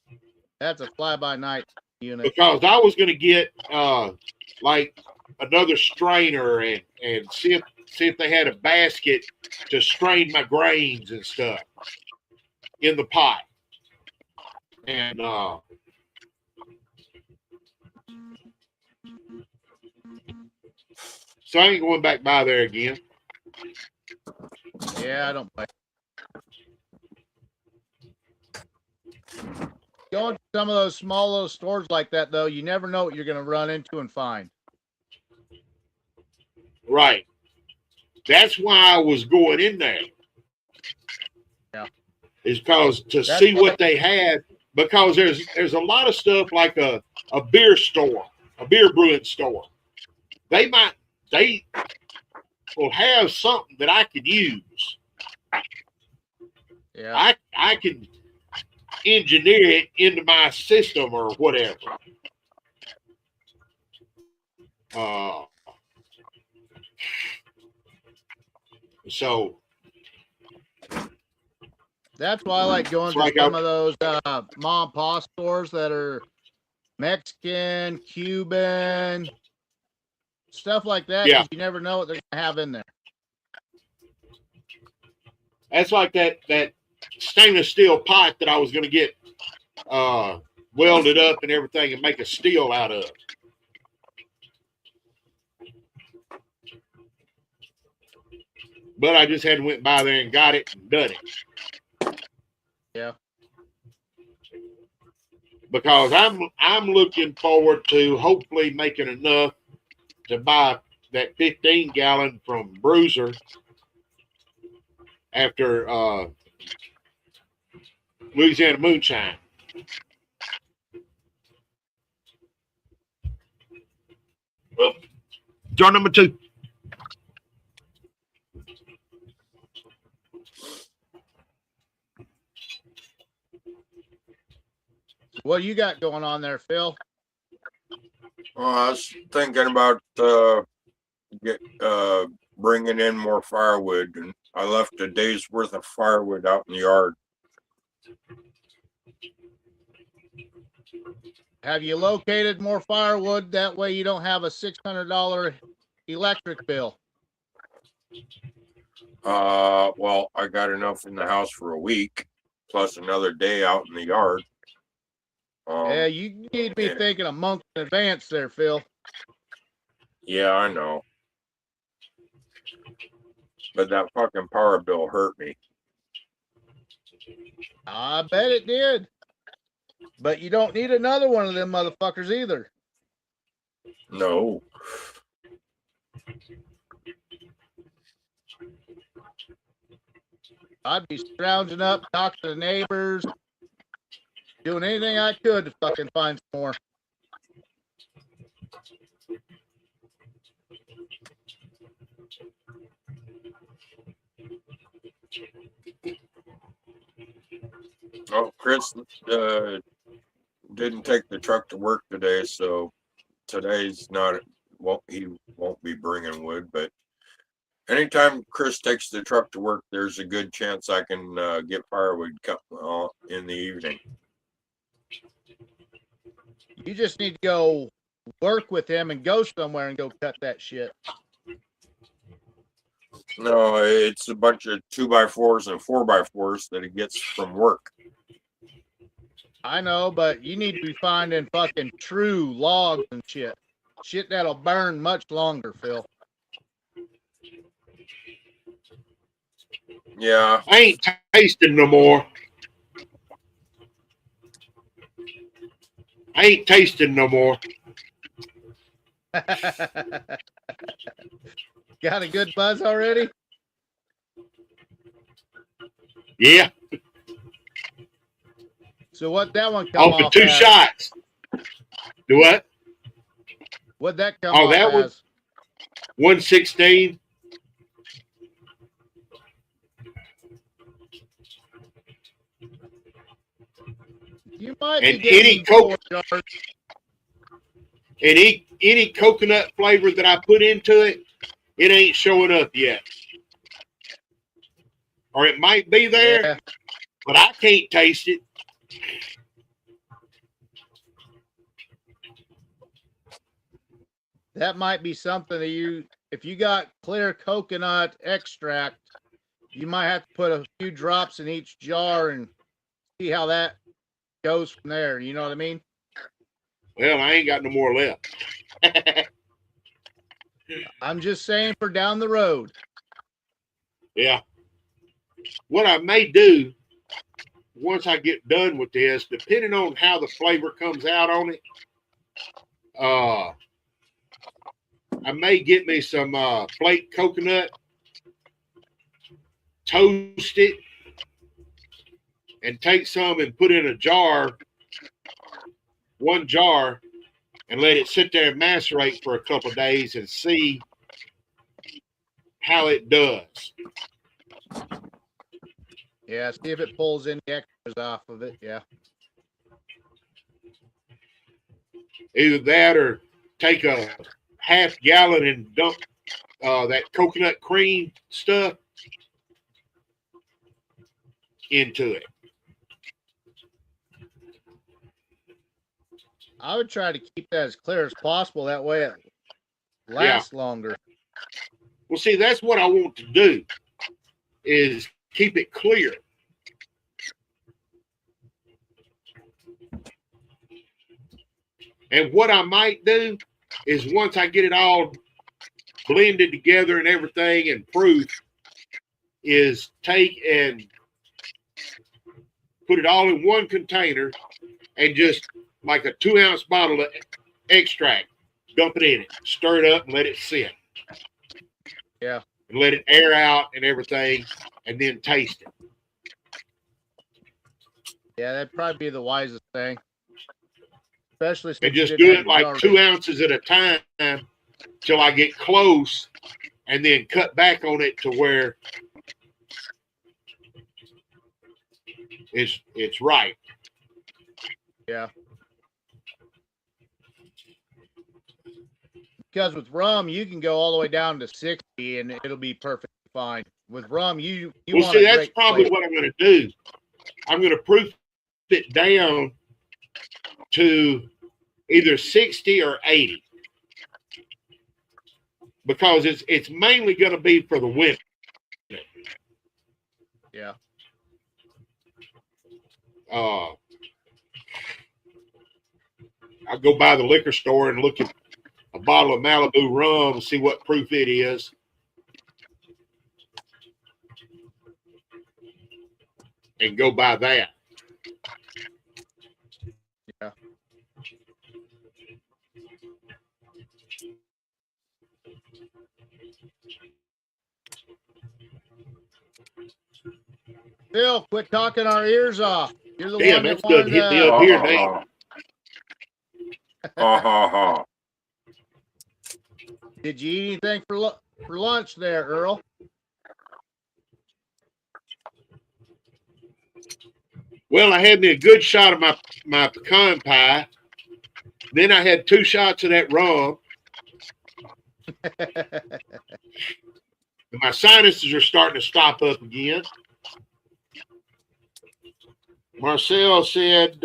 That's a fly-by-night unit. because I was going to get like another strainer and see if they had a basket to strain my grains and stuff in the pot. And so I ain't going back by there again. Yeah, I don't play. Going to some of those small little stores like that, though, you never know what you're going to run into and find. Right. That's why I was going in there. Yeah. Is because to see what they had, because there's a lot of stuff like a beer store, a beer brewing store. They will have something that I could use. Yeah. I can engineer it into my system or whatever. So that's why I like going to some of those mom and pop stores that are Mexican, Cuban, stuff like that. Yeah. You never know what they're going to have in there. That's like that stainless steel pot that I was going to get welded up and everything and make a steel out of. But I just hadn't went by there and got it and done it. Yeah. Because I'm looking forward to hopefully making enough to buy that 15-gallon from Bruiser after Louisiana moonshine. Well, jar number 2. What you got going on there, Phil? Well, I was thinking about bringing in more firewood, and I left a day's worth of firewood out in the yard. Have you located more firewood? That way you don't have a $600 electric bill. Well, I got enough in the house for a week, plus another day out in the yard. Yeah, you need to be thinking a month in advance there, Phil. Yeah, I know. But that fucking power bill hurt me. I bet it did. But you don't need another one of them motherfuckers either. No. I'd be scrounging up, talking to the neighbors, doing anything I could to fucking find some more. Oh, Chris didn't take the truck to work today, so today's not. Well, he won't be bringing wood, but anytime Chris takes the truck to work, there's a good chance I can get firewood cut in the evening. You just need to go work with him and go somewhere and go cut that shit. No, it's a bunch of 2x4s and 4x4s that he gets from work. I know, but you need to be finding fucking true logs and shit. Shit that'll burn much longer, Phil. Yeah. I ain't tasting no more. I ain't tasting no more. Got a good buzz already? Yeah. So what that one come Off off for 2 as? shots. Do what? What'd that come Oh, off that as? was 116. You might And be getting any coke, jars. and any coconut flavor that I put into it, it ain't showing up yet. Or it might be there, Yeah. but I can't taste it. That might be something that if you got clear coconut extract, you might have to put a few drops in each jar and see how that goes from there. You know what I mean? Well, I ain't got no more left. I'm just saying for down the road. Yeah. What I may do once I get done with this, depending on how the flavor comes out on it, I may get me some flake coconut, toast it, and take some and put in a jar, 1 jar, and let it sit there and macerate for a couple of days and see how it does. Yeah, see if it pulls any extras off of it. Yeah. Either that or take a half gallon and dump that coconut cream stuff into it. I would try to keep that as clear as possible. That way it lasts longer. Well, see, that's what I want to do is keep it clear. And what I might do is once I get it all blended together and everything and proof, is take and put it all in one container and just like a 2-ounce bottle of extract, dump it in it, stir it up and let it sit. Yeah. and let it air out and everything, and then taste it. Yeah, that'd probably be the wisest thing. Especially since And you just didn't do have it the like jar 2 ready. ounces at a time till I get close, and then cut back on it to where it's right. Yeah. Because with rum, you can go all the way down to 60 and it'll be perfectly fine. With rum, you Well, want see, a that's great probably flavor. what I'm going to do. I'm going to proof it down to either 60 or 80 because it's mainly going to be for the women. Yeah. I'll go by the liquor store and look at a bottle of Malibu rum and see what proof it is. And go by that. Yeah. Phil, quit talking our ears off. You're the Damn, one that that's good. wanted Hit me up here now. Did you eat anything for lunch there, Earl? Well, I had me a good shot of my pecan pie. Then I had 2 shots of that rum. And my sinuses are starting to stop up again. Marcel said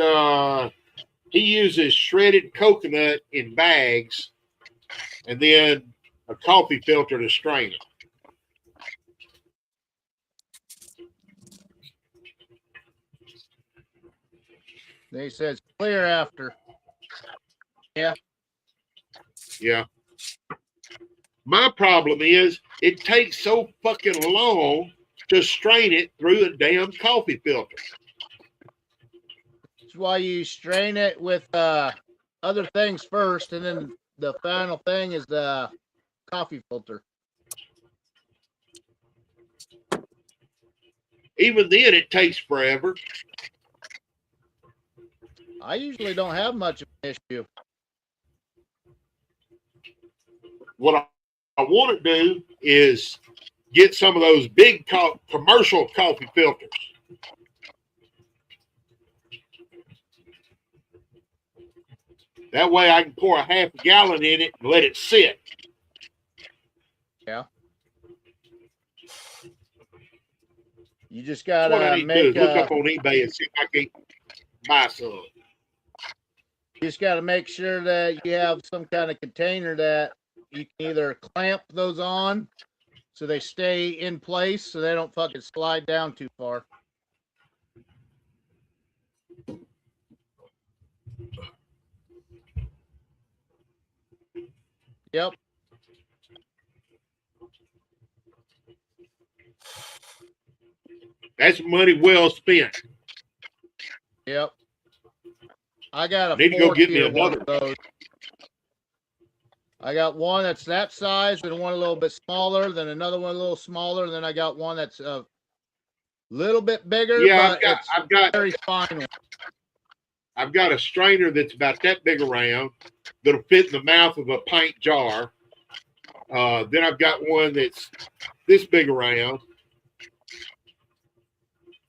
he uses shredded coconut in bags and then a coffee filter to strain it. They said it's clear after. Yeah. Yeah. My problem is it takes so fucking long to strain it through a damn coffee filter. That's why you strain it with other things first, and then the final thing is the coffee filter. Even then, it takes forever. I usually don't have much of an issue. What I want to do is get some of those big commercial coffee filters. That way I can pour a half a gallon in it and let it sit. Yeah. You just That's what I gotta need to do make is look up on eBay and see if I can buy some. you just gotta make sure that you have some kind of container that you can either clamp those on so they stay in place so they don't fucking slide down too far. Yep. That's money well spent. Yep. I got I a need to go get me 4-tier one another. of those. I got one that's that size, and one a little bit smaller, then another one a little smaller, and then I got one that's a little bit bigger, Yeah, but it's very fine. I've got a strainer that's about that big around that'll fit in the mouth of a pint jar. Then I've got one that's this big around,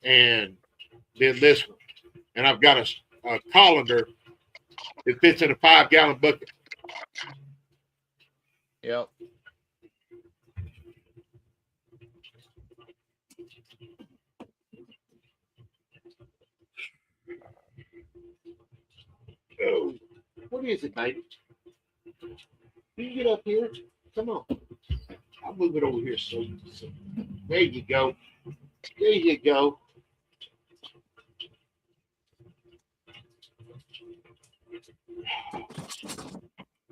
and then this one. And I've got a colander that fits in a 5-gallon bucket. Yep. Oh, what is it, baby? Can you get up here? Come on. I'll move it over here. So there you go. There you go.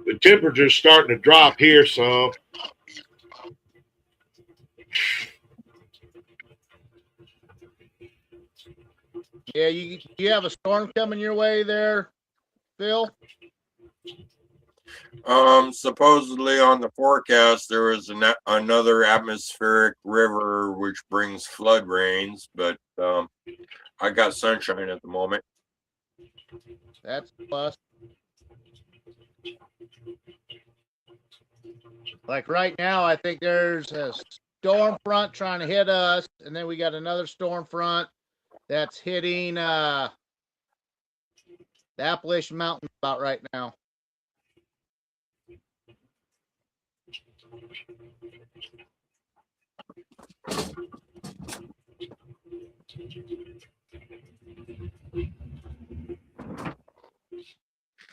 The temperature's starting to drop here some. Yeah, you have a storm coming your way there, Phil? Supposedly on the forecast there was another atmospheric river which brings flood rains, but I got sunshine at the moment. That's a plus. Like right now, I think there's a storm front trying to hit us, and then we got another storm front that's hitting the Appalachian Mountains about right now.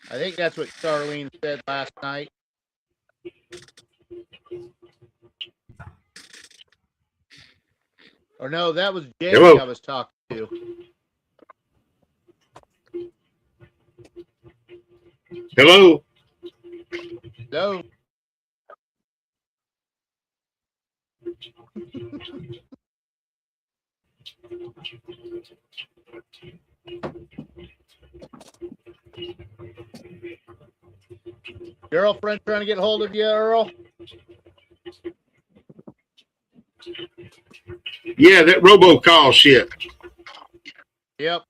I think that's what Charlene said last night. Or no, that was Jamie Hello. I was talking to. Hello. So, girlfriend trying to get hold of you, Earl? Yeah, that robocall shit. Yep.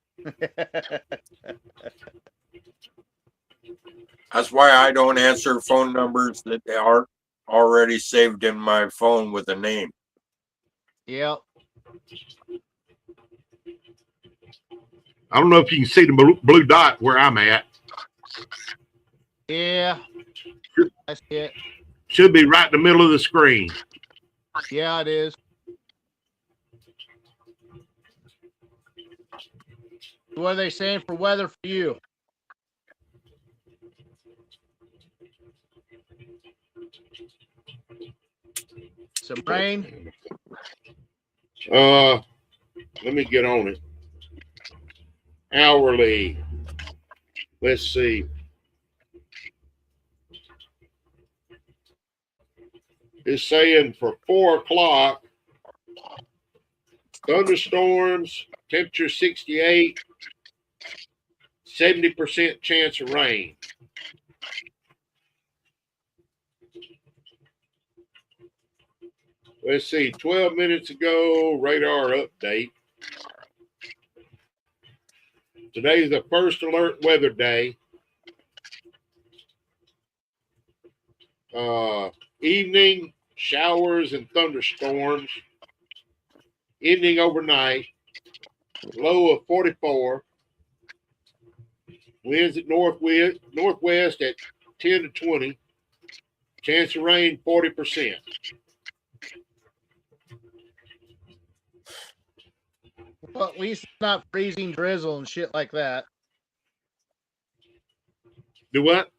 That's why I don't answer phone numbers that aren't already saved in my phone with a name. Yep. I don't know if you can see the blue dot where I'm at. Yeah. I see it. Should be right in the middle of the screen. Yeah, it is. What are they saying for weather for you? Some rain? Let me get on it. Hourly. Let's see. It's saying for 4 o'clock, thunderstorms, temperature 68, 70% chance of rain. Let's see, 12 minutes ago, radar update. Today is the first alert weather day. Evening, showers and thunderstorms. Ending overnight. Low of 44. Winds at northwest at 10 to 20. Chance of rain 40%. Well, at least it's not freezing drizzle and shit like that. Do what?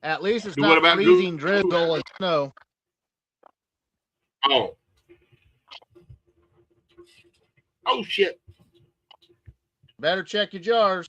At least it's Do not what about freezing drizzle and snow. Oh. Oh shit. Better check your jars.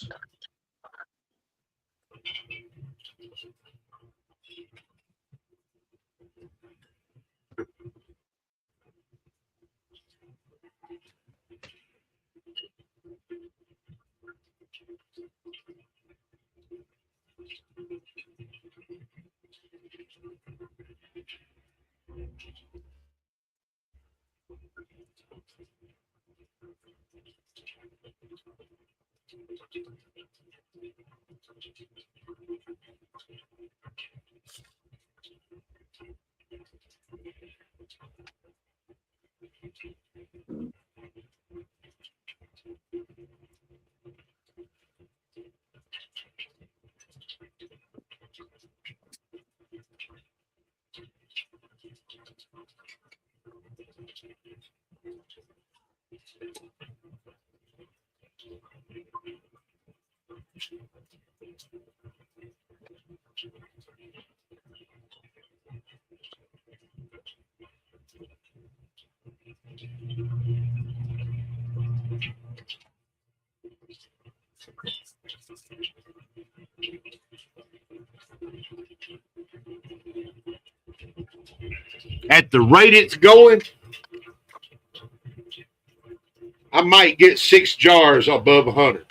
At the rate it's going, I might get 6 jars above 100.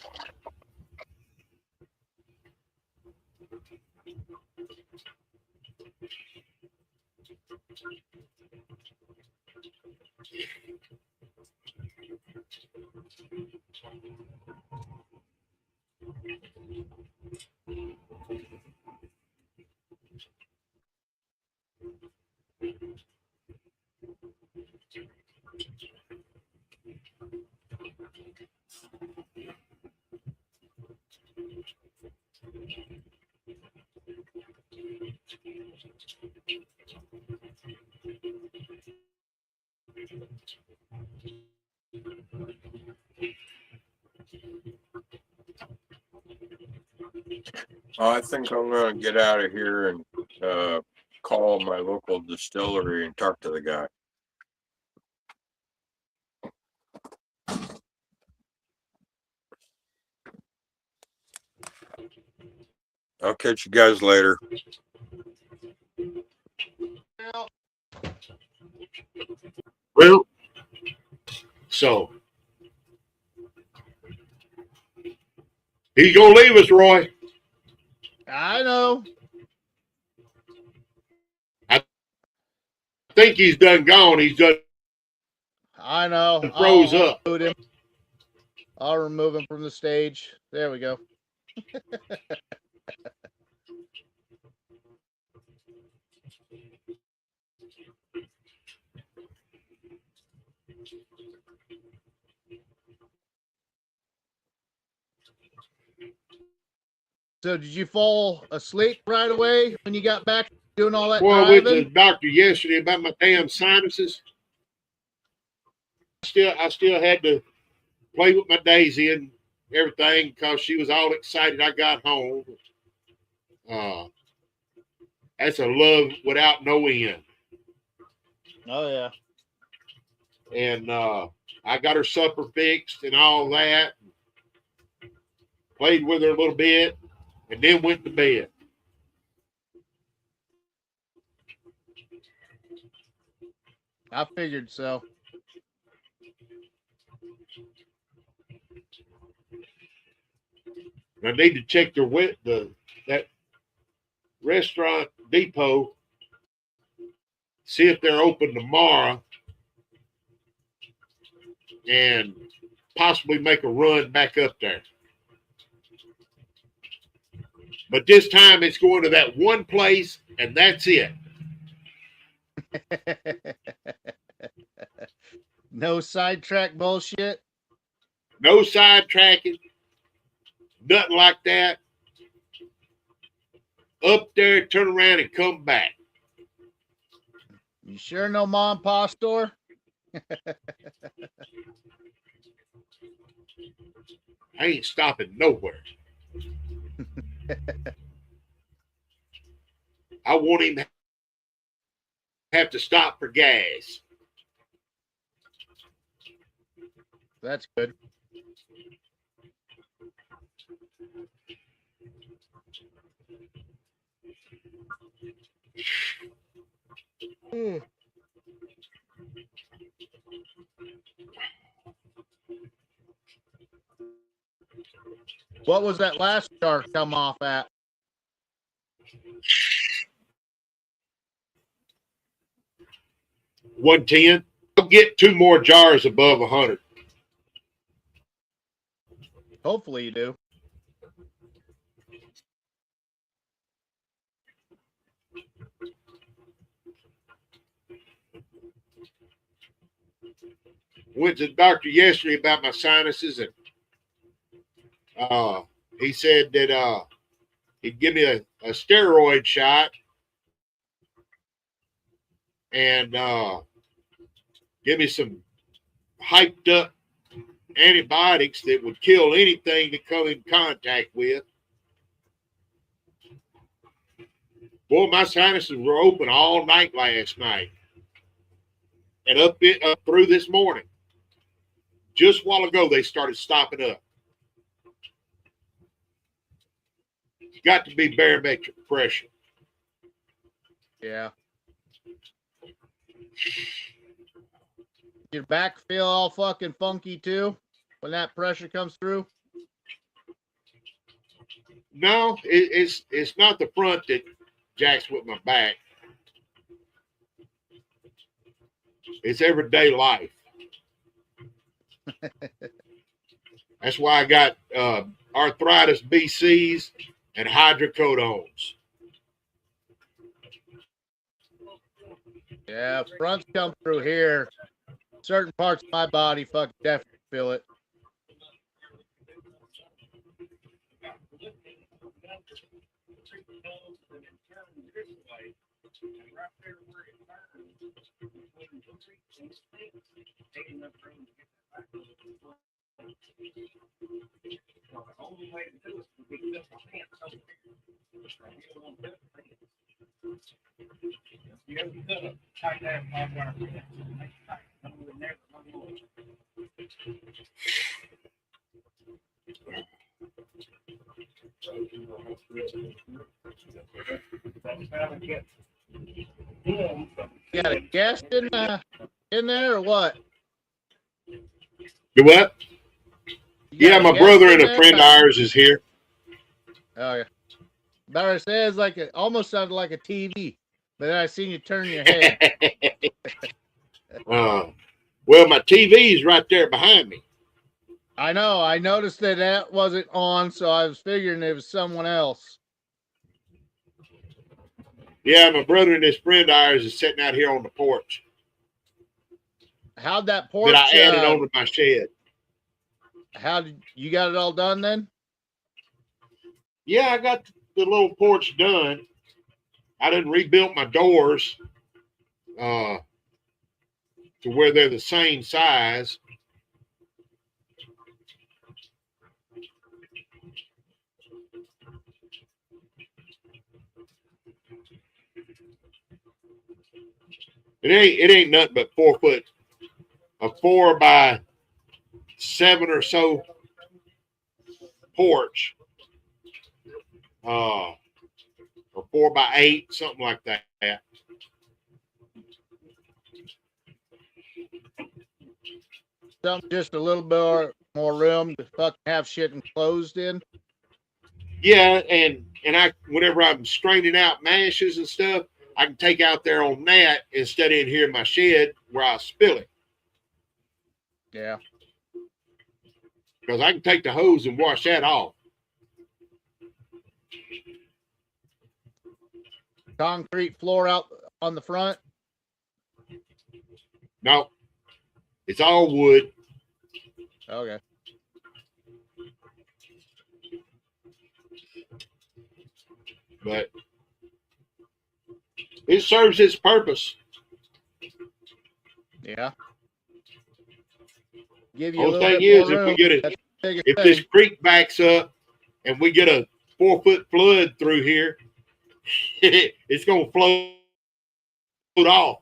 I think I'm gonna get out of here and call my local distillery and talk to the guy. I'll catch you guys later. Well, so he's gonna leave us, Roy. I know. I think he's done gone. He's done I know. froze I'll up. remove him. I'll remove him from the stage. There we go. So did you fall asleep right away when you got back doing all that Boy, I went to the driving? doctor yesterday about my damn sinuses. I still had to play with my Daisy and everything because she was all excited I got home. That's a love without no end. Oh yeah. And I got her supper fixed and all that. Played with her a little bit and then went to bed. I figured so. I need to check that restaurant depot, see if they're open tomorrow, and possibly make a run back up there. But this time it's going to that one place, and that's it. No sidetrack bullshit. No sidetracking, nothing like that. Up there, turn around, and come back. You sure no mom and pop store? I ain't stopping nowhere. I won't even have to stop for gas. That's good. What was that last jar come off at? 110. I'll get 2 more jars above 100. Hopefully you do. Went to the doctor yesterday about my sinuses, and he said that he'd give me a steroid shot and give me some hyped up antibiotics that would kill anything that come in contact with. Boy, my sinuses were open all night last night and up through this morning. Just a while ago, they started stopping up. It's got to be barometric pressure. Yeah. Your back feel all fucking funky too when that pressure comes through? No, it's not the front that jacks with my back. It's everyday life. That's why I got arthritis BCs and hydrocodones. Yeah, fronts come through here. Certain parts of my body fucking definitely feel it. You got a guest in there or what? You what? You got Yeah, a my guest brother in and a there? friend of ours is here. Oh yeah. Better say it's like almost sounded like a TV, but then I seen you turn your head. Well, my TV is right there behind me. I know. I noticed that wasn't on, so I was figuring it was someone else. Yeah, my brother and his friend of ours is sitting out here on the porch How'd that porch? that I added onto my shed. How did you got it all done then? Yeah, I got the little porch done. I didn't rebuild my doors to where they're the same size. It ain't nothing but 4 foot, a 4 by 7 or so porch, or 4 by 8, something like that. Something just a little bit more room to fucking have shit enclosed in. Yeah, and I whenever I'm straining out mashes and stuff, I can take out there on that instead of in here in my shed where I spill it. Yeah. Because I can take the hose and wash that off. Concrete floor out on the front. No, it's all wood. Okay. But it serves its purpose. Yeah. Give you a Only little thing bit is, more if we room. get a, That's the biggest if thing. this creek backs up and we get a 4 foot flood through here, it's gonna float off.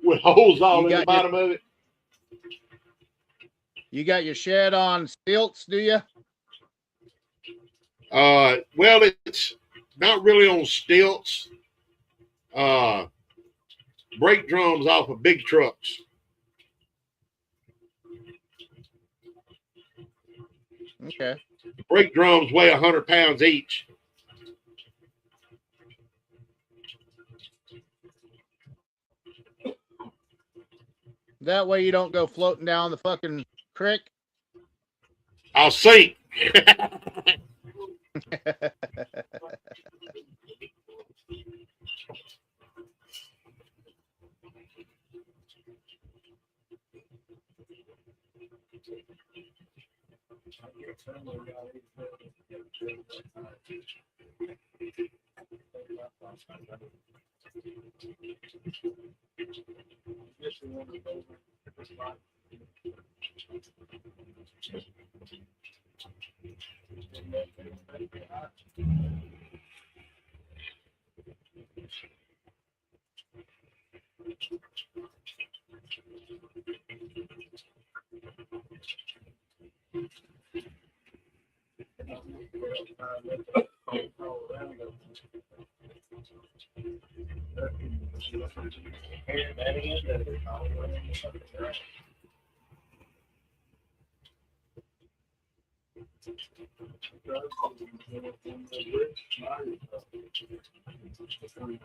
With holes all in the bottom of it. You got your shed on stilts, do you? Well, it's not really on stilts. Brake drums off of big trucks. Okay. The brake drums weigh 100 pounds each. That way you don't go floating down the fucking creek. I'll sink.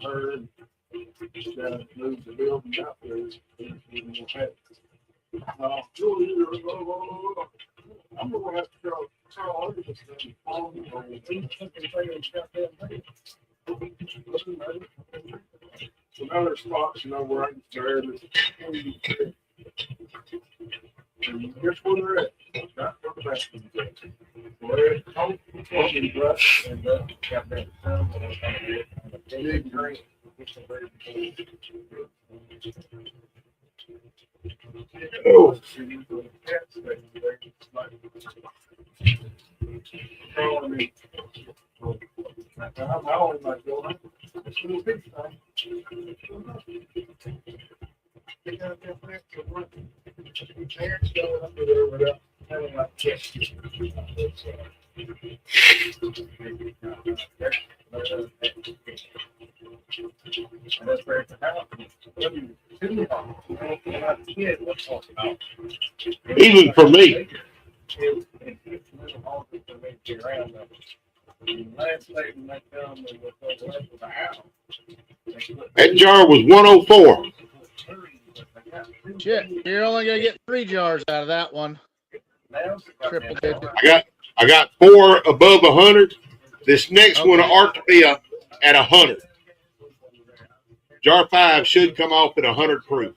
Heard that moved the building out there. I'm gonna have to tell this thing. So now there's spots, where I can tear this. And guess where they're at? Not from the bathroom. Where it's cold, and brush, and got that sound. Big drink. Oh. I'm always like, going, it's a little big time. Even for me. That jar was 104. Shit, you're only gonna get 3 jars out of that one. Triple digit. I got 4 above 100. This next one ought to be at 100. Jar 5 should come off at 100 proof.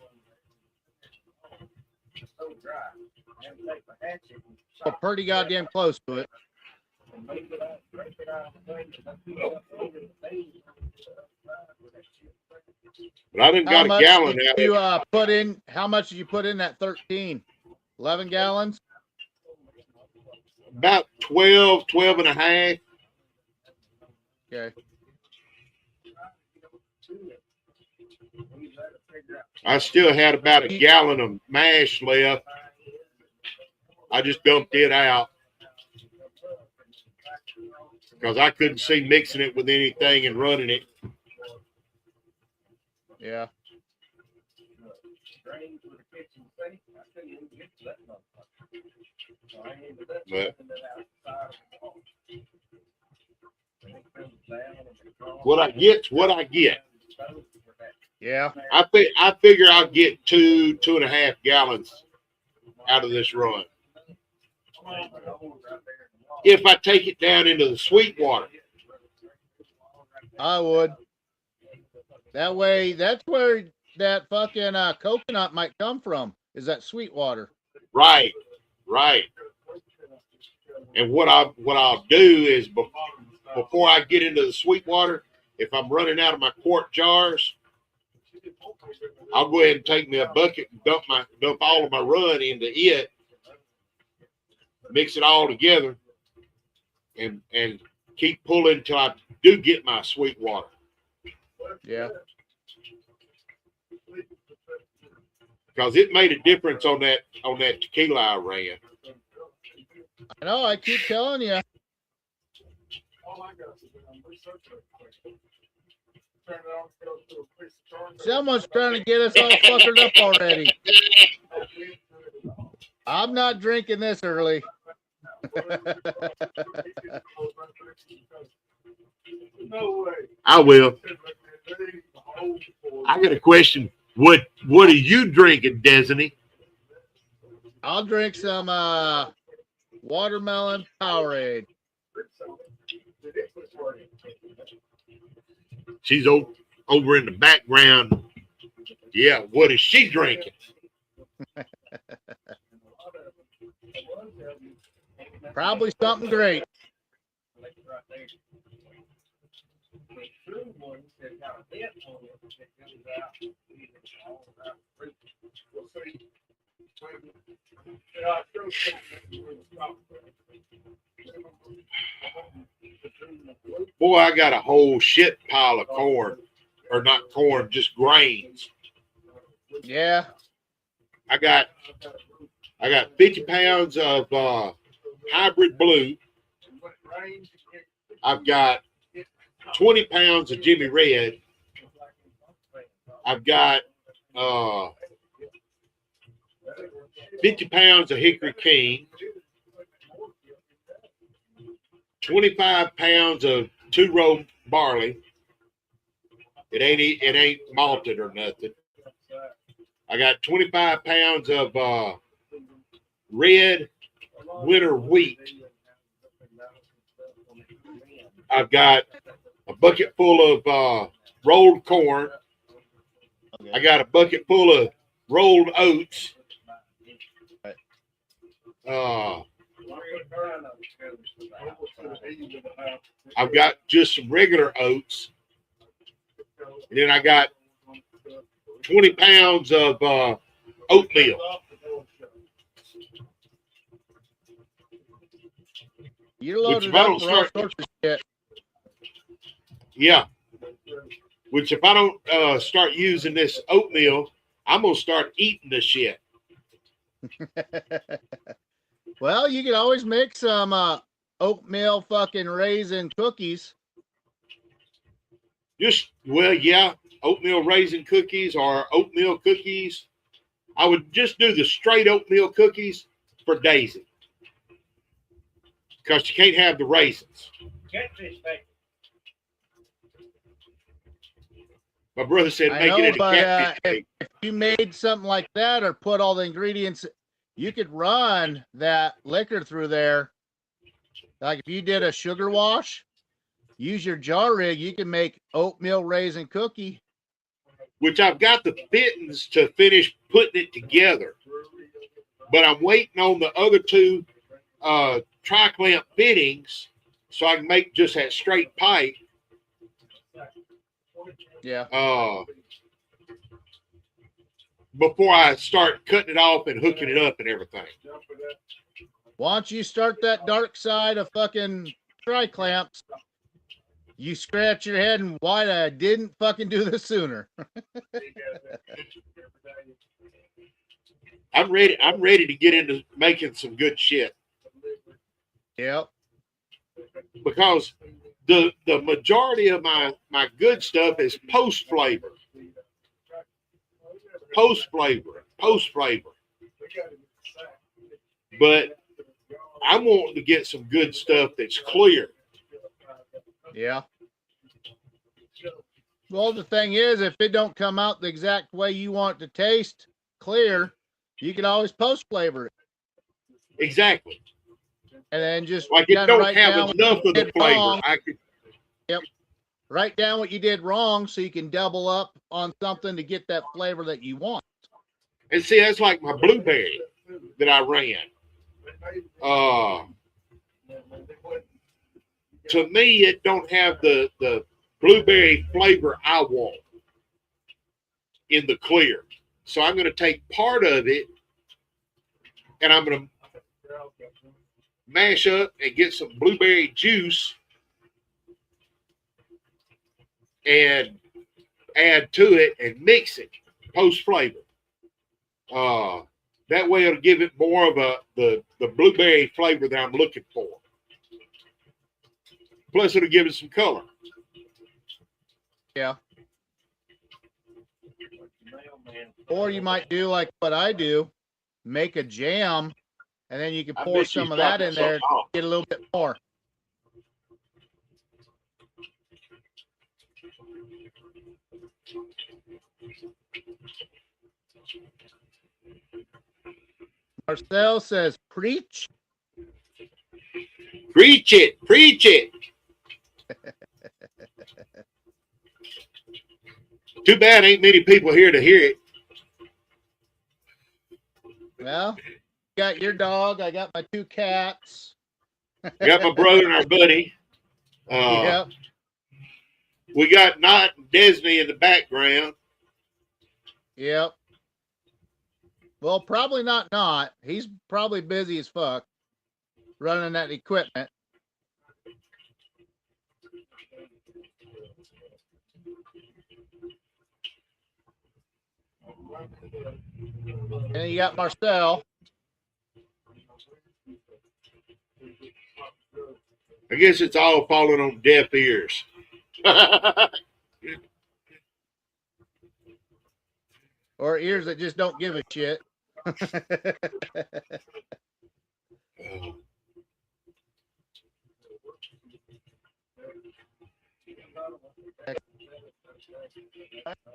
So pretty goddamn close to it. But I didn't got a gallon out of it. How much did you put in that 13? 11 gallons? About 12 and a half. Okay. I still had about a gallon of mash left. I just dumped it out because I couldn't see mixing it with anything and running it. Yeah. But what I get's what I get. Yeah. I figure I'll get 2.5 gallons out of this run. If I take it down into the sweet water. I would. That way, that's where that fucking coconut might come from, is that sweet water. Right. And what I'll do is before I get into the sweet water, if I'm running out of my quart jars, I'll go ahead and take me a bucket and dump all of my run into it, mix it all together, and keep pulling until I do get my sweet water. Yeah. Because it made a difference on that tequila I ran. I know, I keep telling you. Someone's trying to get us all fuckered up already. I'm not drinking this early. I will. I got a question. What are you drinking, Destiny? I'll drink some watermelon Powerade. She's over in the background. Yeah, what is she drinking? Probably something great. Boy, I got a whole shit pile of corn. Or not corn, just grains. Yeah. I got 50 pounds of hybrid blue. I've got 20 pounds of Jimmy Red. I've got 50 pounds of Hickory King. 25 pounds of 2-row barley. It ain't malted or nothing. I got 25 pounds of red winter wheat. I've got a bucket full of rolled corn. I got a bucket full of rolled oats. I've got just some regular oats. And then I got 20 pounds of oatmeal. You're loaded up for all sorts of shit. Yeah. Which if I don't start using this oatmeal, I'm going to start eating the shit. Well, you can always make some oatmeal fucking raisin cookies. Yeah, oatmeal raisin cookies or oatmeal cookies. I would just do the straight oatmeal cookies for Daisy. Because you can't have the raisins. My brother said make it into catfish bake. If you made something like that or put all the ingredients, you could run that liquor through there. Like if you did a sugar wash, use your jar rig, you can make oatmeal raisin cookie. Which I've got the fittings to finish putting it together. But I'm waiting on the other two tri-clamp fittings so I can make just that straight pipe. Yeah. Before I start cutting it off and hooking it up and everything. Once you start that dark side of fucking tri-clamps, you scratch your head and why I didn't fucking do this sooner. I'm ready to get into making some good shit. Yep. Because the majority of my good stuff is post flavor. But I'm wanting to get some good stuff that's clear. Yeah. Well, the thing is, if it don't come out the exact way you want it to taste clear, you can always post flavor it. Exactly. And then just like it don't have enough of the flavor. Yep. Write down what you did wrong so you can double up on something to get that flavor that you want. And see, that's like my blueberry that I ran. To me, it don't have the blueberry flavor I want in the clear. So I'm going to take part of it and I'm going to mash up and get some blueberry juice and add to it and mix it post flavor. That way it'll give it more of the blueberry flavor that I'm looking for. Plus it'll give it some color. Yeah. Or you might do like what I do, make a jam, and then you can pour some of that in there, get a little bit more. Marcel says, preach. Preach it. Preach it. Too bad ain't many people here to hear it. Well, you got your dog. I got my 2 cats. I got my brother and our buddy. Yep. We got Knott and Disney in the background. Yep. Well, probably not. He's probably busy as fuck running that equipment. And you got Marcel. I guess it's all falling on deaf ears. Or ears that just don't give a shit.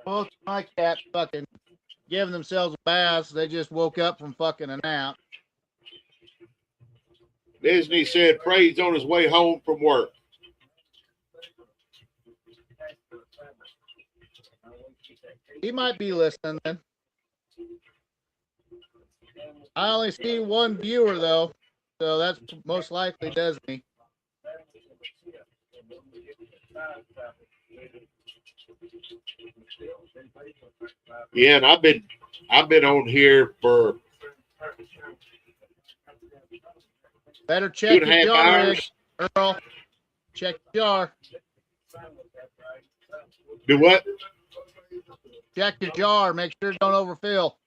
Both my cats fucking giving themselves a bath. They just woke up from fucking a nap. Disney said Prade's on his way home from work. He might be listening then. I only see one viewer though, so that's most likely Disney. Yeah, and I've been on here for Better check 2.5 your jar, Rick, hours. Earl. Check your jar. Do what? Check your jar. Make sure it don't overfill.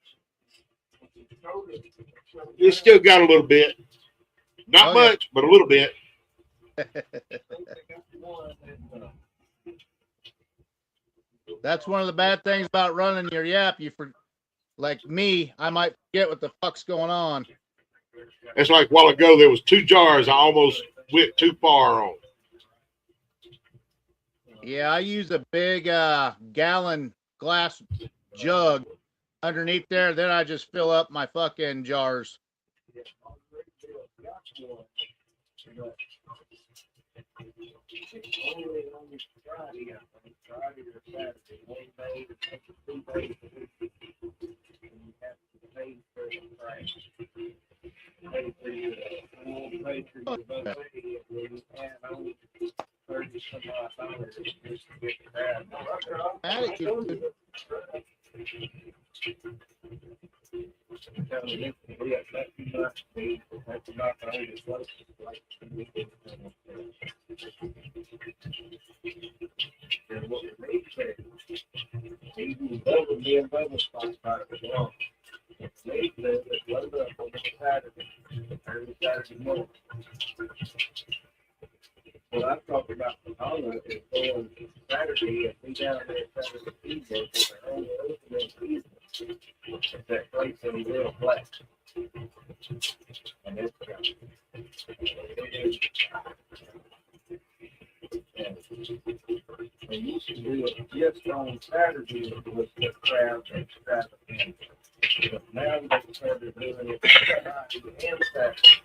You still got a little bit. Not Okay. much, but a little bit. That's one of the bad things about running your yap. Like me, I might forget what the fuck's going on. It's like a while ago, there was 2 jars I almost went too far on. Yeah, I use a big gallon glass jug underneath there. Then I just fill up my fucking jars. Attitude. What I'm talking about the Honda is going Saturday and be down there Saturday evening for their own opening season. That place in real flat. And it's they used to do it just on Saturday with the crowd and traffic. But now they started doing it Friday and Saturday.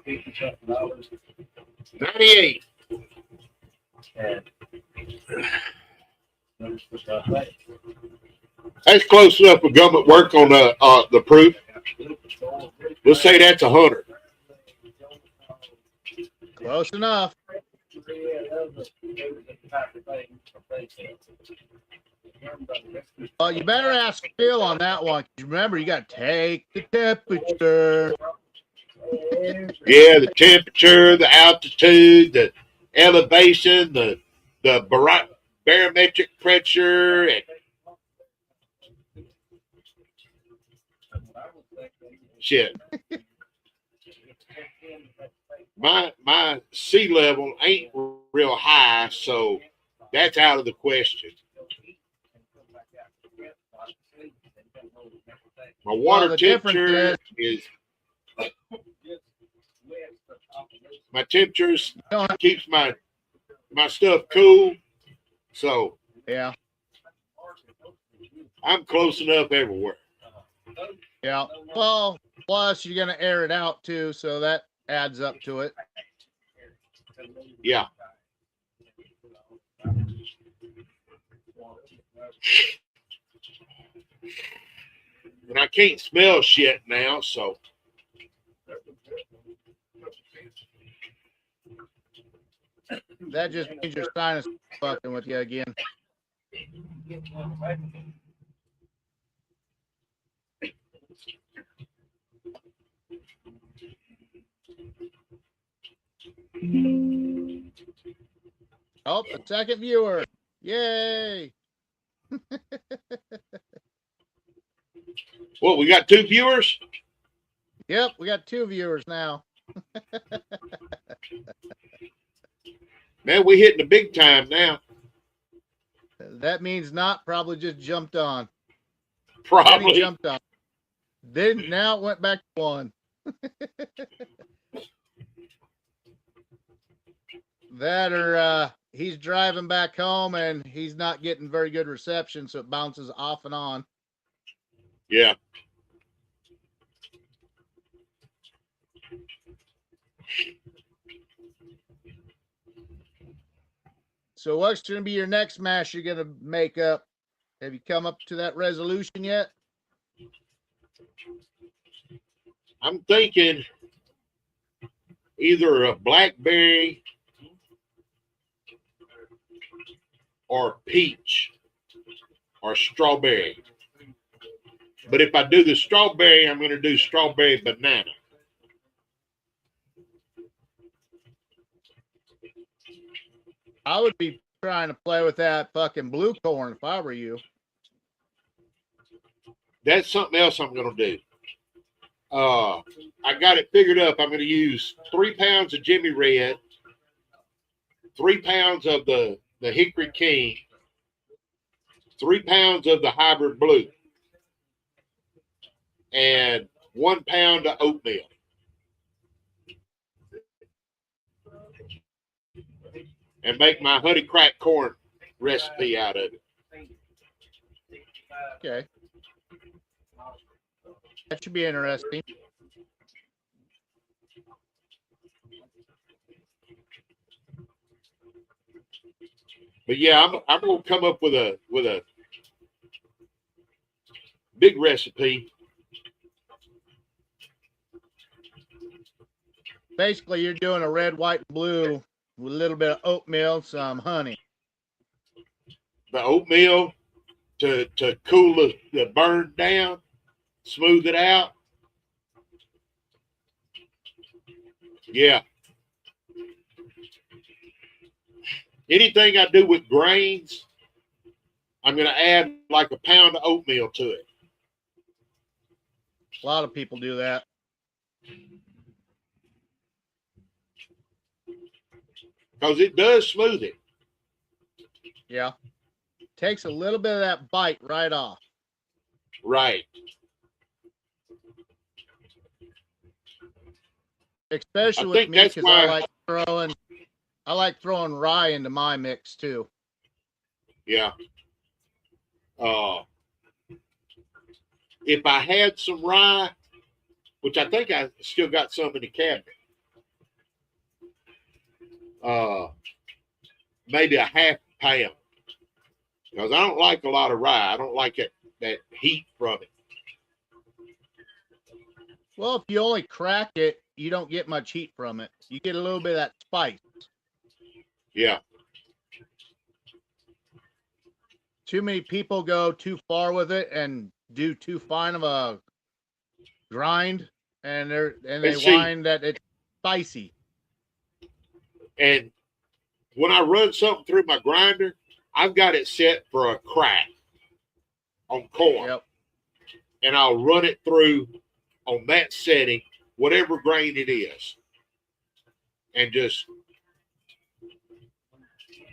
$50 $98. and That's close enough for government work on the proof. We'll say that's 100. Close enough. Well, you better ask Phil on that one. Remember, you got to take the temperature. Yeah, the temperature, the altitude, the elevation, the barometric pressure, and shit. My sea level ain't real high, so that's out of the question. My water the difference temperature is my temperatures keeps my stuff cool, so Yeah. I'm close enough everywhere. Yeah. Well, plus you're going to air it out too, so that adds up to it. Yeah. And I can't smell shit now, so That just means your sinus is fucking with you again. Oh, the second viewer. Yay. well, we got 2 viewers. Yep, we got 2 viewers now. Man, we hitting the big time now. That means not probably just jumped on. Probably. Then he jumped on. Then now it went back to 1. That or he's driving back home and he's not getting very good reception, so it bounces off and on. Yeah. So what's going to be your next mash you're going to make up? Have you come up to that resolution yet? I'm thinking either a blackberry or peach or strawberry. But if I do the strawberry, I'm going to do strawberry banana. I would be trying to play with that fucking blue corn if I were you. That's something else I'm going to do. I got it figured up. I'm going to use 3 pounds of Jimmy Red, 3 pounds of the Hickory King, 3 pounds of the hybrid blue, and 1 pound of oatmeal. And make my honey cracked corn recipe out of it. Okay. That should be interesting. But yeah, I'm gonna come up with a big recipe. Basically, you're doing a red, white, and blue with a little bit of oatmeal, some honey. The oatmeal to cool the burn down, smooth it out. Yeah. Anything I do with grains, I'm going to add like a pound of oatmeal to it. A lot of people do that. Because it does smooth it. Yeah. Takes a little bit of that bite right off. Right. Especially with me, because I like throwing rye into my mix too. Yeah. If I had some rye, which I think I still got some in the cabinet, maybe a half pound. Because I don't like a lot of rye. I don't like that heat from it. Well, if you only crack it, you don't get much heat from it. You get a little bit of that spice. Yeah. Too many people go too far with it and do too fine of a grind, and they whine that it's spicy. And when I run something through my grinder, I've got it set for a crack on corn. Yep. And I'll run it through on that setting, whatever grain it is, and just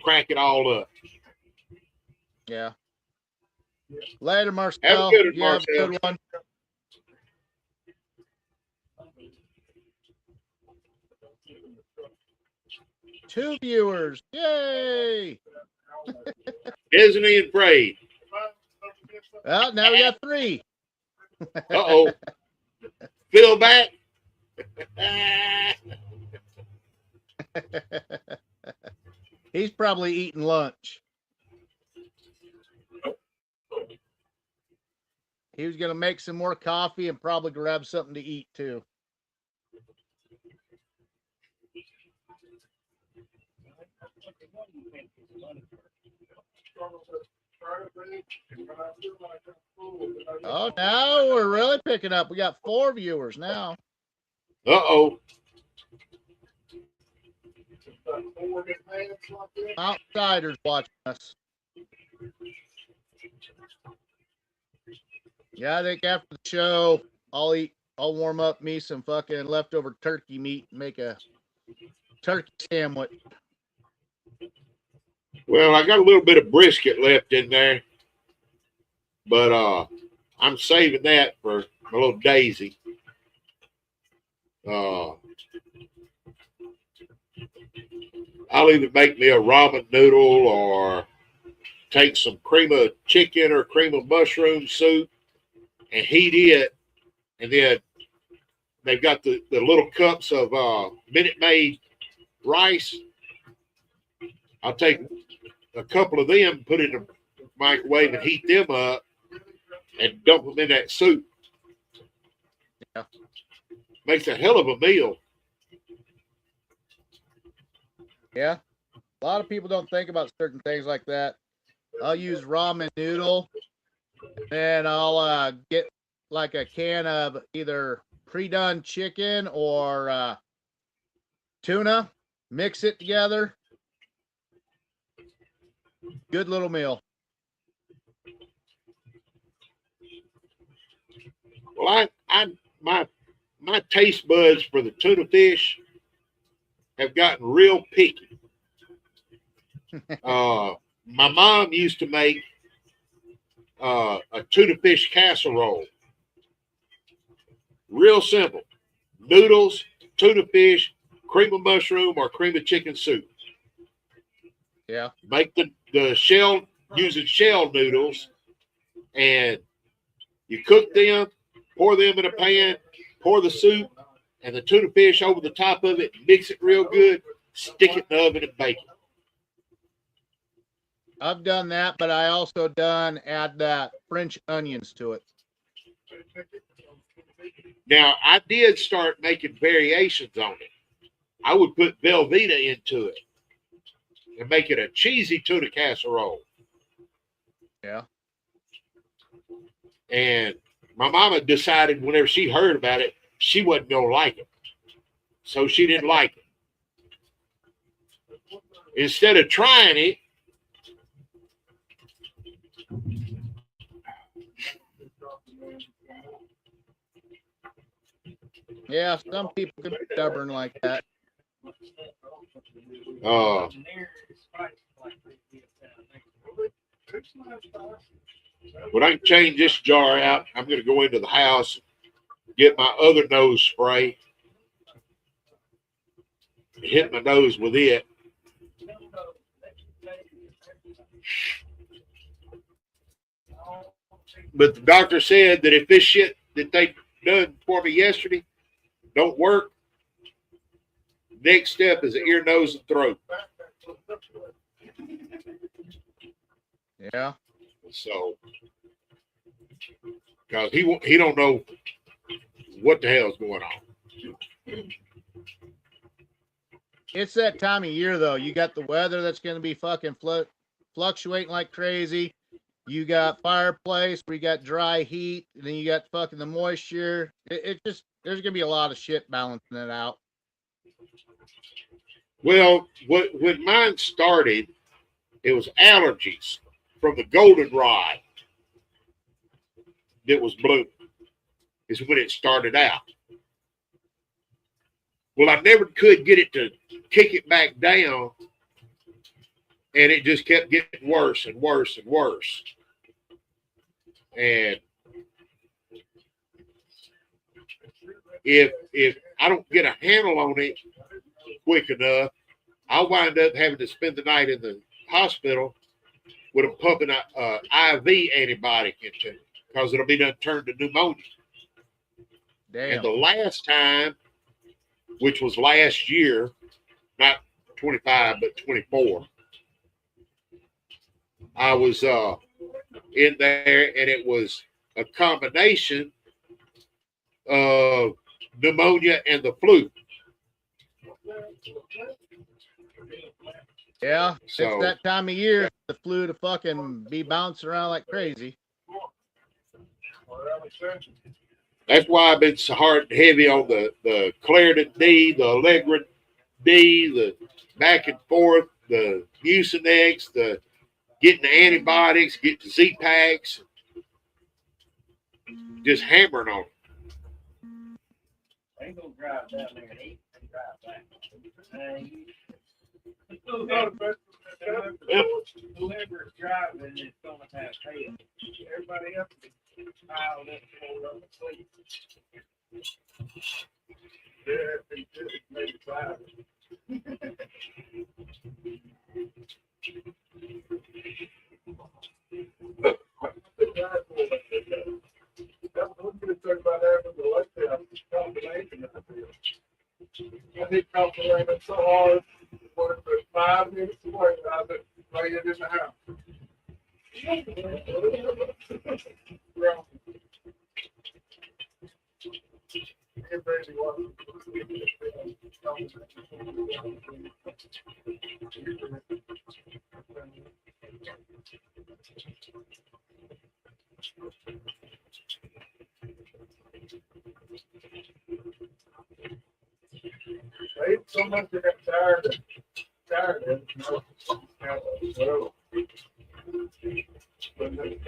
crack it all up. Yeah. Later, Marcel. Have a good one, you have Marcel. a good one. Two viewers. Yay! Disney and Frayed. Well, now we got 3. Uh-oh. Phil back. He's probably eating lunch. He was going to make some more coffee and probably grab something to eat too. Oh, now we're really picking up. We got 4 viewers now. Uh-oh. Outsiders watching us. Yeah, I think after the show, I'll warm up me some fucking leftover turkey meat and make a turkey sandwich. Well, I got a little bit of brisket left in there, but I'm saving that for my little Daisy. I'll either make me a ramen noodle or take some cream of chicken or cream of mushroom soup and heat it. And then they've got the little cups of Minute Maid rice. I'll take a couple of them, put in the microwave and heat them up and dump them in that soup. Yeah. Makes a hell of a meal. Yeah. A lot of people don't think about certain things like that. I'll use ramen noodle, and I'll get like a can of either pre-done chicken or tuna, mix it together. Good little meal. Well, my taste buds for the tuna fish have gotten real picky. My mom used to make a tuna fish casserole. Real simple. Noodles, tuna fish, cream of mushroom, or cream of chicken soup. Yeah. Make the shell, using shell noodles, and you cook them, pour them in a pan, pour the soup and the tuna fish over the top of it, mix it real good, stick it in the oven and bake it. I've done that, but I also add that French onions to it. Now, I did start making variations on it. I would put Velveeta into it and make it a cheesy tuna casserole. Yeah. And my mama decided whenever she heard about it, she wasn't going to like it. So she didn't like it. Instead of trying it, Yeah, some people can be stubborn like that. When I can change this jar out, I'm going to go into the house, get my other nose spray, hit my nose with it. But the doctor said that if this shit that they done for me yesterday don't work, next step is ear, nose, and throat. Yeah. So, because he don't know what the hell's going on. It's that time of year, though. You got the weather that's going to be fucking fluctuating like crazy. You got fireplace where you got dry heat, and then you got fucking the moisture. It just, there's going to be a lot of shit balancing it out. Well, when mine started, it was allergies from the goldenrod that was blooming. Is when it started out. Well, I never could get it to kick it back down, and it just kept getting worse and worse and worse. And if I don't get a handle on it quick enough, I'll wind up having to spend the night in the hospital with them pumping an IV antibiotic into it because it'll be done turned to pneumonia. Damn. And the last time, which was last year, not 25 but 24, I was in there, and it was a combination of pneumonia and the flu. Yeah, So, it's that time of year, the flu to fucking be bouncing around like crazy. that's why I've been so hard and heavy on the Claritin D, the Allegra D, the back and forth, the Mucinex, the getting the antibiotics, getting the Z-Packs, just hammering on it. I ain't gonna drive down there and eat and drive back. Whoever's driving is gonna have tail. Everybody else is piled up, pulled up and sleep. Yeah, maybe 5. raining so hard. What if it's 5 minutes away? I was laying in the house. Well, everybody wants they so much they got tired of it. You know? But then,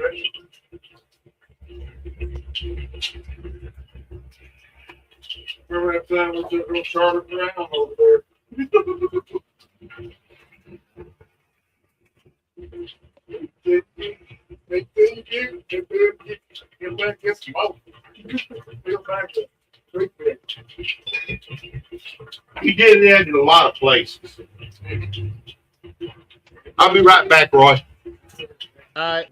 remember that time we took little Charlotte Brown over there? They think you get back get smoked. Feel back to street fish. You did that in a lot of places. I'll be right back, Roy. All right.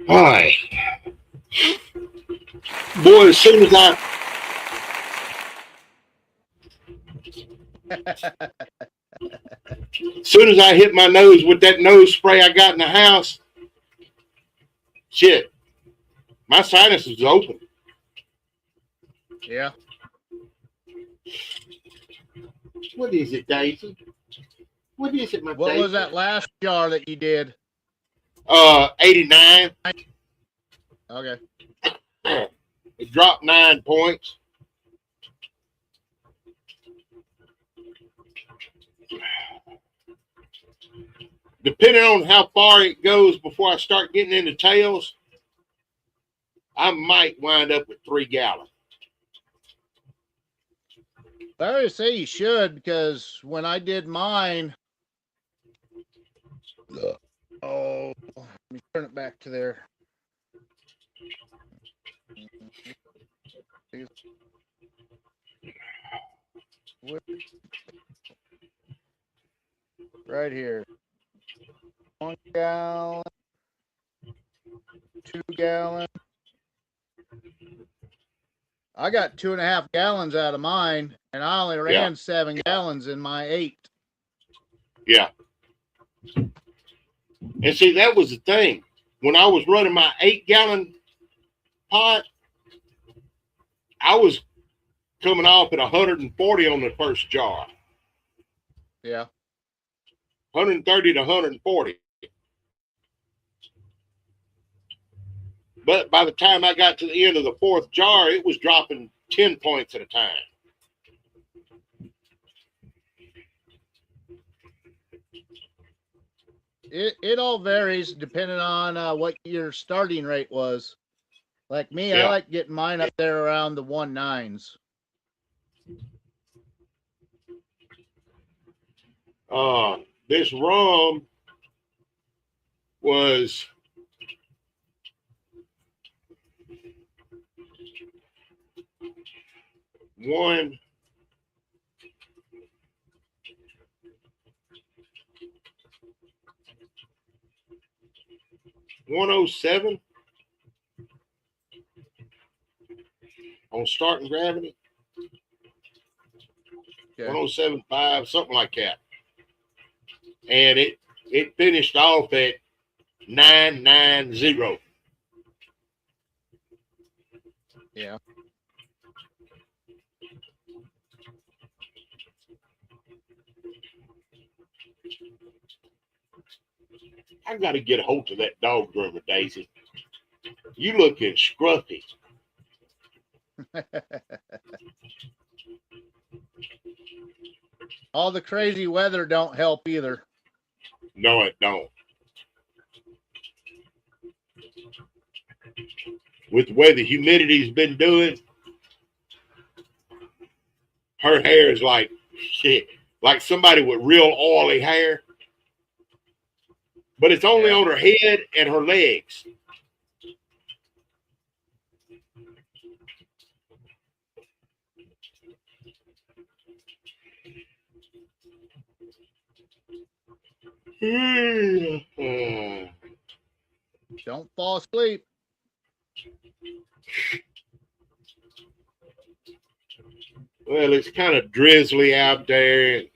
All right. Boy, as soon as I hit my nose with that nose spray I got in the house, shit, my sinus was open. Yeah. What is it, Daisy? What is it, my What Daisy? was that last jar that you did? 89. Okay. It dropped 9 points. Depending on how far it goes before I start getting into tails, I might wind up with 3 gallons. I always say you should, because when I did mine, oh, let me turn it back to there. Right here. 1 gallon, 2 gallon. I got 2.5 gallons out of mine, and I only ran 7 gallons in my 8. Yeah. And see, that was the thing. When I was running my 8-gallon pot, I was coming off at 140 on the first jar. Yeah. 130 to 140. But by the time I got to the end of the 4th jar, it was dropping 10 points at a time. it all varies depending on what your starting rate was. Like me, I Yeah. like getting mine up there around the 1.9s. This rum was one. $107 on starting gravity. Okay. 107.5, something like that. And it finished off at 990. Yeah. I got to get a hold of that dog groomer, Daisy. You looking scruffy. All the crazy weather don't help either. No, it don't. With the way the humidity's been doing, her hair is like shit, like somebody with real oily hair. But it's only Yeah. on her head and her legs. Don't fall asleep. Well, it's kind of drizzly out there and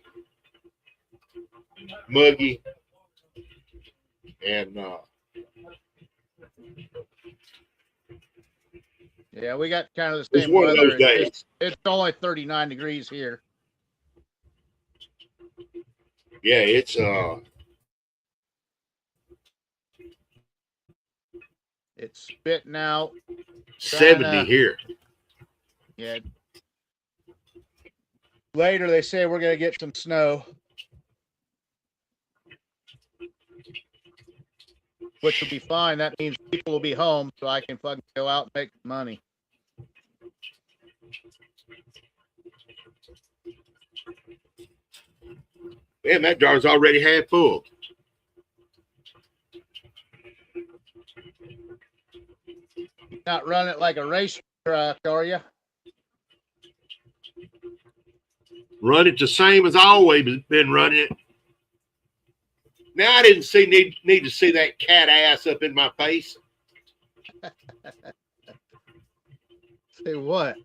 muggy. And Yeah, we got kind of the it's same one of weather. those days. It's only 39 degrees here. Yeah, it's It's spitting out. 70 here. Yeah. Later, they say we're gonna get some snow, which will be fine. That means people will be home, so I can fucking go out and make money. Man, that jar's already half full. Not run it like a race truck, are you? Run it the same as I always been running it. Now I didn't need to see that cat ass up in my face. Say what?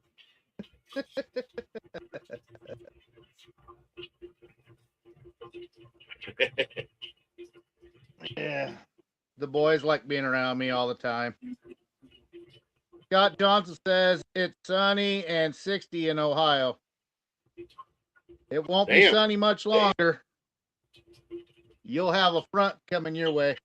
Yeah. The boys like being around me all the time. Scott Johnson says it's sunny and 60 in Ohio. It won't be Damn. sunny much longer. You'll have a front coming your way.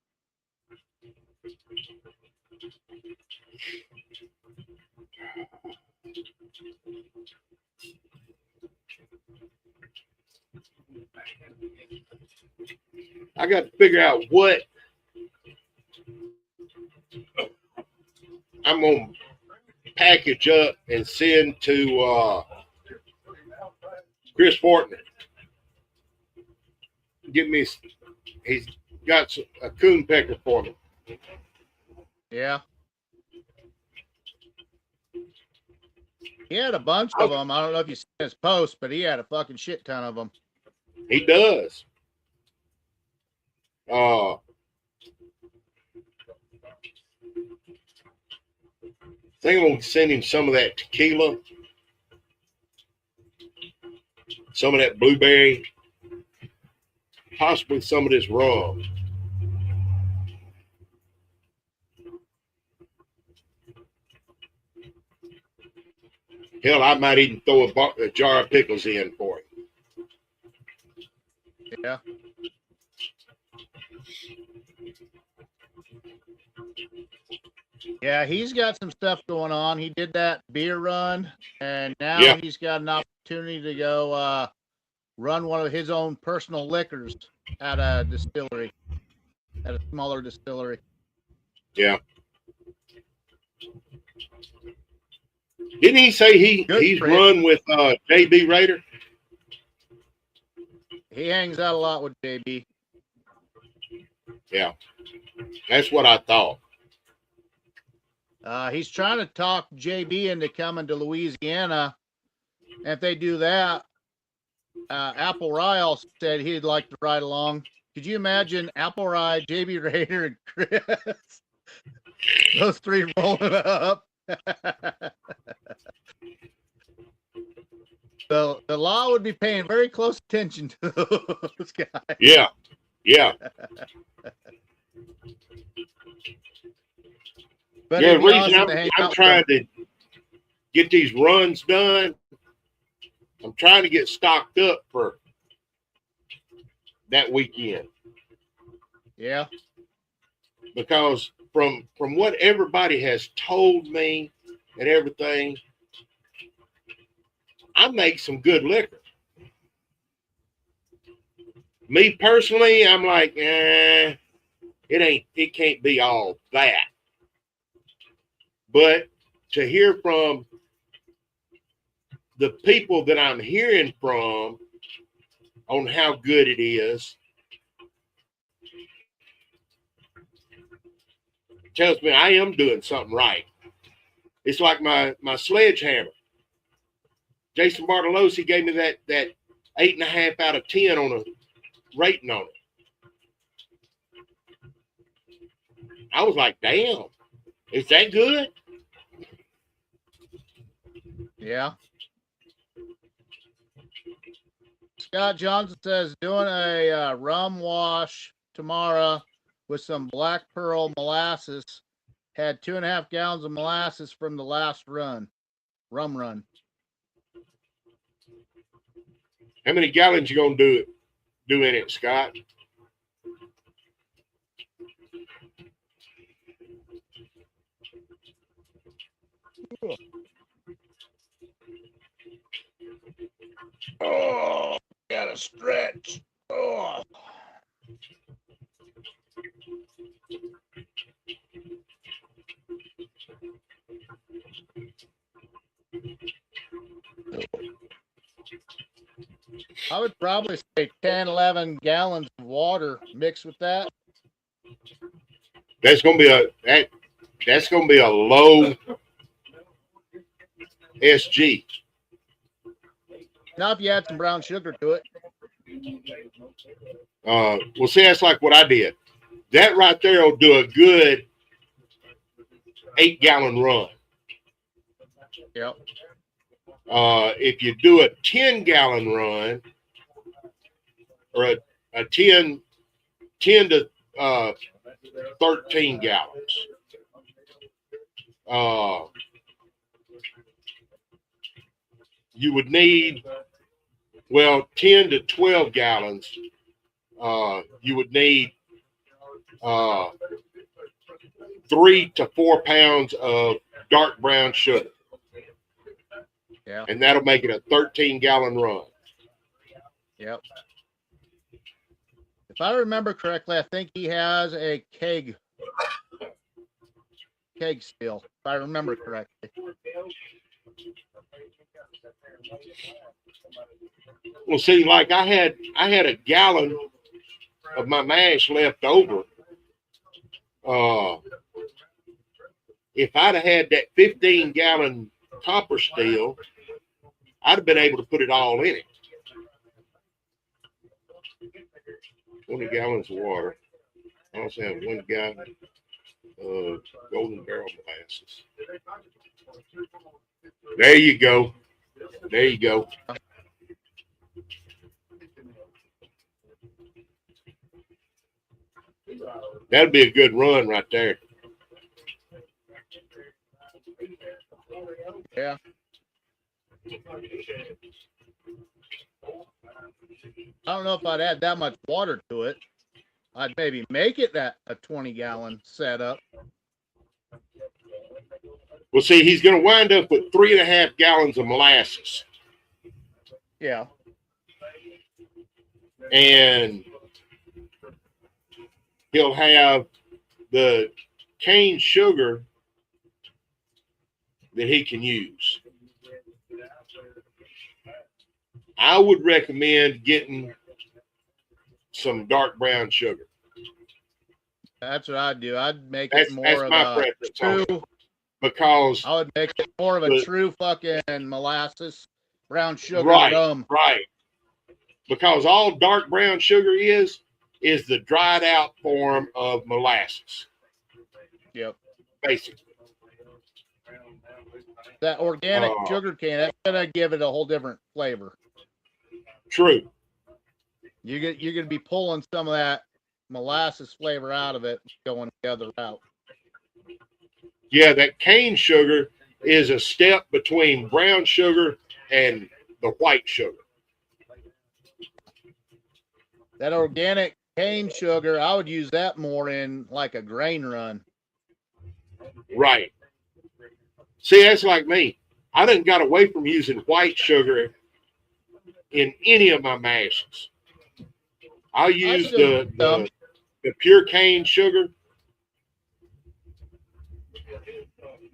I got to figure out what I'm going to package up and send to Chris Fortner. He's got a coon pecker for me. Yeah. He had a bunch of them. I don't know if you seen his post, but he had a fucking shit ton of them. He does. I think I'm going to send him some of that tequila, some of that blueberry, possibly some of this rum. Hell, I might even throw a jar of pickles in for him. Yeah. Yeah, he's got some stuff going on. He did that beer run, and now he's got an opportunity to go run one of his own personal liquors at a distillery. at a smaller distillery. Yeah. Didn't he say he's for him. run with JB Raider? He hangs out a lot with JB. Yeah. That's what I thought. He's trying to talk JB into coming to Louisiana. And if they do that, Apple Rye also said he'd like to ride along. Could you imagine Apple Rye, JB Raider, and Chris? Those three rolling up. So the law would be paying very close attention to those guys. Yeah. Yeah. But Yeah, it'd the be reason awesome to hang I'm out with trying them. to get these runs done, I'm trying to get stocked up for that weekend. Yeah. Because from what everybody has told me and everything, I make some good liquor. Me personally, I'm like, it can't be all that. But to hear from the people that I'm hearing from on how good it is tells me I am doing something right. It's like my sledgehammer. Jason Bartolosi gave me that 8.5 out of 10 on a rating on it. I was like, damn, is that good? Yeah. Scott Johnson says doing a rum wash tomorrow with some Black Pearl molasses. Had 2.5 gallons of molasses from the last rum run. How many gallons you gonna do in it, Scott? Oh, gotta stretch. Oh. I would probably say 10, 11 gallons of water mixed with that. That's gonna be a low SG. Now, if you add some brown sugar to it. Well, see, that's like what I did. That right there will do a good 8-gallon run. Yep. If you do a 10-gallon run or a 10 to 13 gallons, you would need, 10 to 12 gallons, you would need 3 to 4 pounds of dark brown sugar. Yeah. And that'll make it a 13-gallon run. Yep. If I remember correctly, I think he has a keg still, if I remember correctly. Well, see, like I had a gallon of my mash left over. If I'd have had that 15-gallon copper steel, I'd have been able to put it all in it. 20 gallons of water. I also have 1 gallon of golden barrel molasses. There you go. There you go. That'd be a good run right there. Yeah. I don't know if I'd add that much water to it. I'd maybe make it that a 20-gallon setup. Well, see, he's going to wind up with 3.5 gallons of molasses. Yeah. And he'll have the cane sugar that he can use. I would recommend getting some dark brown sugar. That's what I'd do. I'd make That's it more of my a preference on true. it, because I would make it more of a the- true fucking molasses, brown sugar right, rum. right. Because all dark brown sugar is the dried out form of molasses, Yep. basically. That organic Uh, sugar cane, that's gonna give it a whole different flavor. True. You're gonna be pulling some of that molasses flavor out of it, going the other route. Yeah, that cane sugar is a step between brown sugar and the white sugar. That organic cane sugar, I would use that more in like a grain run. Right. See, that's like me. I done got away from using white sugar in any of my mashes. I use the pure cane sugar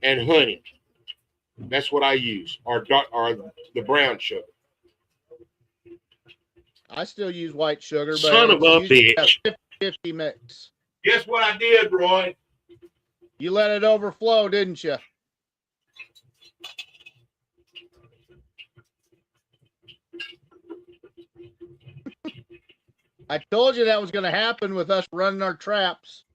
and honey. That's what I use, or the brown sugar. I still use white sugar, but Son of a usually bitch. a 50-50 mix. Guess what I did, Roy? You let it overflow, didn't you? I told you that was going to happen with us running our traps.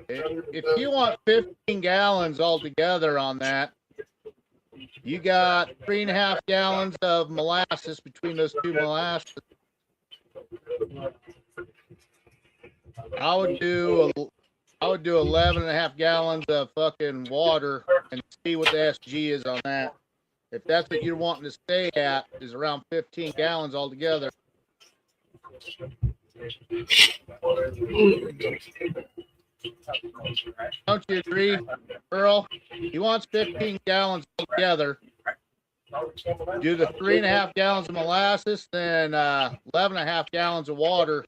If you want 15 gallons altogether on that, you got 3.5 gallons of molasses between those two molasses. I would do 11.5 gallons of fucking water and see what the SG is on that. If that's what you're wanting to stay at, is around 15 gallons altogether. Don't you agree, Earl? He wants 15 gallons altogether. Do the 3.5 gallons of molasses, then 11.5 gallons of water.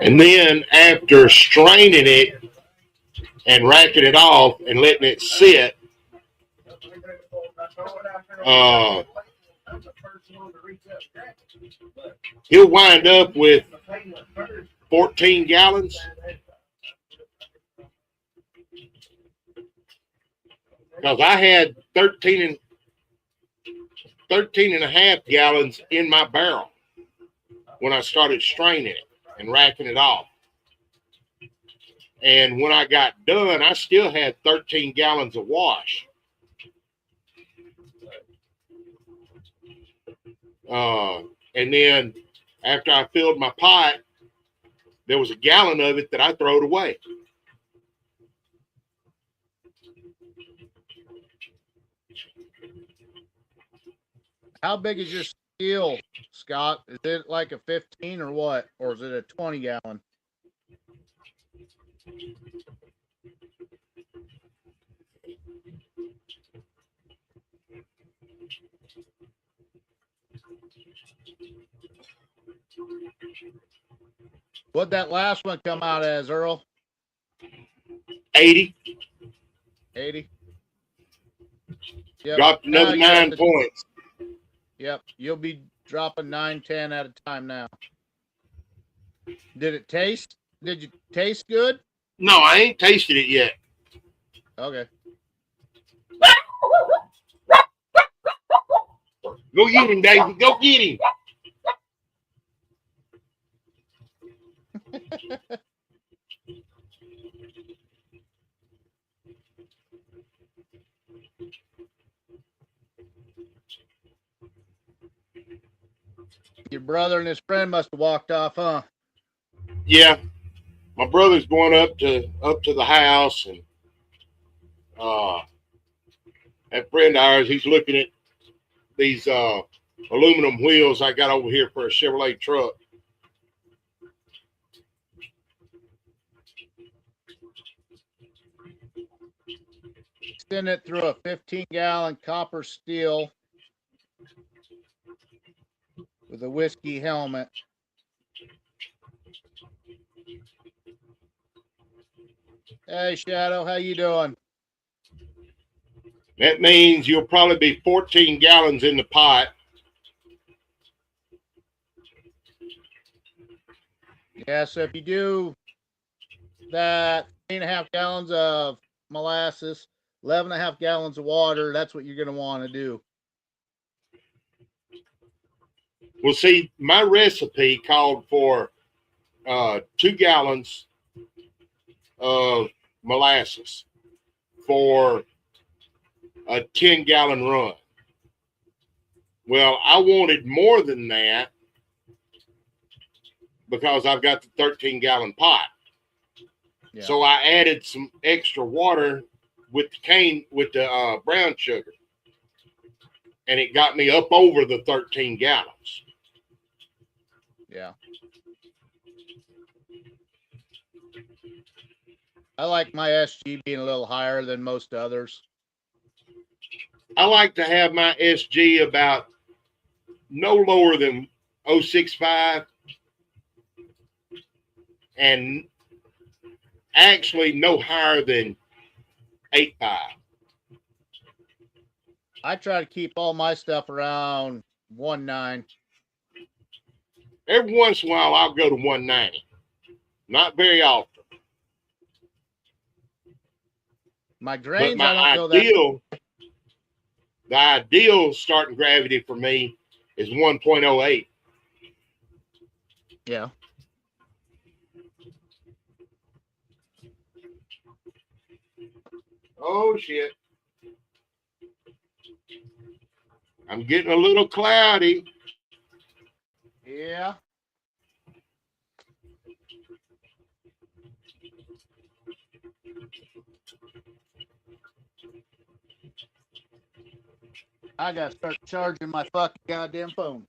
And then after straining it and racking it off and letting it sit, he'll wind up with 14 gallons. Because I had 13 and a half gallons in my barrel when I started straining it and racking it off. And when I got done, I still had 13 gallons of wash. And then after I filled my pot, there was a gallon of it that I throwed away. How big is your steel, Scott? Is it like a 15 or what? Or is it a 20 gallon? What'd that last one come out as, Earl? 80. 80. Yep. Dropped another 9 points. Yep. You'll be dropping 9, 10 at a time now. Did you taste good? No, I ain't tasted it yet. Okay. Go get him, David. Go get him. Your brother and his friend must have walked off, huh? Yeah, my brother's going up to the house, and that friend of ours, he's looking at these aluminum wheels I got over here for a Chevrolet truck. Send it through a 15-gallon copper steel with a whiskey helmet. Hey, Shadow, how you doing? That means you'll probably be 14 gallons in the pot. Yeah, so if you do that 3.5 gallons of molasses, 11.5 gallons of water, that's what you're going to want to do. Well, see, my recipe called for 2 gallons of molasses for a 10-gallon run. Well, I wanted more than that because I've got the 13-gallon pot. Yeah. So I added some extra water with the brown sugar, and it got me up over the 13 gallons. Yeah. I like my SG being a little higher than most others. I like to have my SG about no lower than 0.65 and actually no higher than 8.5. I try to keep all my stuff around 1.9. Every once in a while, I'll go to 190. Not very often. My But grains, my I don't go that. the ideal starting gravity for me is 1.08. Yeah. Oh, shit. I'm getting a little cloudy. Yeah. I gotta start charging my fucking goddamn phone.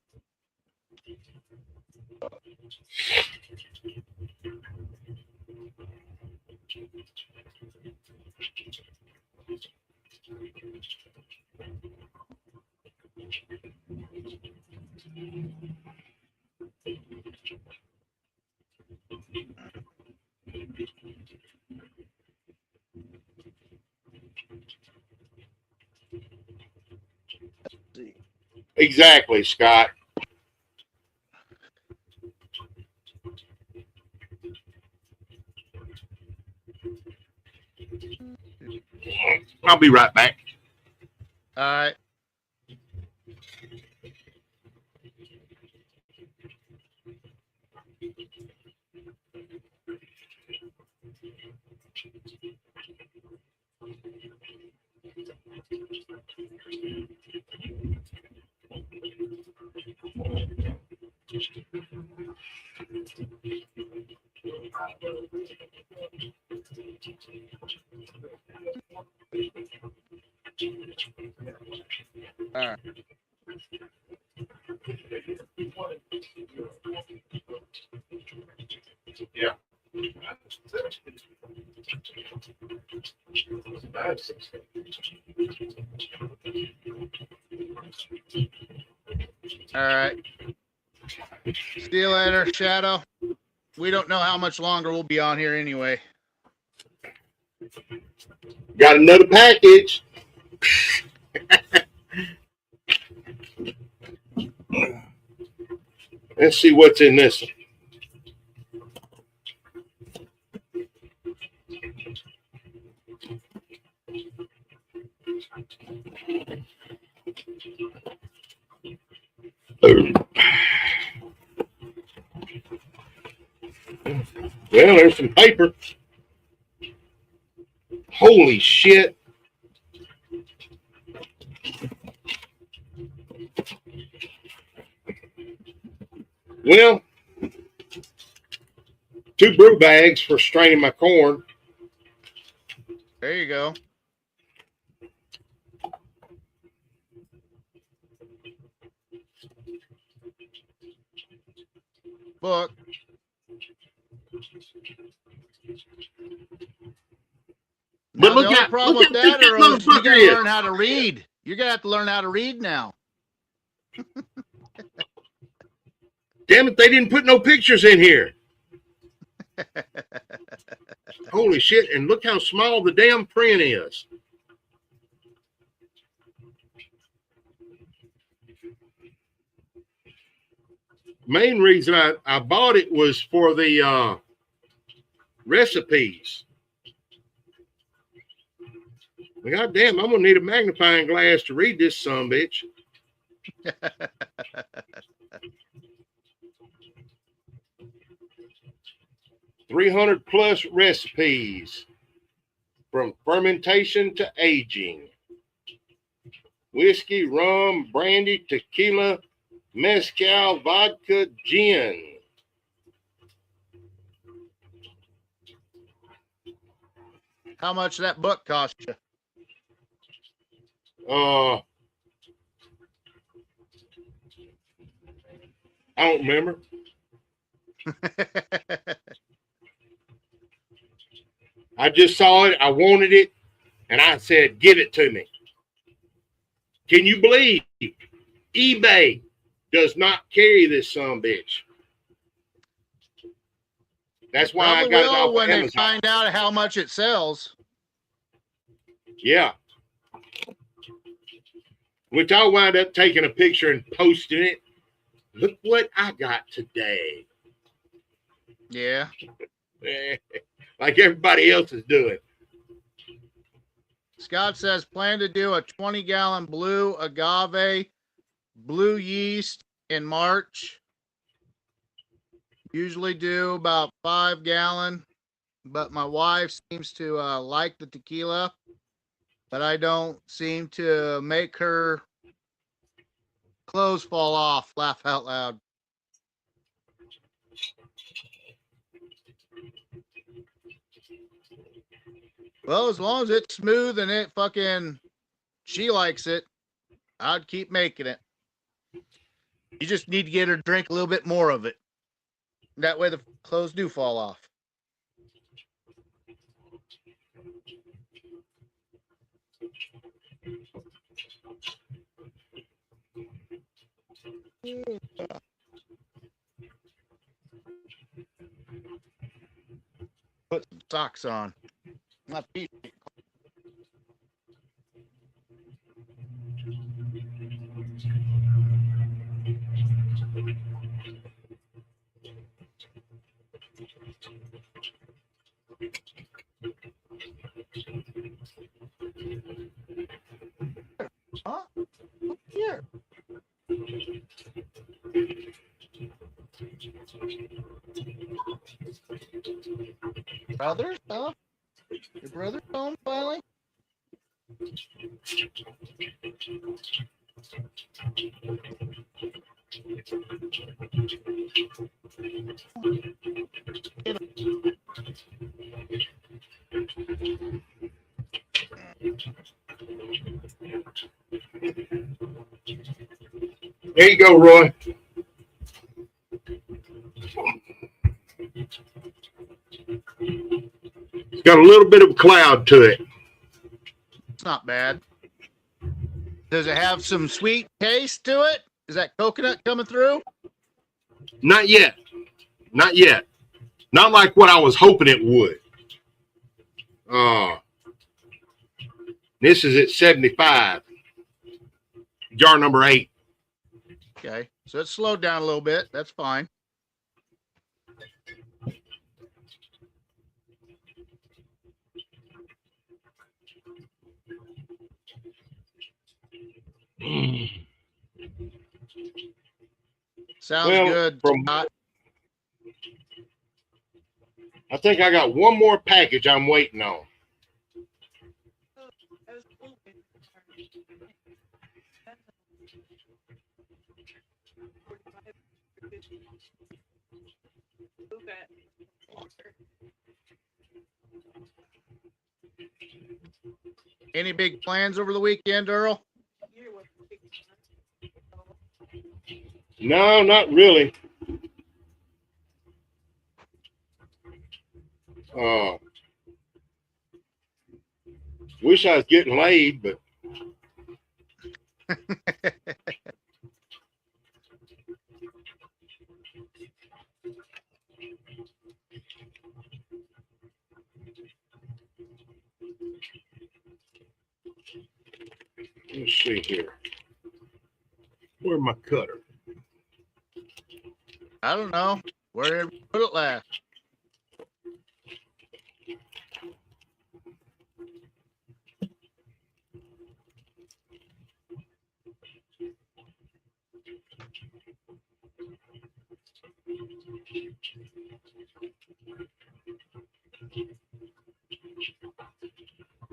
See. Exactly, Scott. I'll be right back. All right. All right. Yeah. All right. See you later, Shadow. We don't know how much longer we'll be on here anyway. Got another package. Let's see what's in this one. Well, there's some paper. Holy shit. Well, 2 brew bags for straining my corn. There you go. Book. But Now, look the only at problem look with how that, big Earl, is you motherfucker got to is. learn how to read. You're going to have to learn how to read now. Damn it, they didn't put no pictures in here. Holy shit, and look how small the damn print is. Main reason I bought it was for the recipes. God damn, I'm gonna need a magnifying glass to read this son bitch. 300 plus recipes from fermentation to aging. Whiskey, rum, brandy, tequila, mezcal, vodka, gin. How much that book cost you? I don't remember. I just saw it. I wanted it. And I said, give it to me. Can you believe eBay does not carry this son bitch? That's why I Probably got it will off when of they Amazon. find out how much it sells. Yeah. Which I'll wind up taking a picture and posting it. Look what I got today. Yeah. Like everybody else is doing. Scott says, plan to do a 20-gallon blue agave, blue yeast in March. Usually do about 5-gallon, but my wife seems to like the tequila, but I don't seem to make her clothes fall off. Laugh out loud. Well, as long as it's smooth and it fucking, she likes it, I'd keep making it. You just need to get her to drink a little bit more of it. That way the clothes do fall off. Put some socks on. My feet. Huh? Here. Brother? Huh? Your brother's home finally? There you go, Roy. It's got a little bit of a cloud to it. It's not bad. Does it have some sweet taste to it? Is that coconut coming through? Not yet. Not yet. Not like what I was hoping it would. This is at 75. Jar number 8. Okay. So it's slowed down a little bit. That's fine. Sounds Well, good, from- Scott. I think I got one more package I'm waiting on. I was hoping. Any big plans over the weekend, Earl? No, not really. Wish I was getting laid, but let's see here. Where's my cutter? I don't know. Where did we put it last?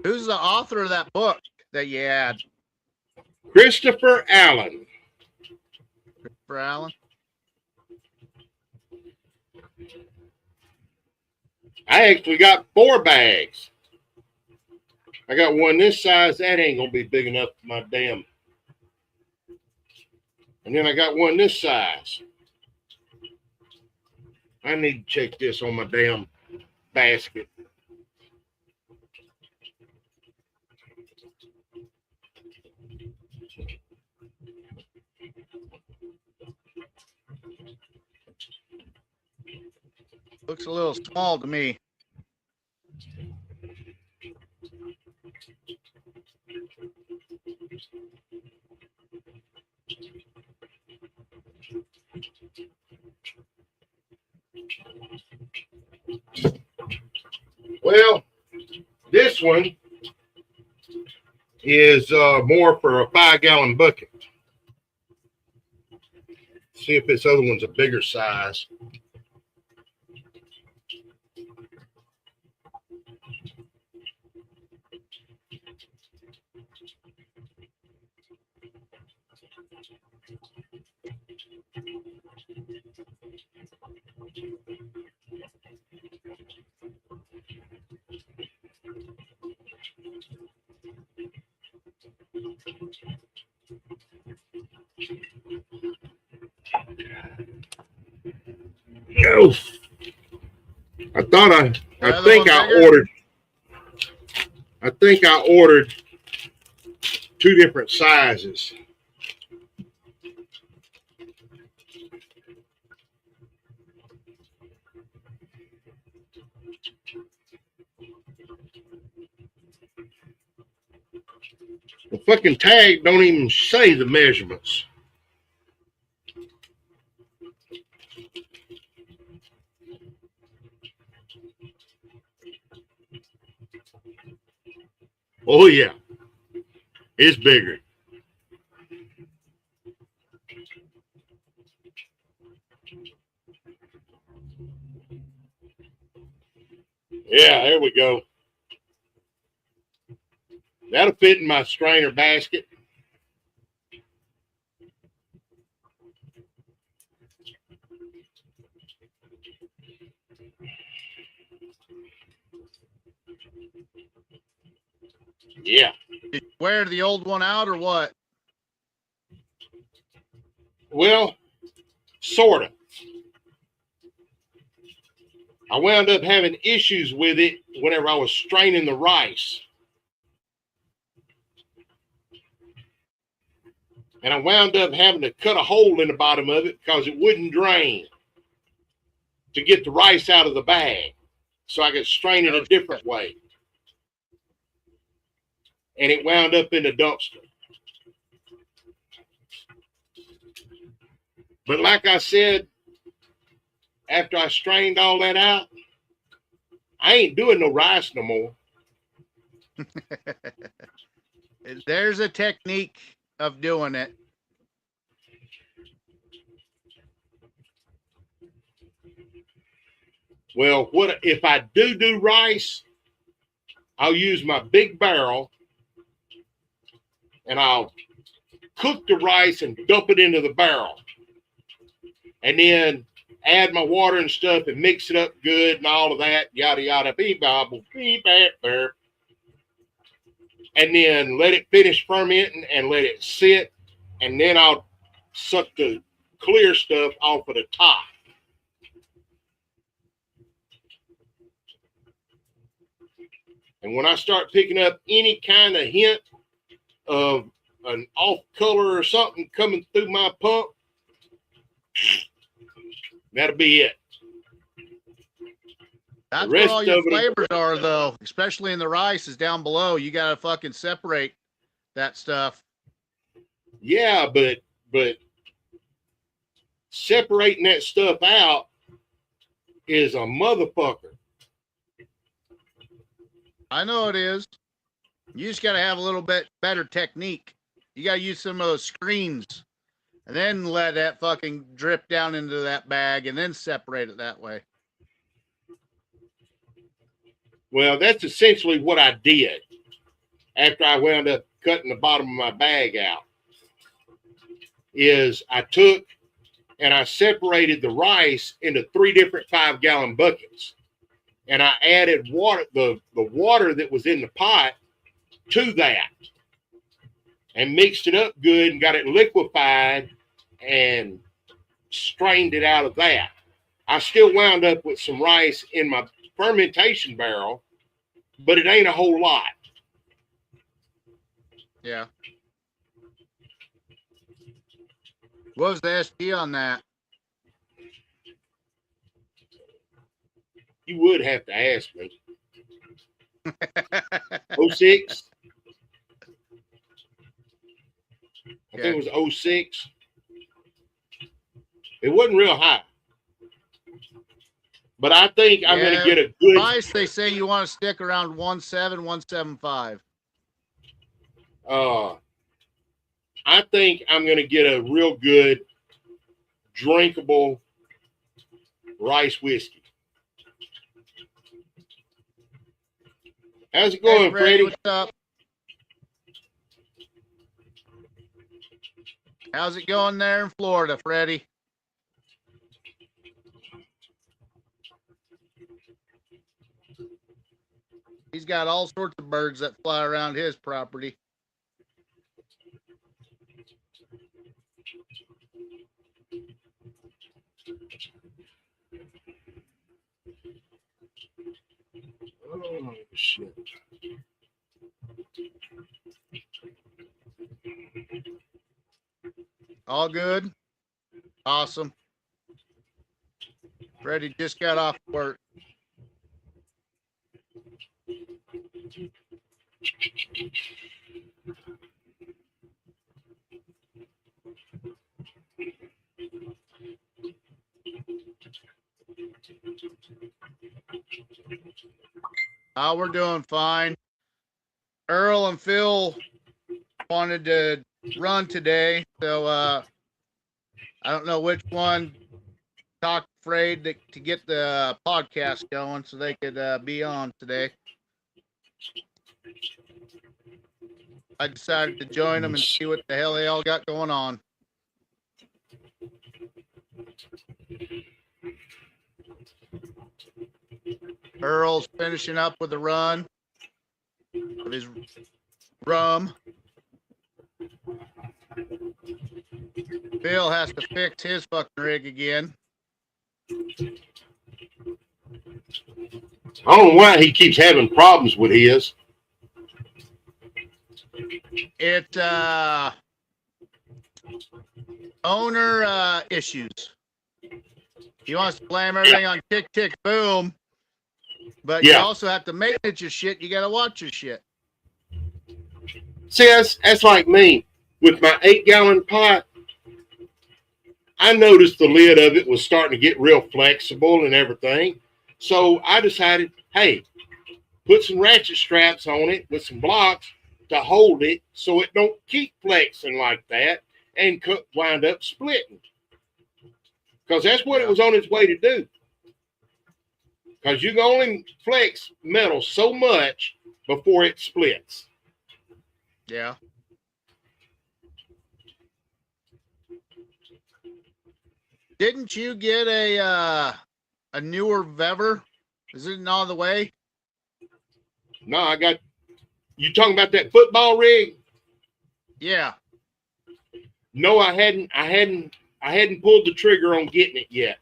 Who's the author of that book that you had, Christopher Allen. for Alan? I actually got 4 bags. I got one this size. That ain't gonna be big enough for my damn. And then I got one this size. I need to check this on my damn basket. Looks a little small to me. Well, this one is more for a 5-gallon bucket. See if this other one's a bigger size. No. I think I ordered 2 different sizes. The fucking tag don't even say the measurements. Oh yeah, it's bigger. Yeah, there we go. That'll fit in my strainer basket. Yeah. Did you wear the old one out or what? Well, sort of. I wound up having issues with it whenever I was straining the rice. And I wound up having to cut a hole in the bottom of it because it wouldn't drain to get the rice out of the bag. So I could strain it a different way. And it wound up in the dumpster. But like I said, after I strained all that out, I ain't doing no rice no more. There's a technique of doing it. Well, what if I do rice? I'll use my big barrel and I'll cook the rice and dump it into the barrel. And then add my water and stuff and mix it up good and all of that, yada, yada, beep, bobble, beep, burp. And then let it finish fermenting and let it sit. And then I'll suck the clear stuff off of the top. And when I start picking up any kind of hint of an off color or something coming through my pump, that'll be it. That's where all your flavors are, though, especially in the rice is down below. You got to fucking separate that stuff. Yeah, but separating that stuff out is a motherfucker. I know it is. You just got to have a little bit better technique. You got to use some of those screens and then let that fucking drip down into that bag and then separate it that way. Well, that's essentially what I did after I wound up cutting the bottom of my bag out. Is I took and I separated the rice into 3 different 5-gallon buckets. And I added water, the water that was in the pot to that and mixed it up good and got it liquefied and strained it out of that. I still wound up with some rice in my fermentation barrel, but it ain't a whole lot. Yeah. What was the SD on that? You would have to ask me. 06? I think it was 06. It wasn't real high. But I think I'm going to get a good... Price, they say you want to stick around 1.7, 1.75. I think I'm going to get a real good drinkable rice whiskey. How's it going, hey, Freddie? What's up? How's it going there in Florida, Freddie? He's got all sorts of birds that fly around his property. Oh, shit. All good? Awesome. Freddie just got off work. Oh, we're doing fine. Earl and Phil wanted to run today, so I don't know which one talked afraid to get the podcast going so they could be on today. I decided to join them and see what the hell they all got going on. Earl's finishing up with a run of his rum. Phil has to fix his fucking rig again. I don't know why he keeps having problems with his. It's owner issues. He wants to blame everything on Tick Tick Boom, but you also have to maintenance your shit. You got to watch your shit. See, that's like me with my 8-gallon pot. I noticed the lid of it was starting to get real flexible and everything. So I decided, hey, put some ratchet straps on it with some blocks to hold it so it don't keep flexing like that and wind up splitting. Because that's what it was on its way to do. because you can only flex metal so much before it splits. Yeah. Didn't you get a newer Vever? Is it on the way? No, I got you talking about that football rig? Yeah. No, I hadn't pulled the trigger on getting it yet.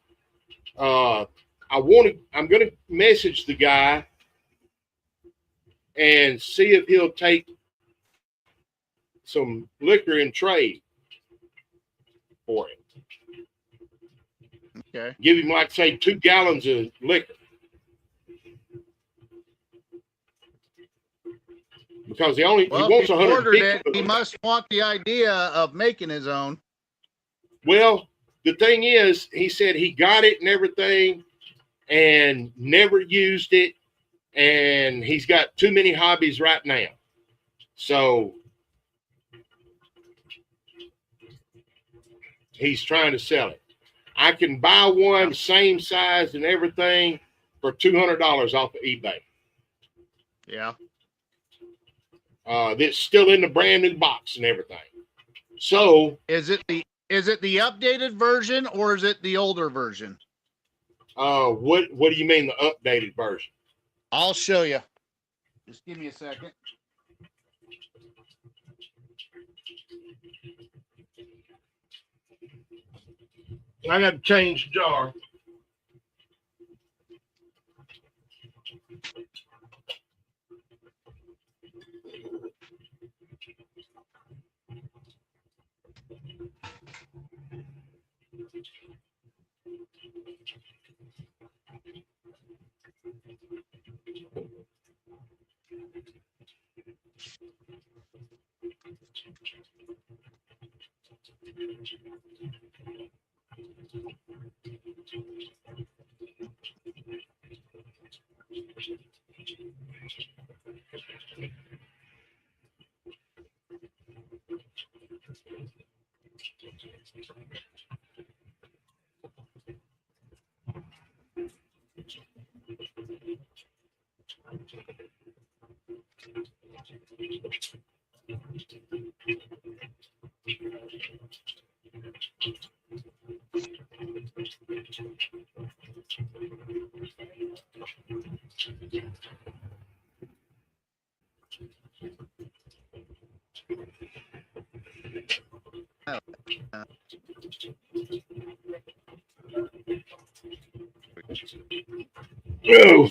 I'm gonna message the guy and see if he'll take some liquor in trade for it. Okay. Give him, like, say, 2 gallons of liquor. Because he wants if he ordered 150. it, he must want the idea of making his own. Well, the thing is, he said he got it and everything and never used it, and he's got too many hobbies right now. So he's trying to sell it. I can buy one same size and everything for $200 off of eBay. Yeah. That's still in the brand new box and everything. So Is it the updated version or is it the older version? what do you mean the updated version? I'll show you. Just give me a second. I got to change the jar. Oh,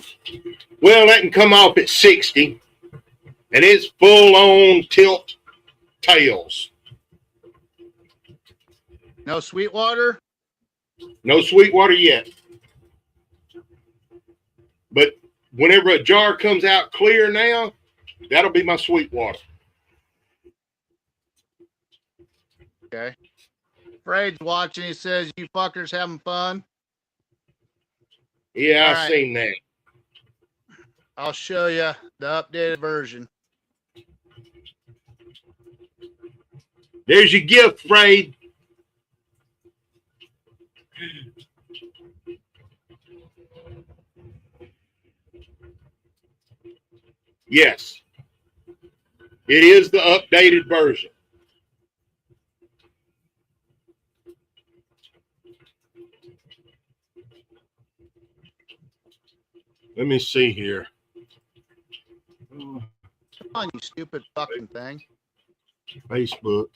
well, that can come off at 60, and it's full on tilt tails. No Sweetwater? No Sweetwater yet. But whenever a jar comes out clear now, that'll be my Sweetwater. Okay. Fred's watching. He says, "You fuckers having fun?" Yeah, All I've right. seen that. I'll show you the updated version. There's your gift, Fred. Yes. It is the updated version. Let me see here. Come on, you stupid fucking thing. Facebook.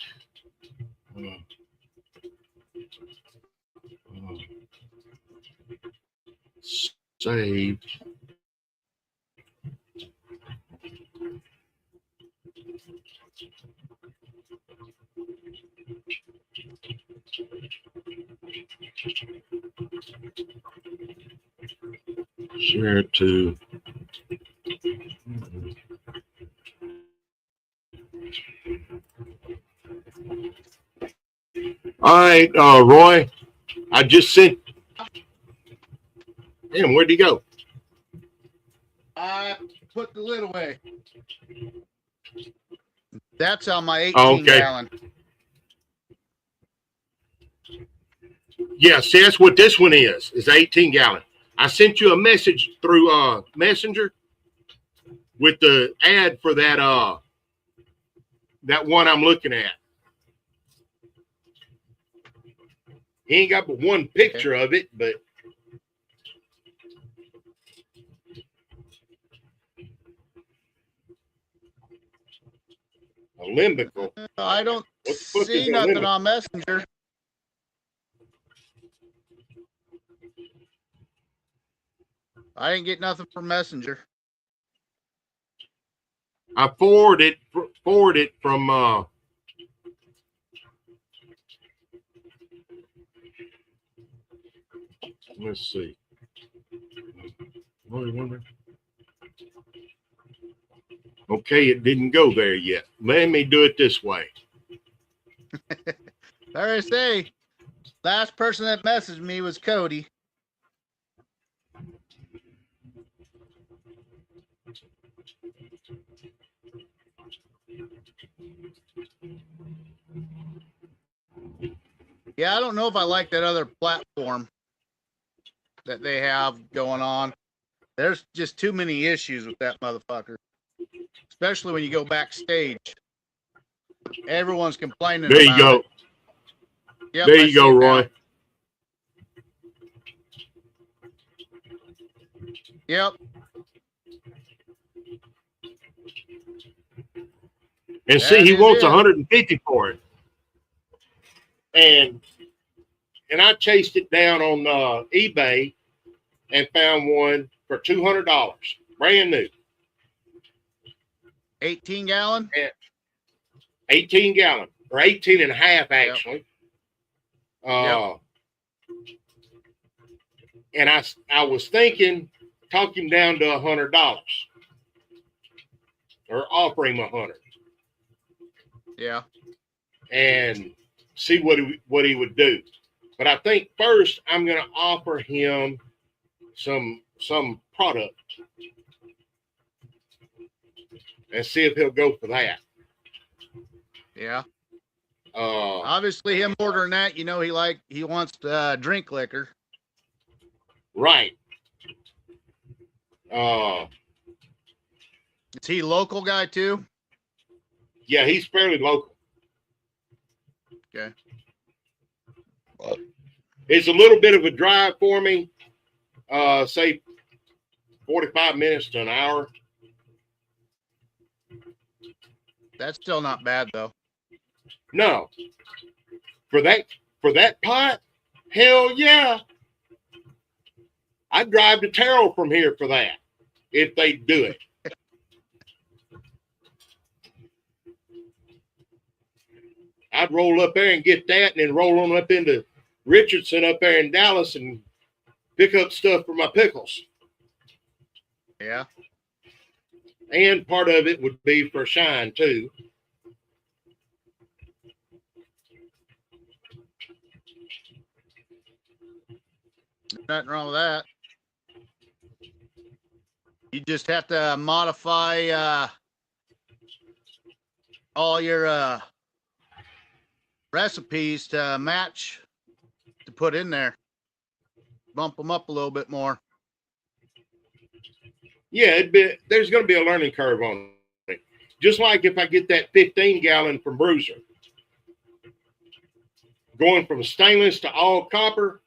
Saved. Share to. All right, Roy, I just sent. Damn, where'd he go? I put the lid away. That's on my 18 Oh, okay. gallon. Yeah, see, that's what this one is 18 gallon. I sent you a message through Messenger with the ad for that that one I'm looking at. He ain't got but one picture of it, but a limbical. I don't What the fuck is see a nothing limbical? on Messenger. I didn't get nothing from Messenger. I forwarded from let's see. Okay, it didn't go there yet. Let me do it this way. There I say, last person that messaged me was Cody. Yeah, I don't know if I like that other platform that they have going on. There's just too many issues with that motherfucker, especially when you go backstage. Everyone's complaining There you about go. it. Yep, There I you see go, it now. Roy. Yep. And see, That he is wants it. 150 for it. And I chased it down on eBay and found one for $200, brand new, 18 gallon. 18 gallon or 18 and a half actually. Yep. And I was thinking, talk him down to $100 or offer him $100 Yeah. and see what he would do. But I think first I'm going to offer him some product and see if he'll go for that. Yeah. Obviously, him ordering that, you know, he wants to drink liquor. Right. Is he local guy too? Yeah, he's fairly local. Okay. It's a little bit of a drive for me. Say 45 minutes to an hour. That's still not bad though. No. For that pot, hell yeah. I'd drive to Terrell from here for that if they do it. I'd roll up there and get that and then roll on up into Richardson up there in Dallas and pick up stuff for my pickles. Yeah. And part of it would be for Shine too. Nothing wrong with that. You just have to modify all your recipes to match to put in there. Bump them up a little bit more. Yeah, there's going to be a learning curve on it. Just like if I get that 15 gallon from Bruiser. Going from stainless to all copper,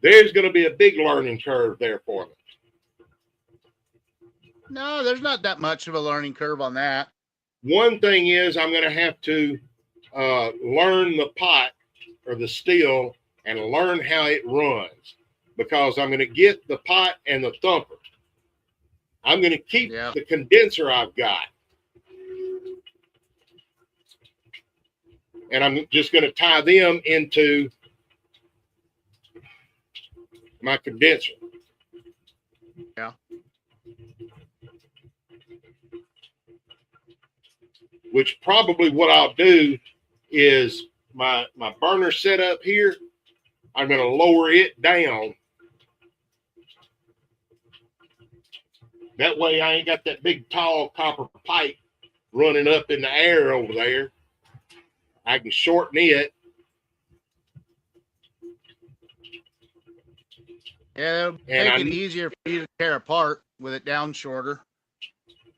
there's going to be a big learning curve there for me. No, there's not that much of a learning curve on that. One thing is I'm going to have to learn the pot or the steel and learn how it runs because I'm going to get the pot and the thumper. I'm going to keep the condenser I've got. And I'm just going to tie them into my condenser. Yeah. Which probably what I'll do is my burner setup here, I'm going to lower it down. That way I ain't got that big tall copper pipe running up in the air over there. I can shorten it. Yeah, it'll And make it easier for you to tear apart with it down shorter.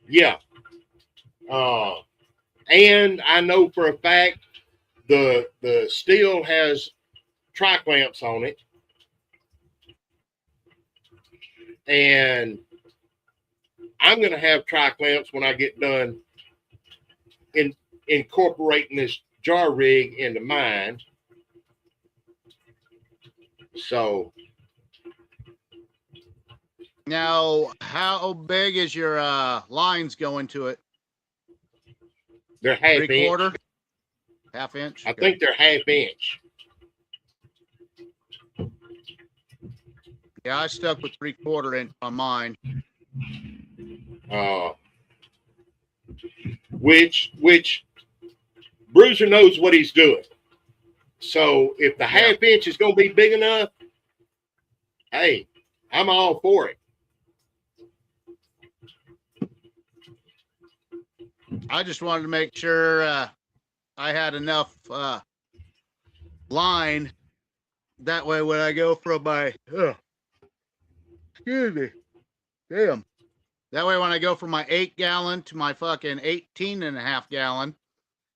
Yeah. And I know for a fact the steel has tri-clamps on it. And I'm going to have tri-clamps when I get done incorporating this jar rig into mine. So Now, how big is your lines going to it? they're half 3/4? inch. Half inch? I think they're half inch. Yeah, I stuck with 3/4 inch on mine. Which Bruiser knows what he's doing. So if the half inch is going to be big enough, hey, I'm all for it. I just wanted to make sure I had enough line. That way, when I go from my, excuse me, damn. That way, when I go from my 8-gallon to my fucking 18.5 gallon,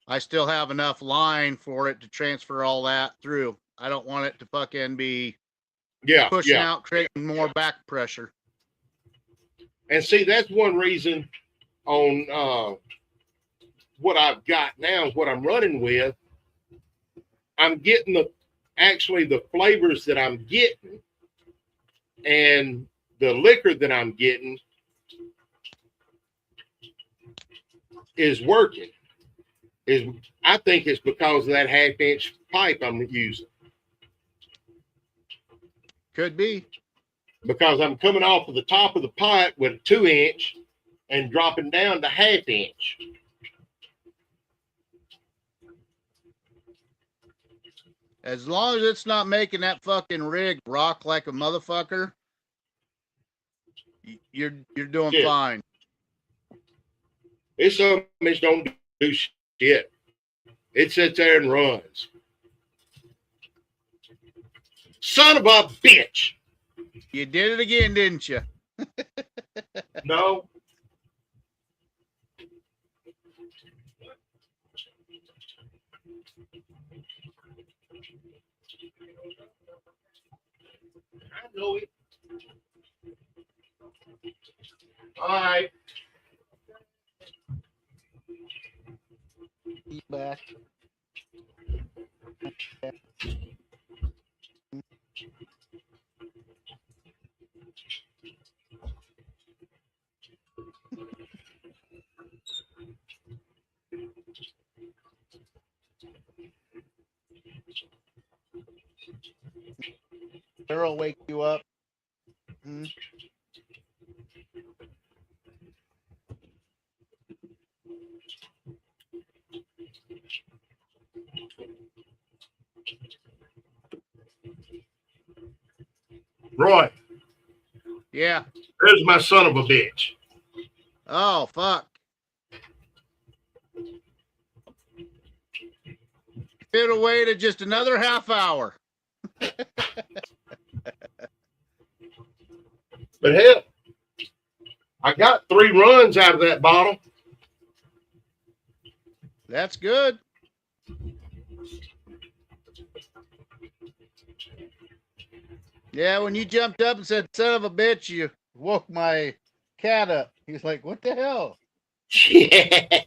I still have enough line for it to transfer all that through. I don't want it to fucking be pushing out, creating more back pressure. And see, that's one reason on what I've got now, what I'm running with, I'm getting the flavors that I'm getting and the liquor that I'm getting is working. I think it's because of that half inch pipe I'm using. Could be. Because I'm coming off of the top of the pipe with a 2 inch and dropping down to half inch. As long as it's not making that fucking rig rock like a motherfucker, you're doing fine. It's something that don't do shit. It sits there and runs. Son of a bitch. You did it again, didn't you? No. I know it. All right. Back. Carol wake you up. Roy. Yeah. There's my son of a bitch. Oh, fuck. It waited just another half hour. But hell, I got 3 runs out of that bottle. That's good. Yeah, when you jumped up and said, son of a bitch, you woke my cat up. He's like, what the hell? Yeah.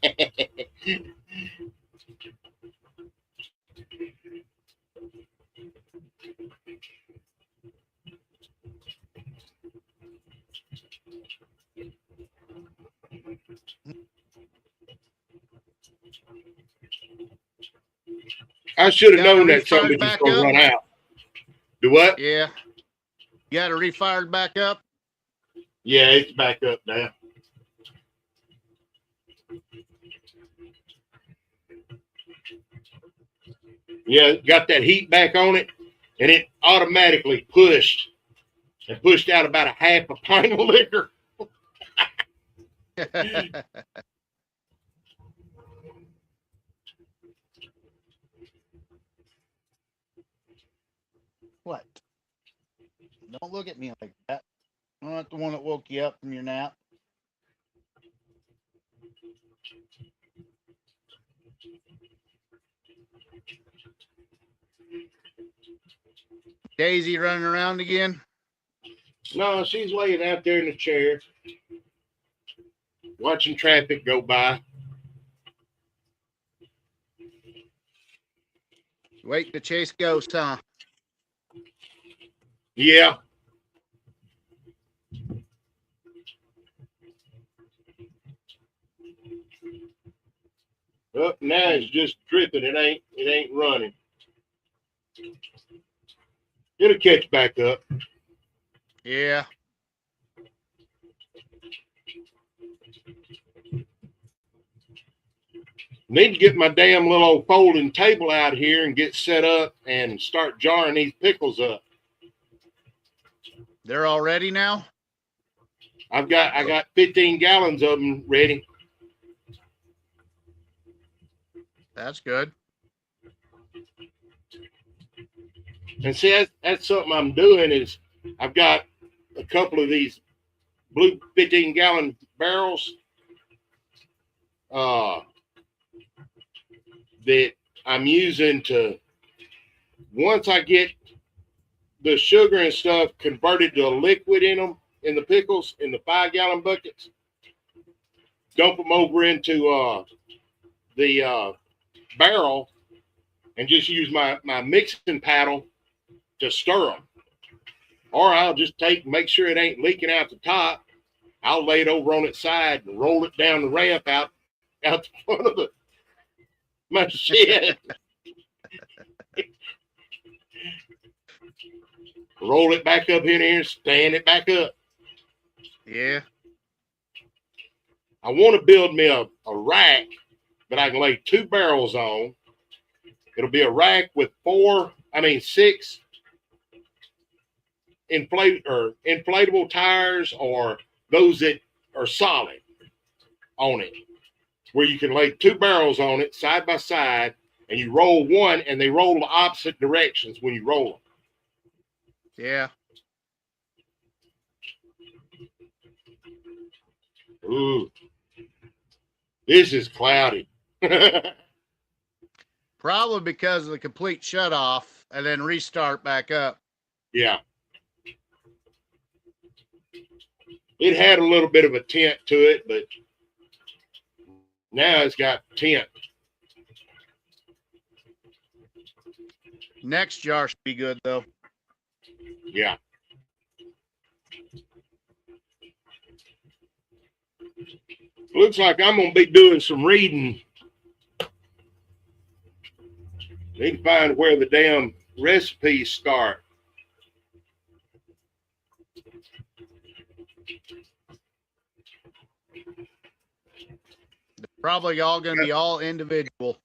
I should have known that somebody was going to run out. Do what? Yeah. You got it refired back up? Yeah, it's back up now. Yeah, got that heat back on it, and it automatically pushed out about a half a pint of liquor. What? Don't look at me like that. I'm not the one that woke you up from your nap. Daisy running around again? No, she's laying out there in the chair, watching traffic go by. Waiting to chase ghosts, huh? Yeah. Up now it's just dripping. It ain't running. It'll catch back up. Yeah. Need to get my damn little old folding table out here and get set up and start jarring these pickles up. They're all ready now? I got 15 gallons of them ready. That's good. And see, that's something I'm doing is I've got a couple of these blue 15-gallon barrels that I'm using to, once I get the sugar and stuff converted to a liquid in them, in the pickles, in the 5-gallon buckets, dump them over into the barrel and just use my mixing paddle to stir them. Or I'll just make sure it ain't leaking out the top. I'll lay it over on its side and roll it down the ramp out the front of my shed. Roll it back up in here and stand it back up. Yeah. I want to build me a rack that I can lay 2 barrels on. It'll be a rack with 6 inflatable tires, or those that are solid on it, where you can lay 2 barrels on it side by side, and you roll one, and they roll the opposite directions when you roll them. Yeah. Ooh, this is cloudy. Probably because of the complete shut off and then restart back up. Yeah. It had a little bit of a tint to it, but now it's got tint. Next jar should be good, though. Yeah. Looks like I'm going to be doing some reading. Need to find where the damn recipes start. They're probably all going to be all individual.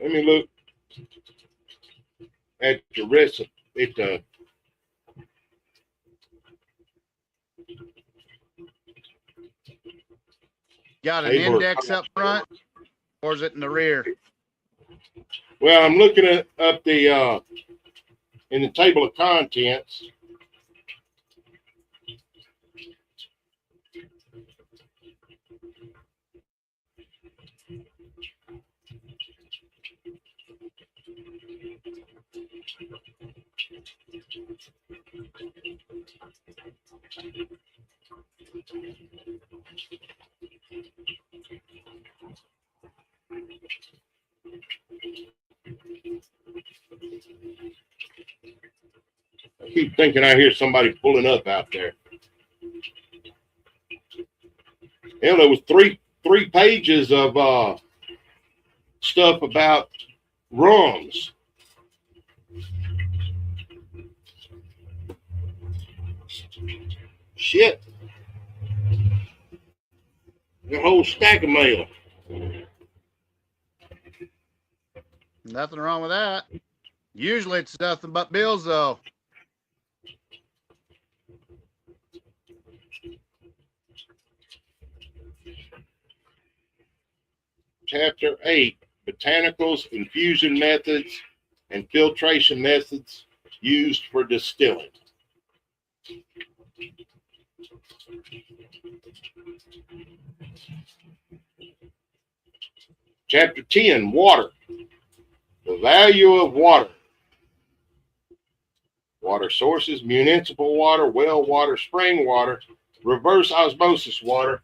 Let me look at the recipe. Got an index up front, or is it in the rear? Well, I'm looking at up the in the table of contents. I keep thinking I hear somebody pulling up out there. Hell, there was three pages of stuff about rums. Shit. A whole stack of mail. Nothing wrong with that. Usually it's nothing but bills, though. Chapter 8, Botanicals, Infusion Methods, and Filtration Methods used for distilling. Chapter 10, water. The value of water. Water sources, municipal water, well water, spring water, reverse osmosis water,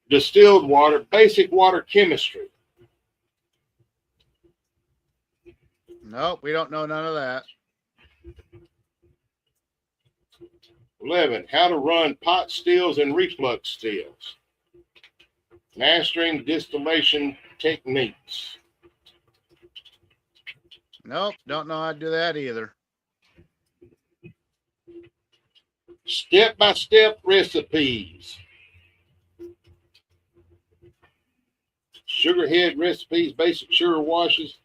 distilled water, basic water chemistry. Nope, we don't know none of that. 11, how to run pot stills and reflux stills. Mastering distillation techniques. Nope, don't know how to do that either. Step-by-step recipes. Sugarhead recipes, basic sugar washes,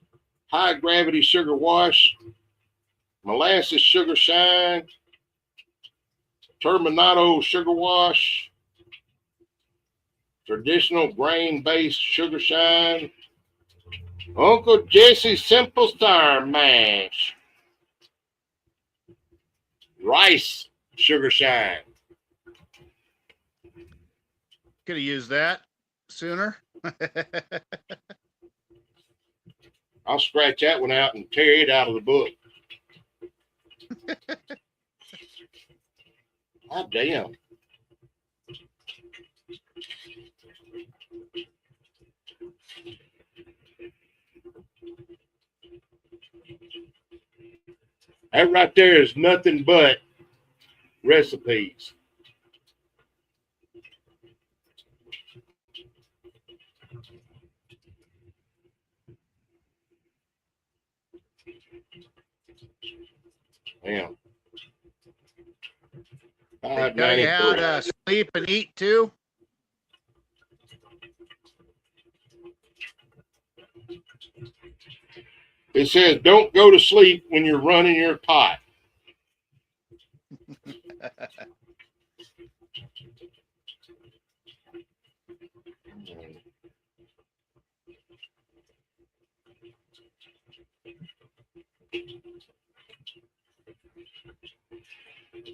high gravity sugar wash, molasses sugar shine, turbinado sugar wash, traditional grain-based sugar shine, Uncle Jesse's simple star mash, rice sugar shine. Could have used that sooner. I'll scratch that one out and tear it out of the book. God damn. That right there is nothing but recipes. Damn. They tell you how to sleep and eat too. It says don't go to sleep when you're running your pot.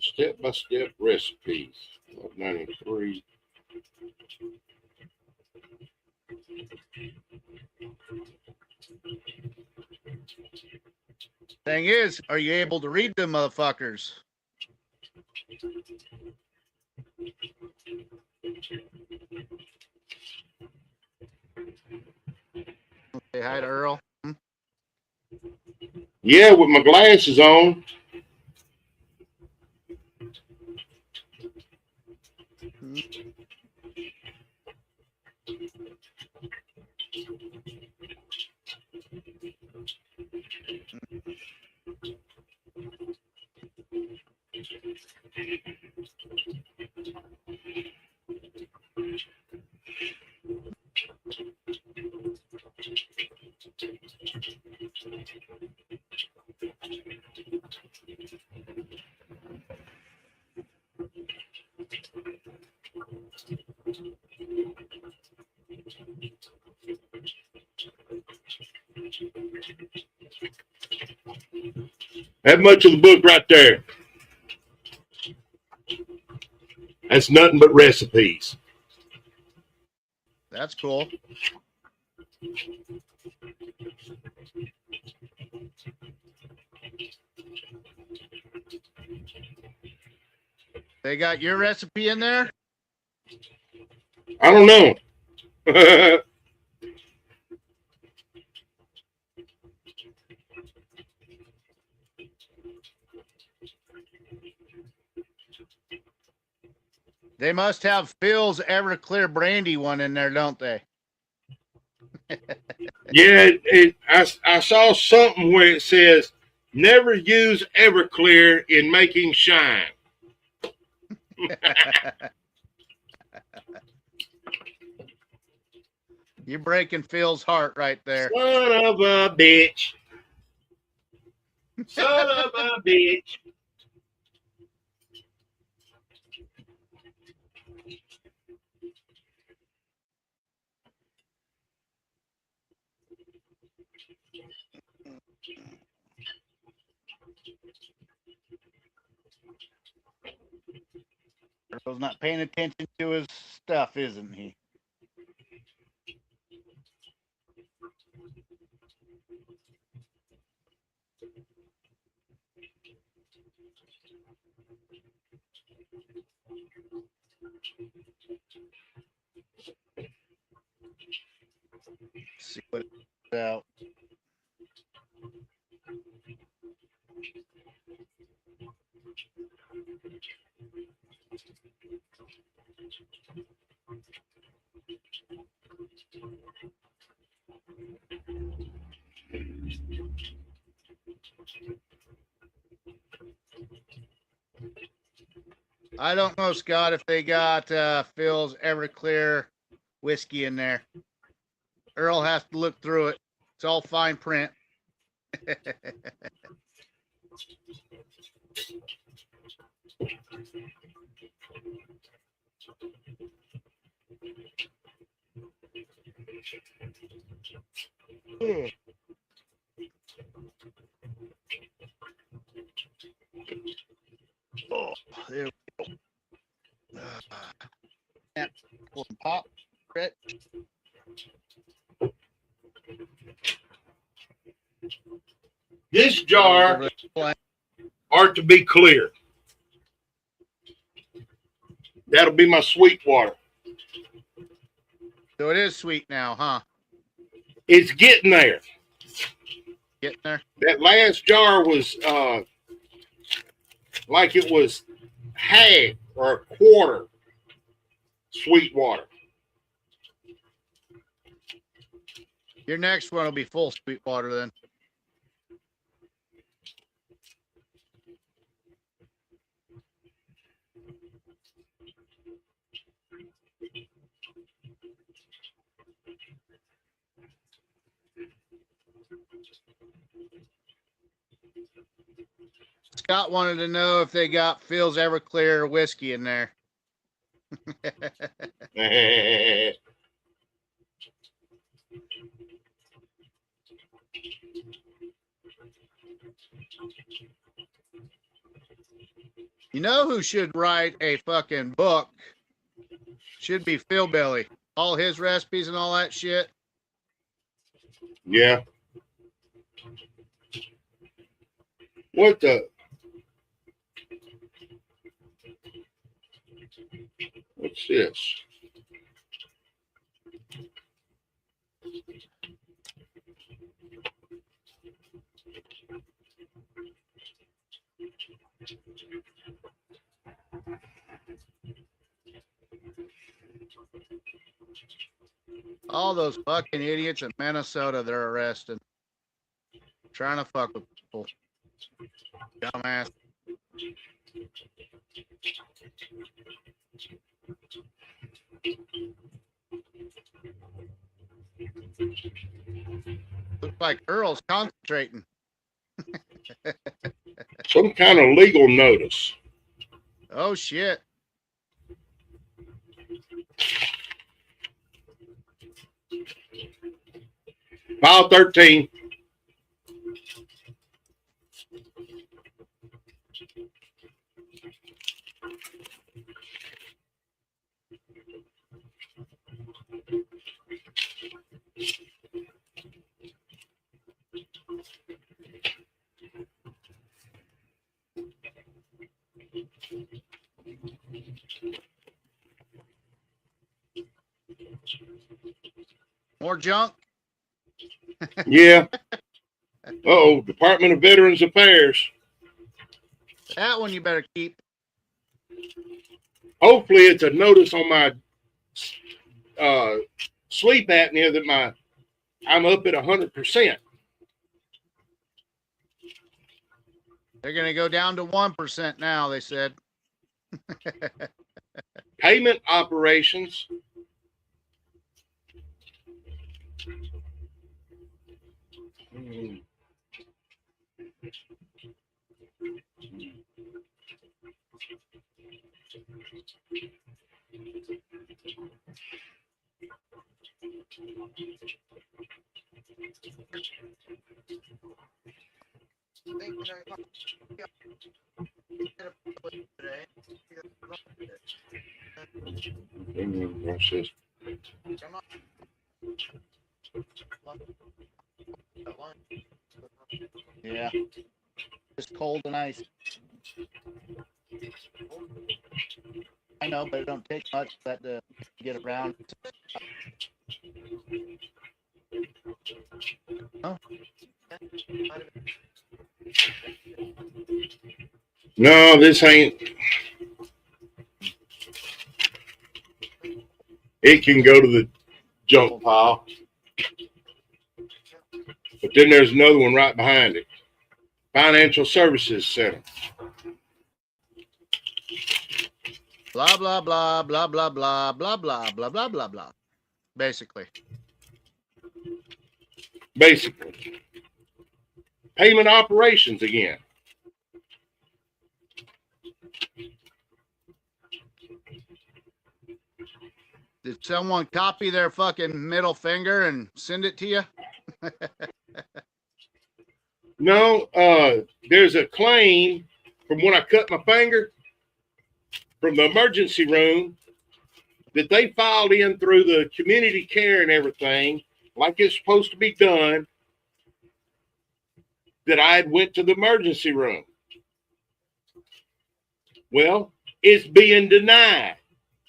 Step-by-step recipes. 93. Thing is, are you able to read them motherfuckers? Say hi to Earl. Yeah, with my glasses on. That much of the book right there. That's nothing but recipes. That's cool. They got your recipe in there? I don't know. They must have Phil's Everclear Brandy one in there, don't they? Yeah, I saw something where it says never use Everclear in making shine. You're breaking Phil's heart right there. Son of a bitch. Son of a bitch. Phil's not paying attention to his stuff, isn't he? See what it's out. I don't know, Scott, if they got Phil's Everclear whiskey in there. Earl has to look through it. It's all fine print. Oh, there we go. Pop, Brett. This jar are to be clear. That'll be my sweet water. So it is sweet now, huh? It's getting there. Getting there. That last jar was like it was half or a quarter sweet water. Your next one will be full sweet water then. Scott wanted to know if they got Phil's Everclear whiskey in there. You know who should write a fucking book? Should be Phil Billy. All his recipes and all that shit. Yeah. What the? What's this? All those fucking idiots in Minnesota they're arresting. Trying to fuck with people. Dumbass. Looks like Earl's concentrating. Some kind of legal notice. Oh shit. File 13. More junk? Yeah. Uh-oh, Department of Veterans Affairs. That one you better keep. Hopefully it's a notice on my sleep apnea that I'm up at 100%. They're gonna go down to 1% now, they said. Payment operations. Thank you very much. What's this? Yeah. Just cold and ice. I know, but it don't take much for that to get around. Oh. No, this ain't. It can go to the junk pile. But then there's another one right behind it. Financial Services Center. Blah blah blah blah blah blah blah blah blah blah blah blah. Basically. Basically. Payment operations again. Did someone copy their fucking middle finger and send it to you? No, there's a claim from when I cut my finger from the emergency room that they filed in through the community care and everything, like it's supposed to be done, that I had went to the emergency room. Well, it's being denied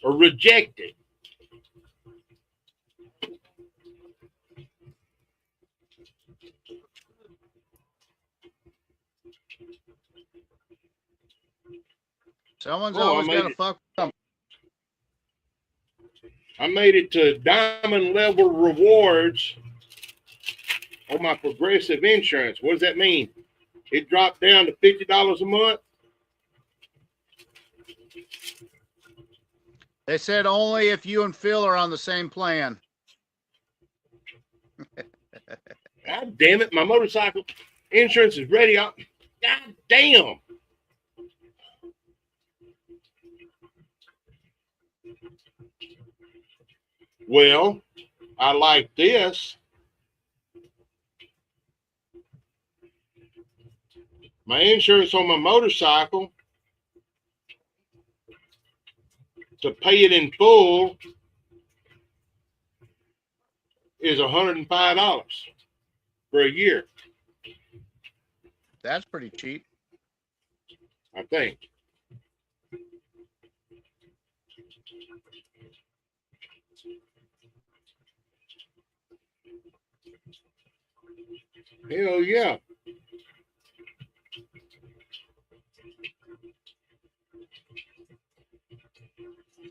or rejected. Someone's Oh, always got to fuck with something. I made it to diamond level rewards on my progressive insurance. What does that mean? It dropped down to $50 a month. They said only if you and Phil are on the same plan. God damn it, my motorcycle insurance is ready. God damn. Well, I like this. My insurance on my motorcycle, to pay it in full, is $105 for a year. That's pretty cheap. I think. Hell yeah.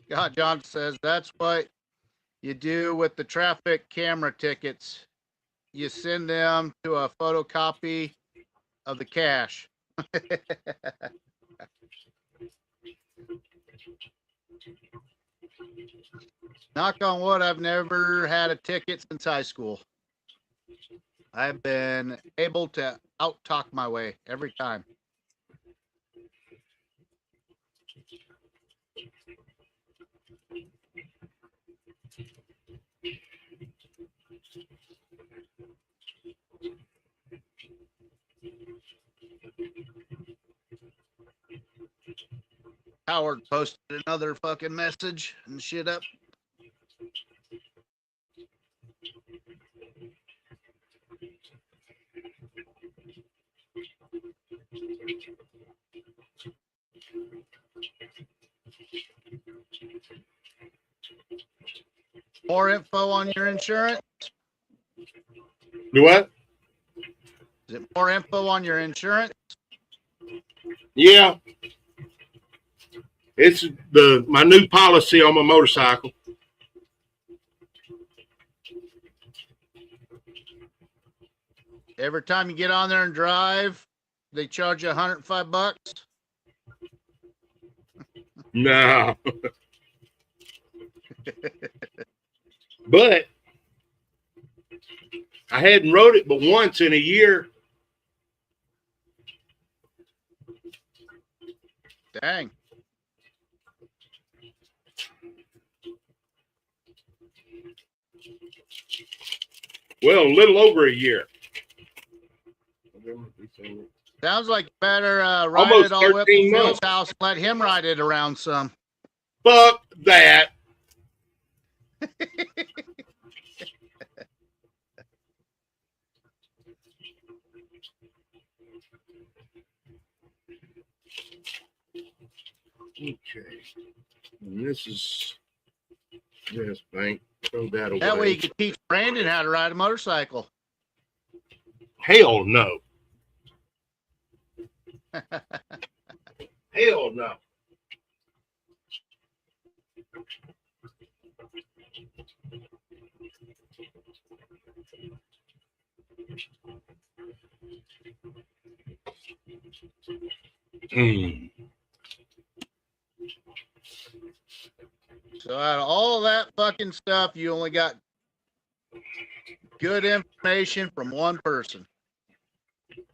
God, John says that's what you do with the traffic camera tickets. You send them to a photocopy of the cash. Knock on wood, I've never had a ticket since high school. I've been able to out-talk my way every time. Howard posted another fucking message and shit up. More info on your insurance? Do what? Is it more info on your insurance? Yeah. It's my new policy on my motorcycle. Every time you get on there and drive, they charge you $105. No. But I hadn't rode it but once in a year. Dang. Well, a little over a year. Sounds like you better ride Almost it all the way up to 13 Phil's months. house and let him ride it around some. Fuck that. Okay. And this is this bank. Throw that away. That way you can teach Brandon how to ride a motorcycle. Hell no. Hell no. Mm. So out of all that fucking stuff, you only got good information from one person.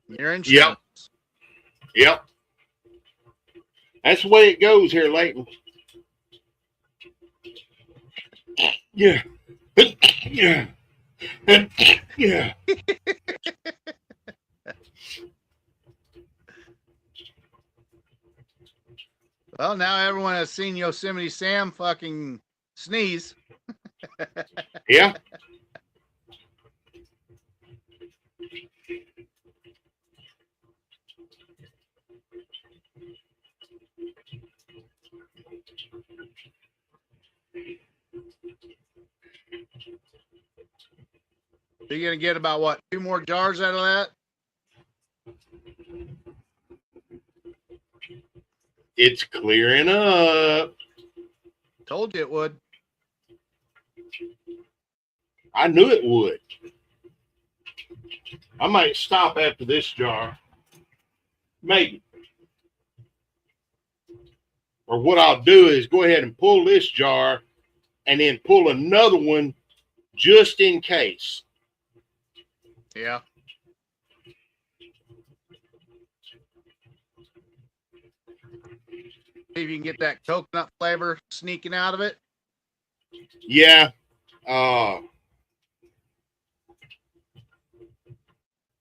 Your insurance. Yep. That's the way it goes here, Leighton. Yeah. Yeah. Yeah. Well, now everyone has seen Yosemite Sam fucking sneeze. Yeah. So you're gonna get about what, 2 more jars out of that? It's clearing up. Told you it would. I knew it would. I might stop after this jar. Maybe. Or what I'll do is go ahead and pull this jar and then pull another one just in case. Yeah. See if you can get that coconut flavor sneaking out of it. Yeah.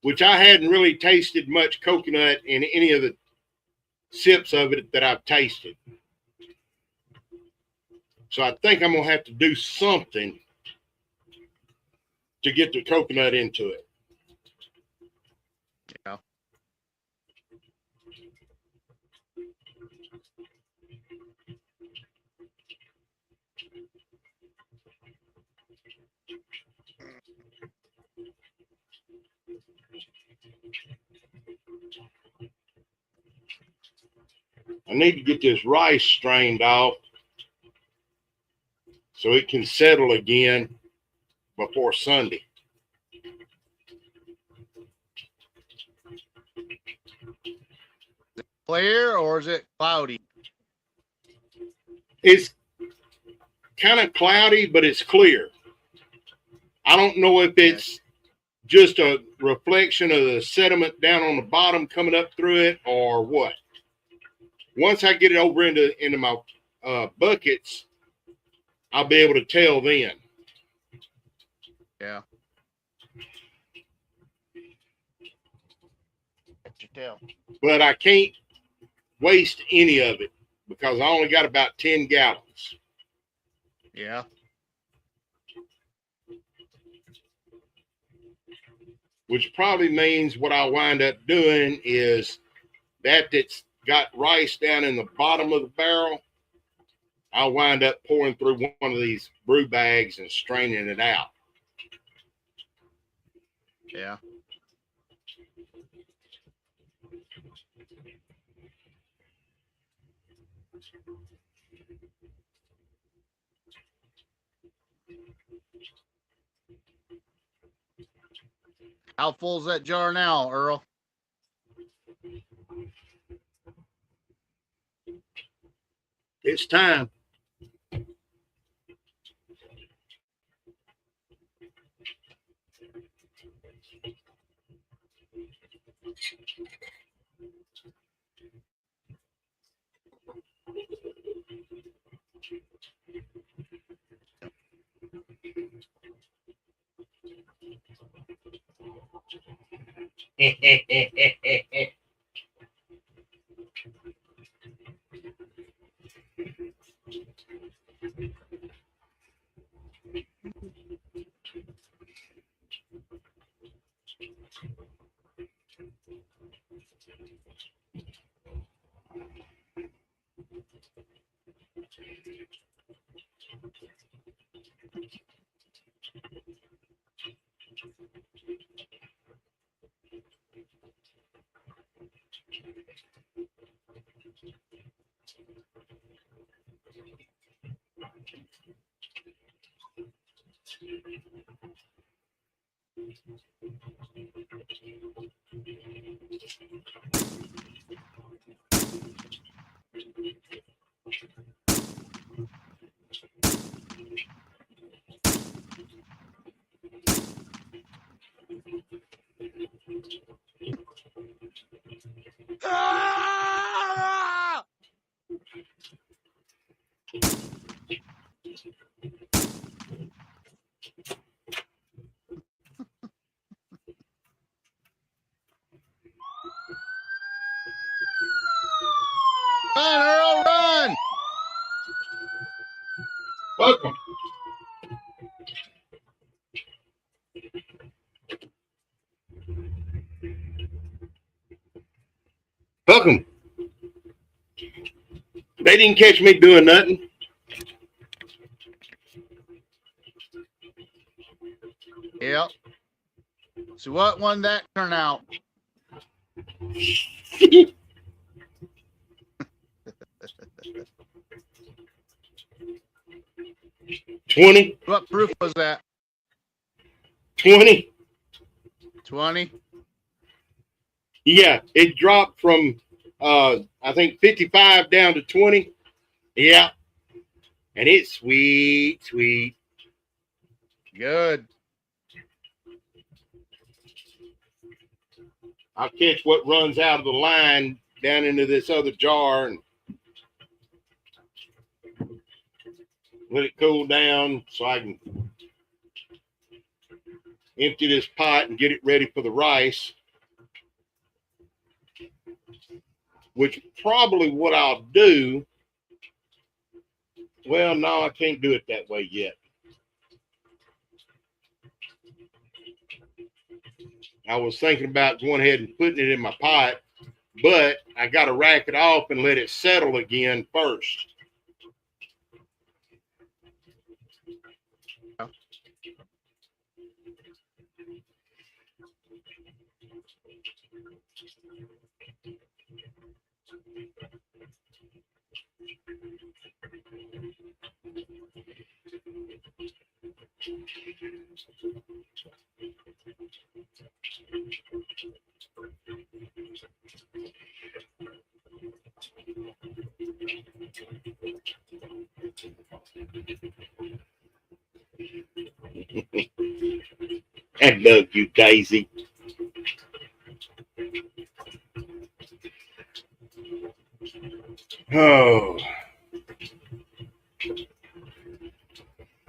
Which I hadn't really tasted much coconut in any of the sips of it that I've tasted. So I think I'm going to have to do something to get the coconut into it. Yeah. I need to get this rice strained off so it can settle again before Sunday. Clear or is it cloudy? It's kind of cloudy, but it's clear. I don't know if it's just a reflection of the sediment down on the bottom coming up through it or what. Once I get it over into my buckets, I'll be able to tell then. Yeah. What you tell? But I can't waste any of it because I only got about 10 gallons. Yeah. Which probably means what I'll wind up doing is that's got rice down in the bottom of the barrel, I'll wind up pouring through one of these brew bags and straining it out. Yeah. How full's that jar now, Earl? It's time. Run, Earl, run! Welcome. Welcome. They didn't catch me doing nothing. Yep. So what one that turn out? 20. What proof was that? 20. 20? Yeah, it dropped from I think 55 down to 20. Yeah. And it's sweet, sweet. Good. I'll catch what runs out of the line down into this other jar and let it cool down so I can empty this pot and get it ready for the rice. Which probably what I'll do. Well, no, I can't do it that way yet. I was thinking about going ahead and putting it in my pot, but I got to rack it off and let it settle again first. I love you, Daisy. Oh,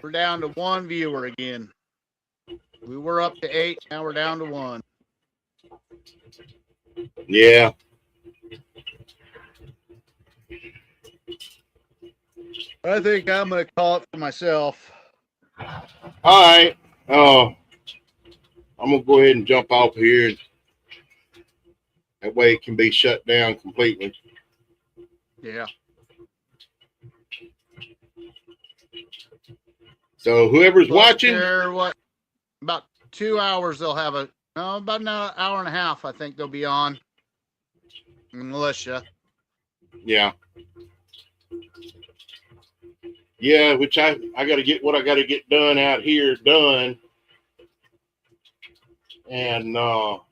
We're down to one viewer again. We were up to 8, now we're down to 1. yeah. I think I'm going to call it for myself. All right. I'm going to go ahead and jump off here. That way it can be shut down completely. Yeah. So whoever's Well, watching, they're, what, about 2 hours they'll have a, no, about an hour and a half I think they'll be on. Militia. yeah. Yeah, which I got to get what I got to get done out here done. And so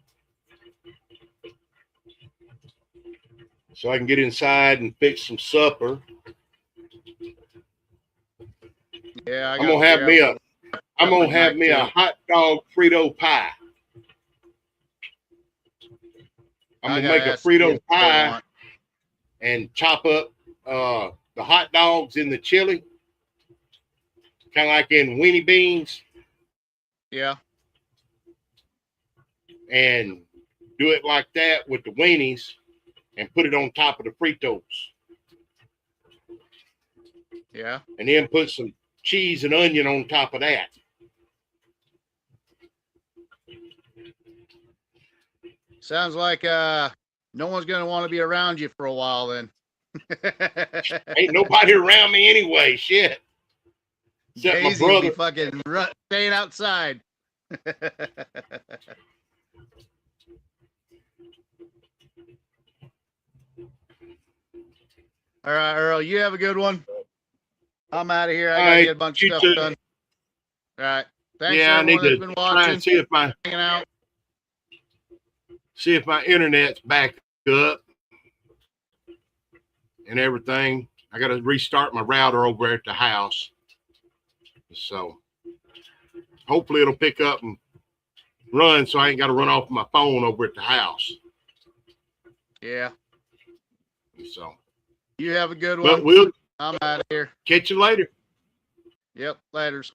I can get inside and fix some supper. Yeah, I'm gonna have me a hot dog Frito pie. I'm gonna make a Frito pie and chop up the hot dogs in the chili, kind of like in weenie beans. Yeah. And do it like that with the weenies and put it on top of the Fritos. Yeah. And then put some cheese and onion on top of that. Sounds like no one's going to want to be around you for a while then. Ain't nobody around me anyway, shit. Except Daisy my will brother. be fucking staying outside. All right, Earl, you have a good one. I'm out of here. I All gotta right, get a bunch of you stuff too. done. All right. Thanks Yeah, I everyone need that's to been try watching, and see if my internet's back up and everything. I got to restart my router over at the house. So hopefully it'll pick up and run so I ain't got to run off my phone over at the house. Yeah. So, You have a good but one. we'll I'm out of here. catch you later. Yep. Laters.